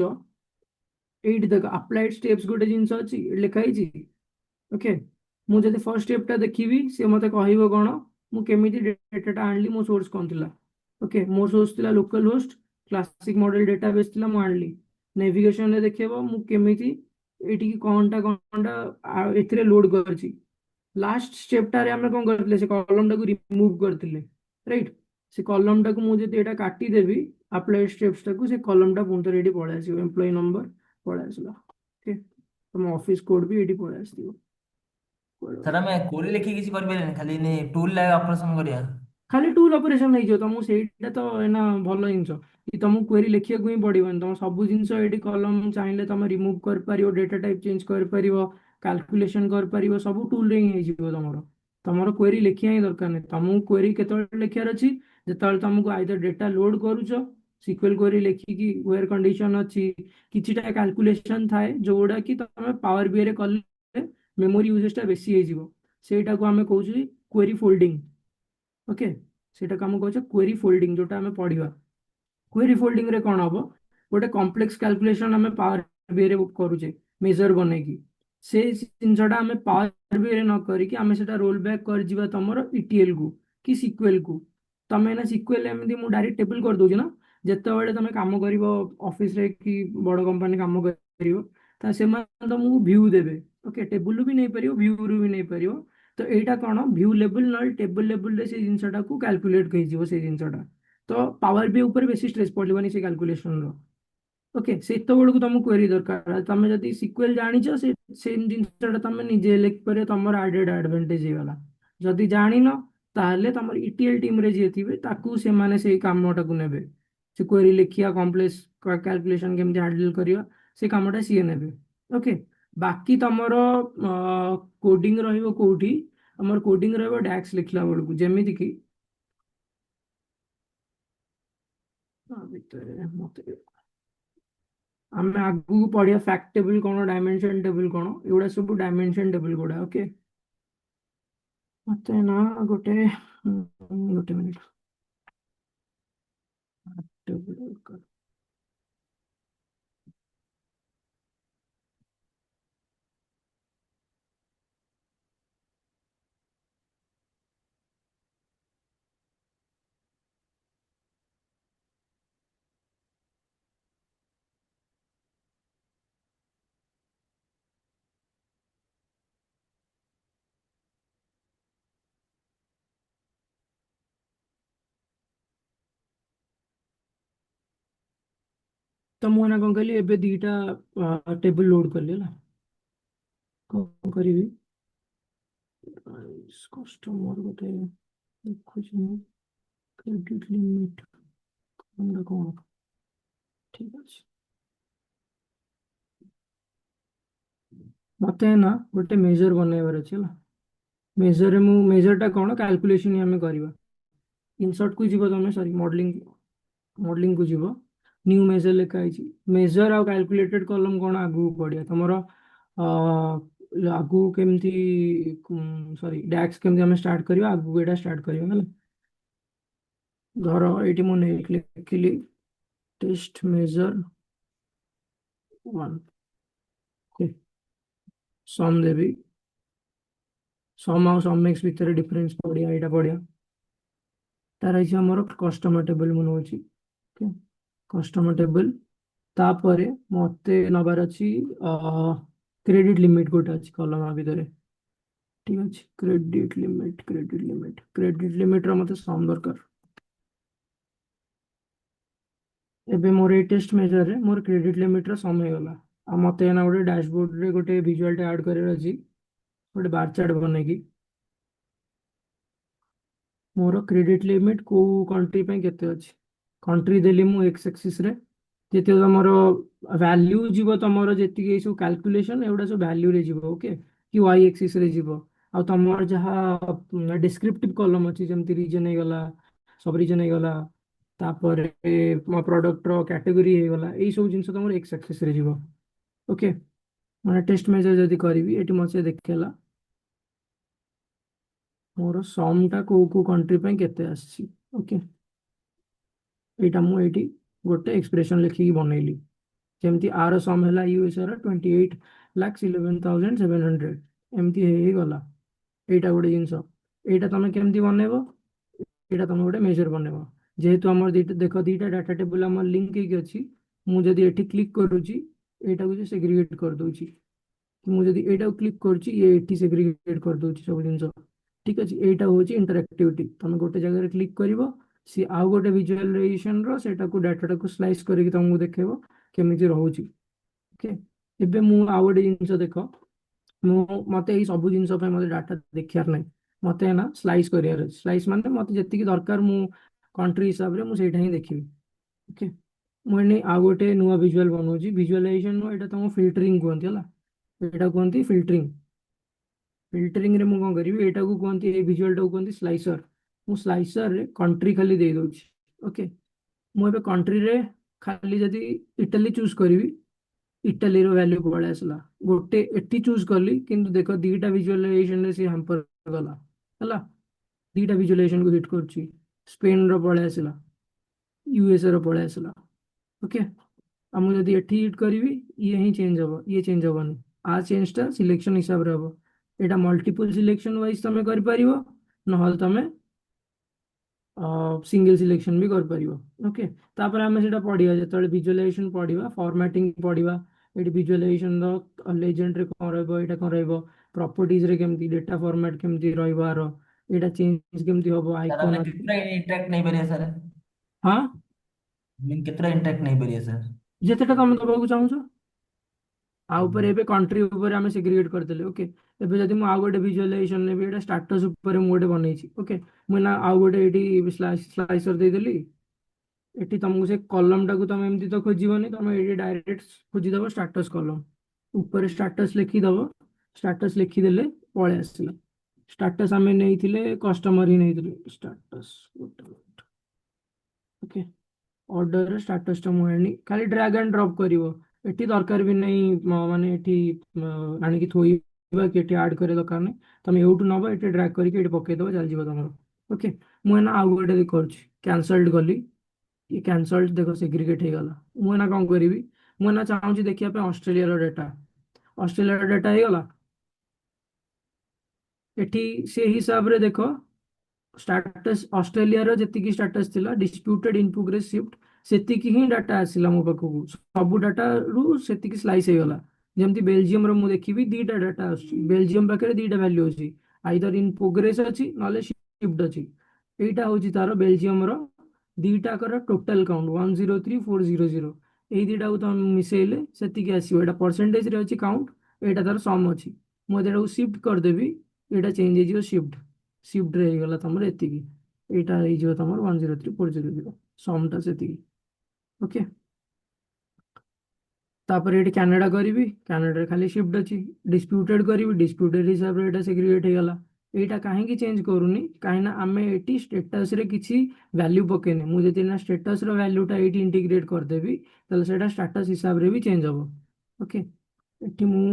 ଏଇଠି ଦେଖ ଆପ୍ଲାଇଡ ଷ୍ଟେପ୍ସ ଗୋଟେ ଜିନିଷ ଅଛି, ଏଠି ଲେଖା ହେଇଛି। ଓକେ, ମୁଁ ଯଦି ଫର୍ଷ୍ଟ ଷ୍ଟେପଟା ଦେଖିବି, ସେ ମତେ କହିବ କଣ ମୁଁ କେମିତି ଡେଟାଟା ଆଣିଲି, ମୋ ସୋର୍ସ କଣ ଥିଲା। ଓକେ, ମୋ ସୋର୍ସ ଥିଲା local host, classic model database ଥିଲା, ମୁଁ ଆଣିଲି। ନେଭିଗେସନରେ ଦେଖେଇବ ମୁଁ କେମିତି ଏଇଠିକି କଣଟା ଏଥିରେ ଲୋଡ କରିଛି। ଲାଷ୍ଟ ଷ୍ଟେପଟାରେ ଆମେ କଣ କରିଥିଲେ, ସେ କଲମଟାକୁ ରିମୁଭ କରିଥିଲେ, ରାଇଟ୍। ସେ କଲମଟାକୁ ମୁଁ ଯଦି ଏଇଟା କାଟିଦେବି, ଆପ୍ଲାଏ ଷ୍ଟେପ୍ସଟାକୁ, ସେ କଲମଟା ପୁଣି ଥରେ ଏଇଠି ପଳେଇ ଆସିବ, ଏମ୍ପ୍ଲୟି ନମ୍ବର ପଳେଇ ଆସିଲା। ଓକେ, ତମ ଅଫିସ କୋଡ୍ ବି ଏଇଠି ପଳେଇ ଆସିଥିବ। ସାର୍ ଆମେ କୋରି ଲେଖିକି କିଛି କରିପାରିବାନି, ଖାଲି ଟୁଲ ଅପରେସନ କରିବା? ଖାଲି ଟୁଲ ଅପରେସନ ହେଇଯିବ ତମକୁ, ସେଇଟା ତ ଏଇନା ଭଲ ଜିନିଷ କି ତମକୁ କ୍ୱେରି ଲେଖିବାକୁ ହିଁ ପଡିବନି। ତମ ସବୁ ଜିନିଷ ଏଇଠି କଲମ ଚାହିଁଲେ ତମେ ରିମୁଭ୍ କରିପାରିବ, ଡେଟା ଟାଇପ ଚେଞ୍ଜ କରିପାରିବ, କାଲକୁଲେସନ କରିପାରିବ, ସବୁ ଟୁଲରେ ହିଁ ହେଇଯିବ ତମର। ତମର କ୍ୱେରି ଲେଖିବା ହିଁ ଦରକାର ନାହିଁ। ତମକୁ କ୍ୱେରି କେତେବେଳେ ଲେଖିବାର ଅଛି, ଯେତେବେଳେ ତମକୁ ଆଇଦର ଡେଟା ଲୋଡ କରୁଛ, ସିକ୍ୱେଲ କ୍ୱେରି ଲେଖିକି ୱେର କଣ୍ଡିସନ ଅଛି, କିଛିଟା କାଲକୁଲେସନ ଥାଏ ଯୋଉଗୁଡା କି ତମେ ପାୱାର ବିଆଇ ରେ କଲେ ମେମୋରି ୟୁଜେସ ଟା ବେଶୀ ହେଇଯିବ, ସେଇଟାକୁ ଆମେ କହୁଛୁ କ୍ୱେରି ଫୋଲ୍ଡିଂ। ଓକେ, ସେଇଟା କାମ କରୁଛ କ୍ୱେରି ଫୋଲ୍ଡିଂ, ଯୋଉଟା ଆମେ ପଢିବା। କ୍ୱେରି ଫୋଲ୍ଡିଂ ରେ କଣ ହବ, ଗୋଟେ କମ୍ପ୍ଲେକ୍ସ କ୍ୟାଲକୁଲେସନ ଆମେ ପାୱାର ବିଆଇ ରେ କରୁଛେ ମେଜର ବନେଇକି, ସେଇ ଜିନିଷଟା ଆମେ ପାୱାର ବିଆଇ ରେ ନ କରିକି ଆମେ ସେଟା ରୋଲ ବ୍ୟାକ୍ କରିଯିବା ତମର ଇଟିଏଲ କୁ କି ସିକ୍ୱେଲ କୁ। ତମେ ନା ସିକ୍ୱେଲ ଏମିତି ମୁଁ ଡାଇରେକ୍ଟ ଟେବୁଲ କରିଦଉଛି ନା, ଯେତେବେଳେ ତମେ କାମ କରିବ ଅଫିସରେ କି ବଡ କମ୍ପାନୀ କାମ କରିବ, ତା ସେମାନେ ତମକୁ ଭ୍ୟୁ ଦେବେ। ଓକେ, ଟେବୁଲରୁ ବି ନେଇପାରିବ, ଭ୍ୟୁରୁ ବି ନେଇପାରିବ। ତ ଏଇଟା କଣ, ଭ୍ୟୁ ଲେବୁଲ ନହେଲେ ଟେବୁଲ ଲେବୁଲରେ ସେଇ ଜିନିଷଟାକୁ କ୍ୟାଲକୁଲେଟ ହେଇଯିବ ସେଇ ଜିନିଷଟା। ତ ପାୱାର ବି ଉପରେ ବେଶୀ ଷ୍ଟ୍ରେସ୍ ପଡିବନି ସେ କ୍ୟାଲକୁଲେସନର। ଓକେ, ସେତେବେଳକୁ ତମକୁ କ୍ୱେରି ଦରକାର। ତମେ ଯଦି ସିକ୍ୱେଲ ଜାଣିଛ, ସେ ସେଇ ଜିନିଷଟା ତମେ ନିଜେ ଲେଖିପାରିବ, ତମର ଆଡେଡ ଆଡଭାଣ୍ଟେଜ ହେଇଗଲା। ଯଦି ଜାଣିନ, ତାହେଲେ ତମର ଇଟିଏଲ ଟିମରେ ଯିଏ ଥିବେ ତାକୁ ସେମାନେ ସେଇ କାମଟାକୁ ନେବେ। ସେ କ୍ୱେରି ଲେଖିବା, କମ୍ପ୍ଲେକ୍ସ କ୍ୟାଲକୁଲେସନ କେମିତି ହ୍ୟାଣ୍ଡଲ କରିବା, ସେ କାମଟା ସିଏ ନେବେ। ଓକେ, ବାକି ତମର କୋଡିଂ ରହିବ କୋଉଠି, ଆମର କୋଡିଂ ରହିବ ଡ୍ୟାକ୍ସ ଲେଖିଲା ବେଳକୁ। ଯେମିତି କି ଭିତରେ ମତେ ଆମେ ଆଗକୁ ପଢିବା ଫ୍ୟାକ୍ଟ ଟେବୁଲ କଣ, ଡାଇମେନସନ ଟେବୁଲ କଣ, ଏଗୁଡା ସବୁ ଡାଇମେନସନ ଟେବୁଲ ଗୁଡା। ଓକେ, ମତେ ନା ଗୋଟେ ମିନିଟ ଟେବୁଲ। ତ ମୁଁ ଏନା କଣ କହିଲି, ଏବେ ଦିଟା ଟେବୁଲ ଲୋଡ କଲି ହେଲା। କଣ କରିବି, କଷ୍ଟମର ଗୋଟେ ଦେଖୁଛି ମୁଁ, କ୍ରେଡିଟ ଲିମିଟ କଣ, ଠିକ ଅଛି। ମତେ ନା ଗୋଟେ ମେଜର ବନେଇବାର ଅଛି ହେଲା। ମେଜରରେ ମୁଁ, ମେଜରଟା କଣ, କାଲକୁଲେସନ ହିଁ ଆମେ କରିବା। ଇନସର୍ଟ କୁ ଯିବ ତମେ, ସରି ମଡେଲିଂ କୁ ଯିବ, ନ୍ୟୁ ମେଜର ଲେଖା ହେଇଛି। ମେଜର ଆଉ କାଲକୁଲେଟେଡ କଲମ କଣ ଆଗକୁ ପଢିବା ତମର। ଅ, ଆଗକୁ କେମିତି, ସରି ଡ୍ୟାକ୍ସ କେମିତି ଆମେ ଷ୍ଟାର୍ଟ କରିବା, ଆଗକୁ ଏଇଟା ଷ୍ଟାର୍ଟ କରିବା ହେଲା। ଧର ଏଇଠି ମୁଁ ଲେଖିଲି ଟେଷ୍ଟ ମେଜର 1, ସମ୍ ଦେବି, ସମ୍ ଆଉ ସମ୍ ଏକ୍ସ ଭିତରେ ଡିଫରେନ୍ସ ପଢିବା, ଏଇଟା ପଢିବା। ତାର ହେଇଛି ଆମର କଷ୍ଟମର ଟେବୁଲ ମୁଁ ନେଉଛି। କଷ୍ଟମର ଟେବୁଲ, ତାପରେ ମତେ ନବାର ଅଛି କ୍ରେଡିଟ ଲିମିଟ ଗୋଟେ ଅଛି କଲମ ଭିତରେ। ଠିକ ଅଛି, କ୍ରେଡିଟ ଲିମିଟ ର ମତେ ସମ୍ ଦରକାର। ଏବେ ମୋର ଏଇ ଟେଷ୍ଟ ମେଜରରେ ମୋର କ୍ରେଡିଟ୍ ଲିମିଟ୍ର ସମ୍ ହେଇଗଲା। ଆଉ ମୋତେ ଏଇନା ଗୋଟେ ଡ୍ୟାସବୋର୍ଡରେ ଗୋଟେ ଭିଜୁଆଲଟେ ଆଡ୍ କରିବାର ଅଛି, ଗୋଟେ ବାର ଚାର୍ଟ ବନେଇକି। ମୋର କ୍ରେଡିଟ୍ ଲିମିଟ୍ କୋଉ କଣ୍ଟ୍ରି ପାଇଁ କେତେ ଅଛି, କଣ୍ଟ୍ରି ଦେଲି ମୁଁ ଏକ୍ସ ଆକ୍ସିସ୍ରେ। ଯେତିକି ତମର ଭ୍ୟାଲ୍ୟୁ ଯିବ, ତମର ଯେତିକି ଏଇ ସବୁ କାଲକୁଲେସନ୍ ଏଗୁଡ଼ା ସବୁ ଭ୍ୟାଲ୍ୟୁରେ ଯିବ, ଓକେ, କି ୱାଇ ଆକ୍ସିସ୍ରେ ଯିବ। ଆଉ ତମର ଯାହା ଡେସ୍କ୍ରିପ୍ଟିଭ୍ କଲମ୍ ଅଛି, ଯେମିତି ରିଜନ୍ ହେଇଗଲା, ସବ୍ ରିଜନ୍ ହେଇଗଲା, ତାପରେ ମୋ ପ୍ରଡକ୍ଟର କ୍ୟାଟେଗୋରୀ ହେଇଗଲା, ଏଇ ସବୁ ଜିନିଷ ତମର ଏକ୍ସ ଆକ୍ସିସ୍ରେ ଯିବ। ଓକେ, ମାନେ ଟେଷ୍ଟ ମେଜର ଯଦି କରିବି, ଏଠି ମୋତେ ଦେଖେଇଲା ମୋର ସମଟା କୋଉ କୋଉ କଣ୍ଟ୍ରି ପାଇଁ କେତେ ଆସିଛି। ଓକେ, ଏଇଟା ମୁଁ ଏଇଠି ଗୋଟେ ଏକ୍ସପ୍ରେସନ୍ ଲେଖିକି ବନେଇଲି। ଯେମିତି ଆର ସମ୍ ହେଲା ୟୁଏସ୍ଏ ର 28,11,700, ଏମିତି ହେଇଗଲା। ଏଇଟା ଗୋଟେ ଜିନିଷ। ଏଇଟା ତମେ କେମିତି ବନେଇବ, ଏଇଟା ତମେ ଗୋଟେ ମେଜର ବନେଇବ। ଯେହେତୁ ଆମର ଦିଟା ଦେଖ, ଦିଟା ଡାଟା ଟେବୁଲ ଆମର ଲିଙ୍କ ହେଇକି ଅଛି, ମୁଁ ଯଦି ଏଠି କ୍ଲିକ୍ କରୁଛି ଏଇଟାକୁ ଯେ ସେଗ୍ରିଗେଟ୍ କରିଦଉଛି, ମୁଁ ଯଦି ଏଇଟାକୁ କ୍ଲିକ୍ କରୁଛି ଇଏ ଏଠି ସେଗ୍ରିଗେଟ୍ କରିଦଉଛି ସବୁ ଜିନିଷ। ଠିକ୍ ଅଛି, ଏଇଟା ହେଉଛି ଇଣ୍ଟରାକ୍ଟିଭିଟି। ତମେ ଗୋଟେ ଜାଗାରେ କ୍ଲିକ୍ କରିବ, ସିଏ ଆଉ ଗୋଟେ ଭିଜୁଆଲାଇଜେସନର ସେଟାକୁ ଡାଟାଟାକୁ ସ୍ଲାଇସ୍ କରିକି ତମକୁ ଦେଖେଇବ କେମିତି ରହୁଛି। ଓକେ, ଏବେ ମୁଁ ଆଉ ଗୋଟେ ଜିନିଷ ଦେଖ, ମୁଁ ମତେ ଏଇ ସବୁ ଜିନିଷ ପାଇଁ ମତେ ଡାଟା ଦେଖିବାର ନାହିଁ, ମତେ ନା ସ୍ଲାଇସ୍ କରିବାର ଅଛି। ସ୍ଲାଇସ୍ ମାନେ ମତେ ଯେତିକି ଦରକାର ମୁଁ କଣ୍ଟ୍ରି ହିସାବରେ ମୁଁ ସେଇଟା ହିଁ ଦେଖିବି। ଓକେ, ମୁଁ ଏଠି ଆଉ ଗୋଟେ ନୂଆ ଭିଜୁଆଲ ବନଉଛି। ଭିଜୁଆଲାଇଜେସନ ନୁହଁ, ଏଇଟା ତମ ଫିଲ୍ଟରିଂ କୁହନ୍ତି ହେଲା, ଏଇଟା କୁହନ୍ତି ଫିଲ୍ଟରିଂ। ଫିଲ୍ଟରିଂରେ ମୁଁ କ'ଣ କରିବି, ଏଇଟାକୁ କୁହନ୍ତି, ଏଇ ଭିଜୁଆଲଟାକୁ କୁହନ୍ତି ସ୍ଲାଇସର। ମୁଁ ସ୍ଲାଇସରରେ କଣ୍ଟ୍ରି ଖାଲି ଦେଇଦେଉଛି। ଓକେ, ମୁଁ ଏବେ କଣ୍ଟ୍ରିରେ ଖାଲି ଯଦି ଇଟାଲୀ ଚୁଜ୍ କରିବି, ଇଟାଲୀର ଭ୍ୟାଲ୍ୟୁ ପଳେଇ ଆସିଲା। ଗୋଟେ ଏଠି ଚୁଜ୍ କଲି, କିନ୍ତୁ ଦେଖ ଦିଟା ଭିଜୁଆଲାଇଜେସନରେ ସିଏ ହ୍ୟାମ୍ପର ଗଲା ହେଲା, ଦିଟା ଭିଜୁଆଲାଇଜେସନକୁ ହିଟ୍ କରୁଛି। ସ୍ପେନର ପଳେଇ ଆସିଲା, ୟୁଏସ୍ଏ ର ପଳେଇ ଆସିଲା। ଓକେ, ଆଉ ମୁଁ ଯଦି ଏଠି ହିଟ୍ କରିବି ଇଏ ହିଁ ଚେଞ୍ଜ ହବ, ଇଏ ଚେଞ୍ଜ ହବନି। आ ଚେଞ୍ଜଟା ସିଲେକ୍ସନ ହିସାବରେ ହବ। ଏଇଟା ମଲ୍ଟିପୁଲ ସିଲେକ୍ସନ ୱାଇଜ ତମେ କରିପାରିବ, ନହେଲେ ତମେ ସିଙ୍ଗଲ ସିଲେକ୍ସନ ବି କରିପାରିବ। ଓକେ, ତାପରେ ଆମେ ସେଟା ପଢିବା, ଯେତେବେଳେ ଭିଜୁଆଲାଇଜେସନ ପଢିବା, ଫର୍ମାଟିଂ ପଢିବା। ଏଠି ଭିଜୁଆଲାଇଜେସନର ଲେଜେଣ୍ଡରେ କ'ଣ ରହିବ, ଏଇଟା କ'ଣ ରହିବ, ପ୍ରପର୍ଟିଜରେ କେମିତି, ଡେଟା ଫର୍ମାଟ କେମିତି ରହିବ, ଆର ଏଇଟା ଚେଞ୍ଜ କେମିତି ହବ, ସାର୍ ଆଇକନ ଆମେ ଅଛି। କେତେଟା ଇଣ୍ଟାକ୍ଟ ନେଇପାରିବା ସାର୍? ହଁ, କେତେଟା ଇଣ୍ଟାକ୍ଟ ନେଇପାରିବା ସାର୍? ଯେତେଟା ତମେ ଦବାକୁ ଚାହୁଁଛ। ଆଉ ଉପରେ ଏବେ କଣ୍ଟ୍ରି ଉପରେ ଆମେ ସେଗ୍ରିଗେଟ୍ କରିଦେଲେ। ଓକେ, ଏବେ ଯଦି ମୁଁ ଆଉ ଗୋଟେ ଭିଜୁଆଲାଇଜେସନ ନେବି, ଏଇଟା ଷ୍ଟାଟସ୍ ଉପରେ ମୁଁ ଗୋଟେ ବନେଇଛି। ଓକେ, ମୁଁ ନା ଆଉ ଗୋଟେ ଏଇଠି ସ୍ଲାଇସର ଦେଇଦେଲି। ଏଠି ତମକୁ ସେ କଲମଟାକୁ ତମେ ଏମିତି ତ ଖୋଜିବନି, ତମେ ଏଇଠି ଡାଇରେକ୍ଟ ଖୋଜିଦବ ଷ୍ଟାଟସ୍ କଲମ ଉପରେ, ଷ୍ଟାଟସ୍ ଲେଖିଦବ। ଷ୍ଟାଟସ୍ ଲେଖିଦେଲେ ପଳେଇ ଆସିଲା। ଷ୍ଟାଟସ୍ ଆମେ ନେଇଥିଲେ କଷ୍ଟମର ହିଁ ନେଇଥିଲେ ଷ୍ଟାଟସ୍। ଓକେ, ଅର୍ଡରରେ ଷ୍ଟାଟସଟା ମୁଁ ଆଣିଲି, ଖାଲି ଡ୍ରାଗ୍ ଆଣ୍ଡ ଡ୍ରପ୍ କରିବ। ଏଠି ଦରକାର ବି ନାହିଁ ମାନେ ଏଠି ଆଣିକି ଥୋଇବା କି ଏଠି ଆଡ୍ କରିବା ଦରକାର ନାହିଁ। ତମେ ଏଇଠୁ ନବ, ଏଠି ଡ୍ରାଗ୍ କରିକି ଏଠି ପକେଇଦବ, ଚାଲିଯିବ ତମର। ଓକେ, ମୁଁ ଏନା ଆଉ ଗୋଟେ କରୁଛି, କ୍ୟାନସଲ୍ଡ କଲି। ये कैंसल्ड देखो सेग्रीगेट ହେଇଗଲା। ମୁଁ ଏନା କ'ଣ କରିବି, ମୁଁ ଏନା ଚାହୁଁଛି ଦେଖିବା ପାଇଁ ଅଷ୍ଟ୍ରେଲିଆର ଡାଟା। ଅଷ୍ଟ୍ରେଲିଆର ଡାଟା ହେଇଗଲା। ଏଠି ସେ ହିସାବରେ ଦେଖ, ଷ୍ଟାଟସ୍ ଅଷ୍ଟ୍ରେଲିଆର ଯେତିକି ଷ୍ଟାଟସ୍ ଥିଲା ଡିସ୍ପ୍ୟୁଟେଡ ଇନ୍ ପ୍ରୋଗ୍ରେସ ସିଫ୍ଟ, ସେତିକି ହିଁ ଡାଟା ଆସିଲା ମୋ ପାଖକୁ। ସବୁ ଡାଟାରୁ ସେତିକି ସ୍ଲାଇସ୍ ହେଇଗଲା। ଯେମିତି ବେଲଜିୟମର ମୁଁ ଦେଖିବି ଦିଟା ଡାଟା ଆସୁଛି, ବେଲଜିୟମ ପାଖରେ ଦିଟା ଭ୍ୟାଲ୍ୟୁ ଅଛି, ଆଇଦର ଇନ୍ ପ୍ରୋଗ୍ରେସ ଅଛି ନହେଲେ ସିଫ୍ଟ ଅଛି। ଏଇଟା ହେଉଛି ତାର ବେଲଜିୟମର ଦିଟାକର ଟୋଟାଲ କାଉଣ୍ଟ 103,400। ଏଇ ଦିଟାକୁ ତମେ ମିଶେଇଲେ ସେତିକି ଆସିବ। ଏଇଟା ପରସେଣ୍ଟେଜରେ ଅଛି କାଉଣ୍ଟ, ଏଇଟା ତାର ସମ୍ ଅଛି। ମୁଁ ଯଦି ଏଟାକୁ ସିଫ୍ଟ କରିଦେବି, ଏଇଟା ଚେଞ୍ଜ ହେଇଯିବ ସିଫ୍ଟ। ସିଫ୍ଟରେ ହେଇଗଲା ତମର ଏତିକି, ଏଇଟା ହେଇଯିବ ତମର 103,400, ସମଟା ସେତିକି। ଓକେ, ତାପରେ ଏଠି କାନାଡା କରିବି, କାନାଡାରେ ଖାଲି ସିଫ୍ଟ ଅଛି। ଡିସ୍ପ୍ୟୁଟେଡ କରିବି, ଡିସ୍ପ୍ୟୁଟେଡ ହିସାବରେ ଏଇଟା ସେଗ୍ରିଗେଟ୍ ହେଇଗଲା। ଏଇଟା କାହିଁକି ଚେଞ୍ଜ କରୁନି, କାହିଁକିନା ଆମେ ଏଠି ଷ୍ଟେଟସରେ କିଛି ଭ୍ୟାଲ୍ୟୁ ପକେଇନି। ମୁଁ ଯଦି ନା ଷ୍ଟେଟସର ଭ୍ୟାଲ୍ୟୁଟା ଏଇଠି ଇଣ୍ଟିଗ୍ରେଟ୍ କରିଦେବି, ତାହେଲେ ସେଇଟା ଷ୍ଟାଟସ୍ ହିସାବରେ ବି ଚେଞ୍ଜ ହବ। ଓକେ, ଏଠି ମୁଁ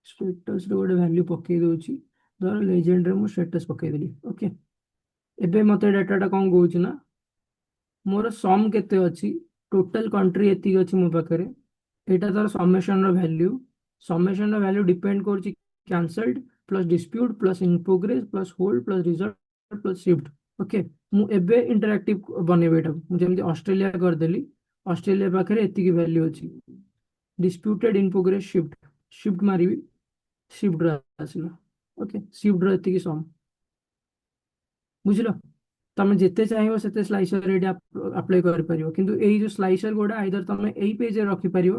ଷ୍ଟେଟସରେ ଗୋଟେ ଭ୍ୟାଲ୍ୟୁ ପକେଇ ଦଉଛି, ଧର ଲେଜେଣ୍ଡରେ ମୁଁ ଷ୍ଟେଟସ୍ ପକେଇଦେଲି। ଓକେ, ଏବେ ମୋତେ ଡାଟାଟା କ'ଣ କହୁଛି ନା, ମୋର ସମ୍ କେତେ ଅଛି, ଟୋଟାଲ କଣ୍ଟ୍ରି ଏତିକି ଅଛି ମୋ ପାଖରେ। ଏଇଟା ତାର ସमेସନର ଭ୍ୟାଲ୍ୟୁ। ସमेସନର ଭ୍ୟାଲ୍ୟୁ ଡିପେଣ୍ଡ କରୁଛି cancelled plus dispute plus in progress plus hold plus result plus shift. Okay, ମୁଁ ଏବେ ଇଣ୍ଟରାକ୍ଟିଭ ବନେଇବି ଏଟାକୁ। ମୁଁ ଯେମିତି ଅଷ୍ଟ୍ରେଲିଆ କରିଦେଲି, ଅଷ୍ଟ୍ରେଲିଆ ପାଖରେ ଏତିକି ଭ୍ୟାଲ୍ୟୁ ଅଛି। ଡିସ୍ପ୍ୟୁଟେଡ ଇନ୍ ପ୍ରୋଗ୍ରେସ ସିଫ୍ଟ, ସିଫ୍ଟ ମାରିବି, ସିଫ୍ଟର ଆସିଲା। ଓକେ, ସିଫ୍ଟର ଏତିକି ସମ୍, ବୁଝିଲ? ତମେ ଯେତେ ଚାହିଁବ ସେତେ ସ୍ଲାଇସର ଏଇଠି ଆପ୍ଲାଏ କରିପାରିବ, କିନ୍ତୁ ଏଇ ଯୋଉ ସ୍ଲାଇସର ଗୁଡ଼ା ଆଇଦର ତମେ ଏଇ ପେଜରେ ରଖିପାରିବ,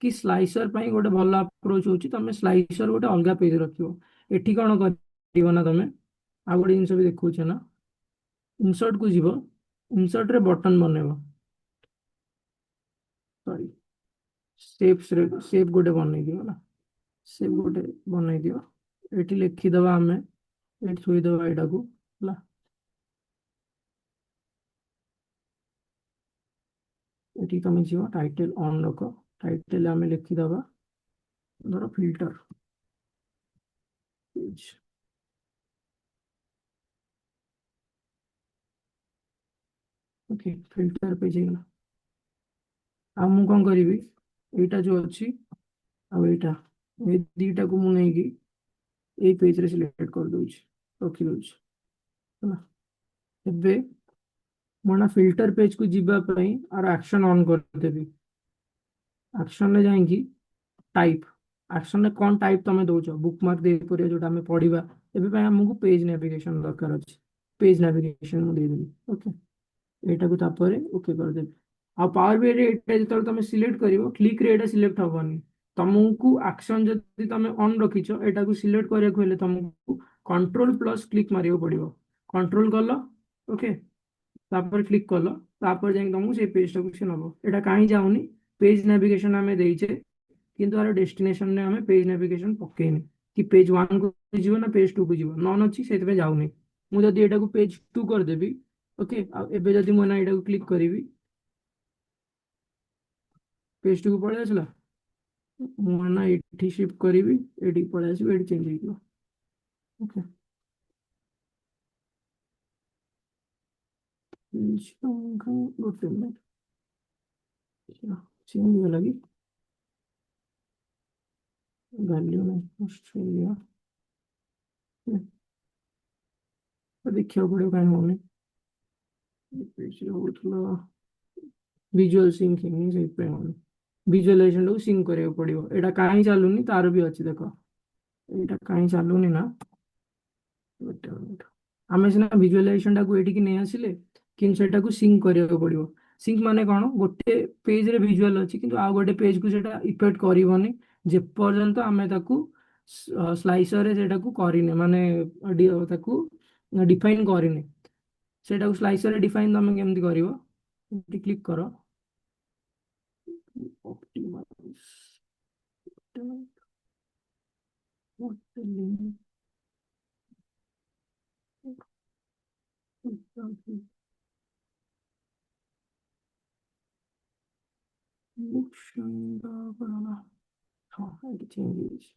କି ସ୍ଲାଇସର ପାଇଁ ଗୋଟେ ଭଲ ଆପ୍ରୋଚ ହଉଛି ତମେ ସ୍ଲାଇସର ଗୋଟେ ଅଲଗା ପେଜ ରଖିବ। ଏଠି କଣ କରିବ ନା ତମେ ଆଉ ଗୋଟେ ଜିନିଷ ବି ଦେଖଉଛ ନା, ଇନସର୍ଟ କୁ ଯିବ, ଇନସର୍ଟ ରେ ବଟନ ବନେଇବ, ସରି ସେପ୍ ଗୋଟେ ବନେଇ ଦିଅ ନା, ସେପ୍ ଗୋଟେ ବନେଇ ଦିଅ। ଏଠି ଲେଖିଦବା ଆମେ, ଏଠି ଥୋଇଦବା ଏଇଟାକୁ ହେଲା। ଏଠି ତମେ ଯିବ ଟାଇଟଲ ଅନ୍ ରଖ, ଟାଇଟଲ ଆମେ ଲେଖିଦବା ଧର ଫିଲ୍ଟର ପେଜ। ଓକେ, ଫିଲ୍ଟର ପେଜ ହେଇଗଲା। ଆଉ ମୁଁ କଣ କରିବି, ଏଇଟା ଯୋଉ ଅଛି ଆଉ ଏଇଟା, ଏଇ ଦିଟାକୁ ମୁଁ ନେଇକି ଏଇ ପେଜରେ ସିଲେକ୍ଟ କରିଦଉଛି, ରଖିଦଉଛି ହେଲା। ଏବେ ମୁଁ ନା ଫିଲ୍ଟର ପେଜକୁ ଯିବା ପାଇଁ ଆର ଆକ୍ସନ ଅନ୍ କରିଦେବି। ଆକ୍ସନରେ ଯାଇକି ଟାଇପ, ଆକ୍ସନରେ କ'ଣ ଟାଇପ ତମେ ଦଉଛ, ବୁକମାର୍କ ଦେଇପାରିବ ଯୋଉଟା ଆମେ ପଢିବା। ଏବେ ପାଇଁ ଆମକୁ ପେଜ ନାଭିଗେସନ ଦରକାର ଅଛି, ପେଜ ନାଭିଗେସନ ମୁଁ ଦେଇଦେବି। ଓକେ, ଏଇଟାକୁ ତାପରେ ଓକେ କରିଦେବି। ଆଉ ପାୱାର ବିଆଇରେ ଏଇଟା ଯେତେବେଳେ ତମେ ସିଲେକ୍ଟ କରିବ, କ୍ଲିକରେ ଏଇଟା ସିଲେକ୍ଟ ହବନି। ତମକୁ ଆକ୍ସନ ଯଦି ତମେ ଅନ୍ ରଖିଛ, ଏଟାକୁ ସିଲେକ୍ଟ କରିବାକୁ ହେଲେ ତମକୁ କଣ୍ଟ୍ରୋଲ ପ୍ଲସ୍ କ୍ଲିକ୍ ମାରିବାକୁ ପଡିବ। କଣ୍ଟ୍ରୋଲ କଲ, ଓକେ, ତାପରେ କ୍ଲିକ୍ କଲ, ତାପରେ ଯାଇକି ତମକୁ ସେଇ ପେଜଟାକୁ ସେ ନବ। ଏଇଟା କାହିଁ ଯାଉନି, ପେଜ ନାଭିଗେସନ ଆମେ ଦେଇଛେ କିନ୍ତୁ ଆର ଡେଷ୍ଟିନେସନରେ ଆମେ ପେଜ ନାଭିଗେସନ ପକେଇନି। କି ପେଜ 1 କୁ ଯିବ ନା ପେଜ 2 କୁ ଯିବ, ନନ୍ ଅଛି, ସେଇଥିପାଇଁ ଯାଉନି। ମୁଁ ଯଦି ଏଟାକୁ ପେଜ 2 କରିଦେବି, ଓକେ, ଆଉ ଏବେ ଯଦି ମୁଁ ନା ଏଟାକୁ କ୍ଲିକ୍ କରିବି, ପେଜ 2 କୁ ପଳେଇ ଆସିଲା। ମୁଁ ନା ଏଠି ଶିଫ୍ଟ କରିବି, ଏଠିକି ପଳେଇ ଆସିବି, ଏଠି ଚେଞ୍ଜ ହେଇଯିବ। ଓକେ, ଗୋଟେ ମିନିଟ୍, ଚେଞ୍ଜ ହେଇଗଲା କି ଭ୍ୟାଲ୍ୟୁ ନାହିଁ, ଅଷ୍ଟ୍ରେଲିଆ ଦେଖିବାକୁ ପଡିବ କାହିଁ ହଉନି। ହଉଥିଲା ଭିଜୁଆଲ ସିଙ୍କ ହେଇନି, ସେଇଥିପାଇଁ ହଉନି। ଭିଜୁଆଲାଇଜେସନଟାକୁ ସିଙ୍କ କରିବାକୁ ପଡିବ। ଏଇଟା କାହିଁ ଚାଲୁନି ତାର ବି ଅଛି, ଦେଖ ଏଇଟା କାହିଁ ଚାଲୁନି ନା, ଗୋଟେ ମିନିଟ୍। ଆମେ ସିନା ଭିଜୁଆଲାଇଜେସନଟାକୁ ଏଠିକି ନେଇ ଆସିଲେ, କିନ୍ତୁ ସେଟାକୁ ସିଙ୍କ କରିବାକୁ ପଡିବ। ସିଙ୍କ ମାନେ କ'ଣ, ଗୋଟେ ପେଜରେ ଭିଜୁଆଲ ଅଛି କିନ୍ତୁ ଆଉ ଗୋଟେ ପେଜକୁ ସେଟା ଇଫେକ୍ଟ କରିବନି ଯେପର୍ଯ୍ୟନ୍ତ ଆମେ ତାକୁ ସ୍ଲାଇସରରେ ସେଟାକୁ କରିନେ, ମାନେ ତାକୁ ଡିଫାଇନ କରିନେ। ସେଟାକୁ ସ୍ଲାଇସରରେ ଡିଫାଇନ ତମେ କେମିତି କରିବ, ଏଠି କ୍ଲିକ୍ କର, optimize, what the link, ହଁ ଏଠି ଚେଞ୍ଜ ହେଇଯାଇଛି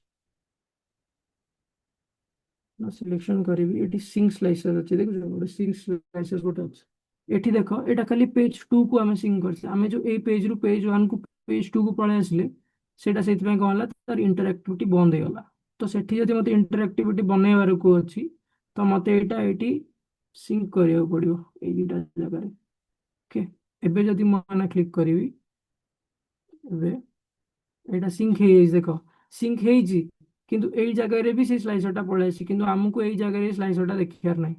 ନା, ସିଲେକ୍ସନ କରିବି, ଏଠି ସିଙ୍କ ସ୍ଲାଇସର ଅଛି, ଦେଖୁଛ ଗୋଟେ ସିଙ୍କ ସ୍ଲାଇସର ଗୋଟେ ଅଛି। ଏଠି ଦେଖ, ଏଇଟା ଖାଲି ପେଜ 2 କୁ ଆମେ ସିଙ୍କ କରିଛେ। ଆମେ ଯୋଉ ଏଇ ପେଜରୁ ପେଜ 1 କୁ ପେଜ 2 କୁ ପଳେଇ ଆସିଲେ, ସେଇଟା ସେଇଥିପାଇଁ କ'ଣ ହେଲା, ତାର ଇଣ୍ଟରାକ୍ଟିଭିଟି ବନ୍ଦ ହେଇଗଲା। ତ ସେଠି ଯଦି ମତେ ଇଣ୍ଟରାକ୍ଟିଭିଟି ବନେଇବାରକୁ ଅଛି, ତ ମତେ ଏଇଟା ଏଇଠି ସିଙ୍କ କରିବାକୁ ପଡିବ, ଏଇ ଦୁଇଟା ଜାଗାରେ। ଓକେ, ଏବେ ଯଦି ମୁଁ କ୍ଲିକ୍ କରିବି, ଏବେ ଏଇଟା ସିଙ୍କ ହେଇଯାଇଛି, ଦେଖ ସିଙ୍କ ହେଇଛି, କିନ୍ତୁ ଏଇ ଜାଗାରେ ବି ସେ ସ୍ଲାଇସରଟା ପଳେଇ ଆସିଛି, କିନ୍ତୁ ଆମକୁ ଏଇ ଜାଗାରେ ସ୍ଲାଇସରଟା ଦେଖିବାର ନାହିଁ।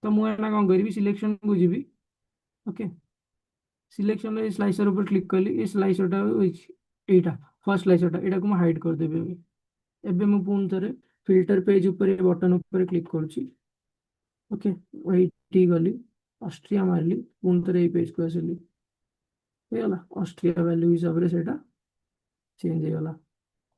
ତ ମୁଁ ଏଇନା କ'ଣ କରିବି, ସିଲେକ୍ସନକୁ ଯିବି, ଓକେ, ସିଲେକ୍ସନରେ ଏ ସ୍ଲାଇସର ଉପରେ କ୍ଲିକ୍ କଲି, ଏ ସ୍ଲାଇସରଟା ହେଇଛି ଏଇଟା, ଫର୍ଷ୍ଟ ସ୍ଲାଇସରଟା, ଏଇଟାକୁ ମୁଁ ହାଇଡ୍ କରିଦେବି। ଏବେ ଏବେ ମୁଁ ପୁଣି ଥରେ ଫିଲ୍ଟର ପେଜ ଉପରେ ବଟନ ଉପରେ କ୍ଲିକ୍ କରୁଛି, ଓକେ, ଏଇଠି ଗଲି, ଅଷ୍ଟ୍ରିଆ ମାରିଲି, ପୁଣି ଥରେ ଏଇ ପେଜକୁ ଆସିଲି, ହେଇଗଲା। ଅଷ୍ଟ୍ରିଆ ଭ୍ୟାଲ୍ୟୁ ହିସାବରେ ସେଇଟା ଚେଞ୍ଜ ହେଇଗଲା।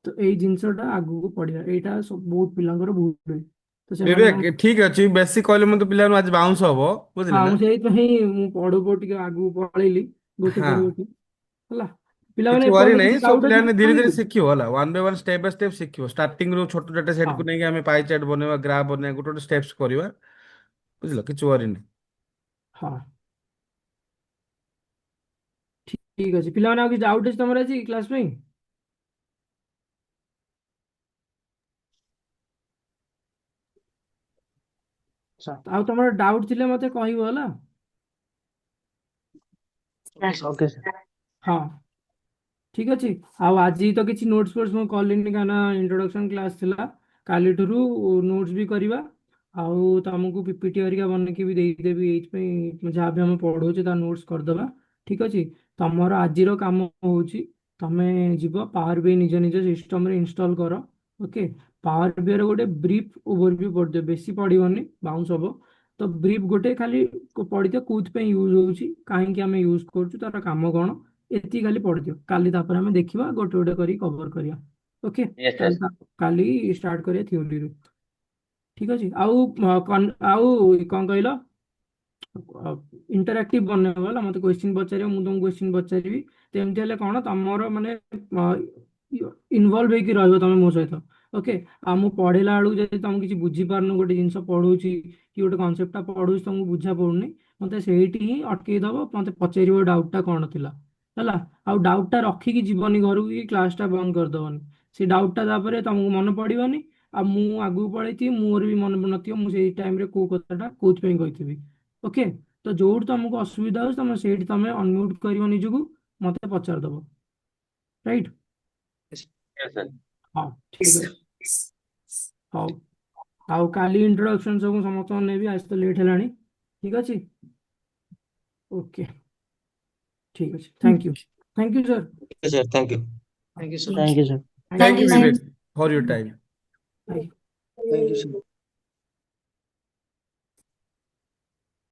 ତ ଏଇ ଜିନିଷଟା ଆଗକୁ ପଢିବା, ଏଇଟା ବହୁତ ପିଲାଙ୍କର ଭୁଲ ହୁଏ। ତ ସେମାନେ କ'ଣ, ବିବେକ ଠିକ ଅଛି, ବେଶୀ କହିଲେ ମୋତେ ପିଲାମାନେ ଆଜି ବାଉଁଶ ହବ, ବୁଝିଲେ ହଁ ନା। ମୁଁ ସେଇଥିପାଇଁ ମୁଁ ପଢୁ ପଢୁ ଟିକେ ଆଗକୁ ପଳେଇଲି, ଗୋଟେ ହଁ, ପରେ ଗୋଟେ ହେଲା। ପିଲାମାନେ କିଛି ୱାରି ଏପର୍ଯ୍ୟନ୍ତ ନାହିଁ, କିଛି ସବୁ ଡାଉଟ୍ ଅଛି ପିଲାମାନେ ଧୀରେ ଧୀରେ ଆପଣଙ୍କୁ? ଶିଖିବ ହେଲା, one by one step by step ଶିଖିବ। ଷ୍ଟାର୍ଟିଂ ରୁ ଛୋଟ ଡାଟା ହଁ ସେଟ୍କୁ ନେଇକି ଆମେ ପାଇ ଚାର୍ଟ ବନେଇବା, ଗ୍ରାଫ୍ ବନେଇବା, ଗୋଟେ ଗୋଟେ ଷ୍ଟେପ୍ସ କରିବା, ବୁଝିଲ, କିଛି ୱାରି ନାହିଁ। ହଁ, ଠିକ ଅଛି। ପିଲାମାନେ ଆଉ କିଛି ଡାଉଟ୍ ଅଛି ତମର ଆଜି କ୍ଲାସ୍ ପାଇଁ? ଆଉ ତମର ଡାଉଟ୍ ଥିଲେ ମତେ କହିବ ହେଲା। Yes. Okay, sir. ହଁ, ଠିକ ଅଛି। ଆଉ ଆଜି ତ କିଛି ନୋଟ୍ସ ଫୋଟ୍ସ ମୁଁ କଲିନି, କାହିଁକିନା ଇଣ୍ଟ୍ରୋଡକ୍ସନ କ୍ଲାସ୍ ଥିଲା। କାଲିଠାରୁ ନୋଟ୍ସ ବି କରିବା। ଆଉ ତମକୁ ପିପିଟି ହରିକା ବନେଇକି ବି ଦେଇଦେବି, ଏଇଥିପାଇଁ ଯାହା ବି ଆମେ ପଢଉଛେ ତା ନୋଟ୍ସ କରିଦବା। ଠିକ ଅଛି। ତମର ଆଜିର କାମ ହଉଛି ତମେ ଯିବ ପାୱାର ବି ନିଜ ନିଜ ସିଷ୍ଟମରେ ଇନଷ୍ଟଲ କର। ଓକେ। ପାୱାର ବିର ଗୋଟେ ବ୍ରିଫ୍ ଓଭରଭ୍ୟୁ ପଢିଦିଅ, ବେଶୀ ପଢିବନି ବାଉନ୍ସ ହବ। ତ ବ୍ରିଫ୍ ଗୋଟେ ଖାଲି ପଢିଦିଅ, କୋଉଥିପାଇଁ ୟୁଜ ହଉଛି, କାହିଁକି ଆମେ ୟୁଜ କରୁଛୁ, ତାର କାମ କଣ, ଏତିକି ଖାଲି ପଢିଦିଅ। କାଲି ତାପରେ ଆମେ ଦେଖିବା ଗୋଟେ ଗୋଟେ କରି କଭର କରିବା। ଓକେ। Yes, କାଲି sir. କାଲି ଷ୍ଟାର୍ଟ କରିବା ଥିଓରିରୁ। ଠିକ ଅଛି। ଆଉ ଆଉ କଣ କହିଲ, ଇଣ୍ଟରାକ୍ଟିଭ ବନେଇବ ହେଲା, ମତେ କ୍ୱେଶ୍ଚିନ୍ ପଚାରିବ, ମୁଁ ତମକୁ କ୍ୱେଶ୍ଚିନ୍ ପଚାରିବି। ତ ଏମିତି ହେଲେ କଣ ତମର ମାନେ ଇନଭଲ୍ଭ ହେଇକି ରହିବ ତମେ ମୋ ସହିତ। ଓକେ। ଆଉ ମୁଁ ପଢେଇଲା ବେଳକୁ ଯଦି ତମେ କିଛି ବୁଝିପାରୁନ, ଗୋଟେ ଜିନିଷ ପଢଉଛି କି ଗୋଟେ କନସେପ୍ଟଟା ପଢଉଛି ତମକୁ ବୁଝା ପଡୁନି, ମତେ ସେଇଠି ହିଁ ଅଟକେଇ ଦବ, ମତେ ପଚାରିବ ଡାଉଟଟା କଣ ଥିଲା ହେଲା। ଆଉ ଡାଉଟଟା ରଖିକି ଯିବନି ଘରକୁ, କି କ୍ଲାସଟା ବନ୍ଦ କରିଦବନି। ସେ ଡାଉଟଟା ତାପରେ ତମକୁ ମନେ ପଡିବନି, ଆଉ ମୁଁ ଆଗକୁ ପଳେଇଥିବି, ମୋର ବି ମନେ ନଥିବ ମୁଁ ସେଇ ଟାଇମରେ କୋଉ କଥାଟା କୋଉଥିପାଇଁ କହିଥିବି। ଓକେ। ତ ଯୋଉଠି ତମକୁ ଅସୁବିଧା ହଉଛି ତମେ ସେଇଠି ତମେ ଅନମ୍ୟୁଟ କରିବ ନିଜକୁ, ମତେ ପଚାରିଦବ। ରାଇଟ୍। Yes, sir. ହଁ Yes, ଠିକ sir. ଅଛି। ହଉ। ଆଉ କାଲି ଇଣ୍ଟ୍ରୋଡକ୍ସନ ସବୁ ସମସ୍ତଙ୍କୁ ନେବି, ଆଜି ତ ଲେଟ୍ ହେଲାଣି। ଠିକ ଅଛି। ଓକେ। ଠିକ ଅଛି। Thank you sir. Yes, sir. Thank you. Thank you, sir. Thank Thank Thank you, you, you. sir. Vivek, for your time. Thank you. Thank you, sir.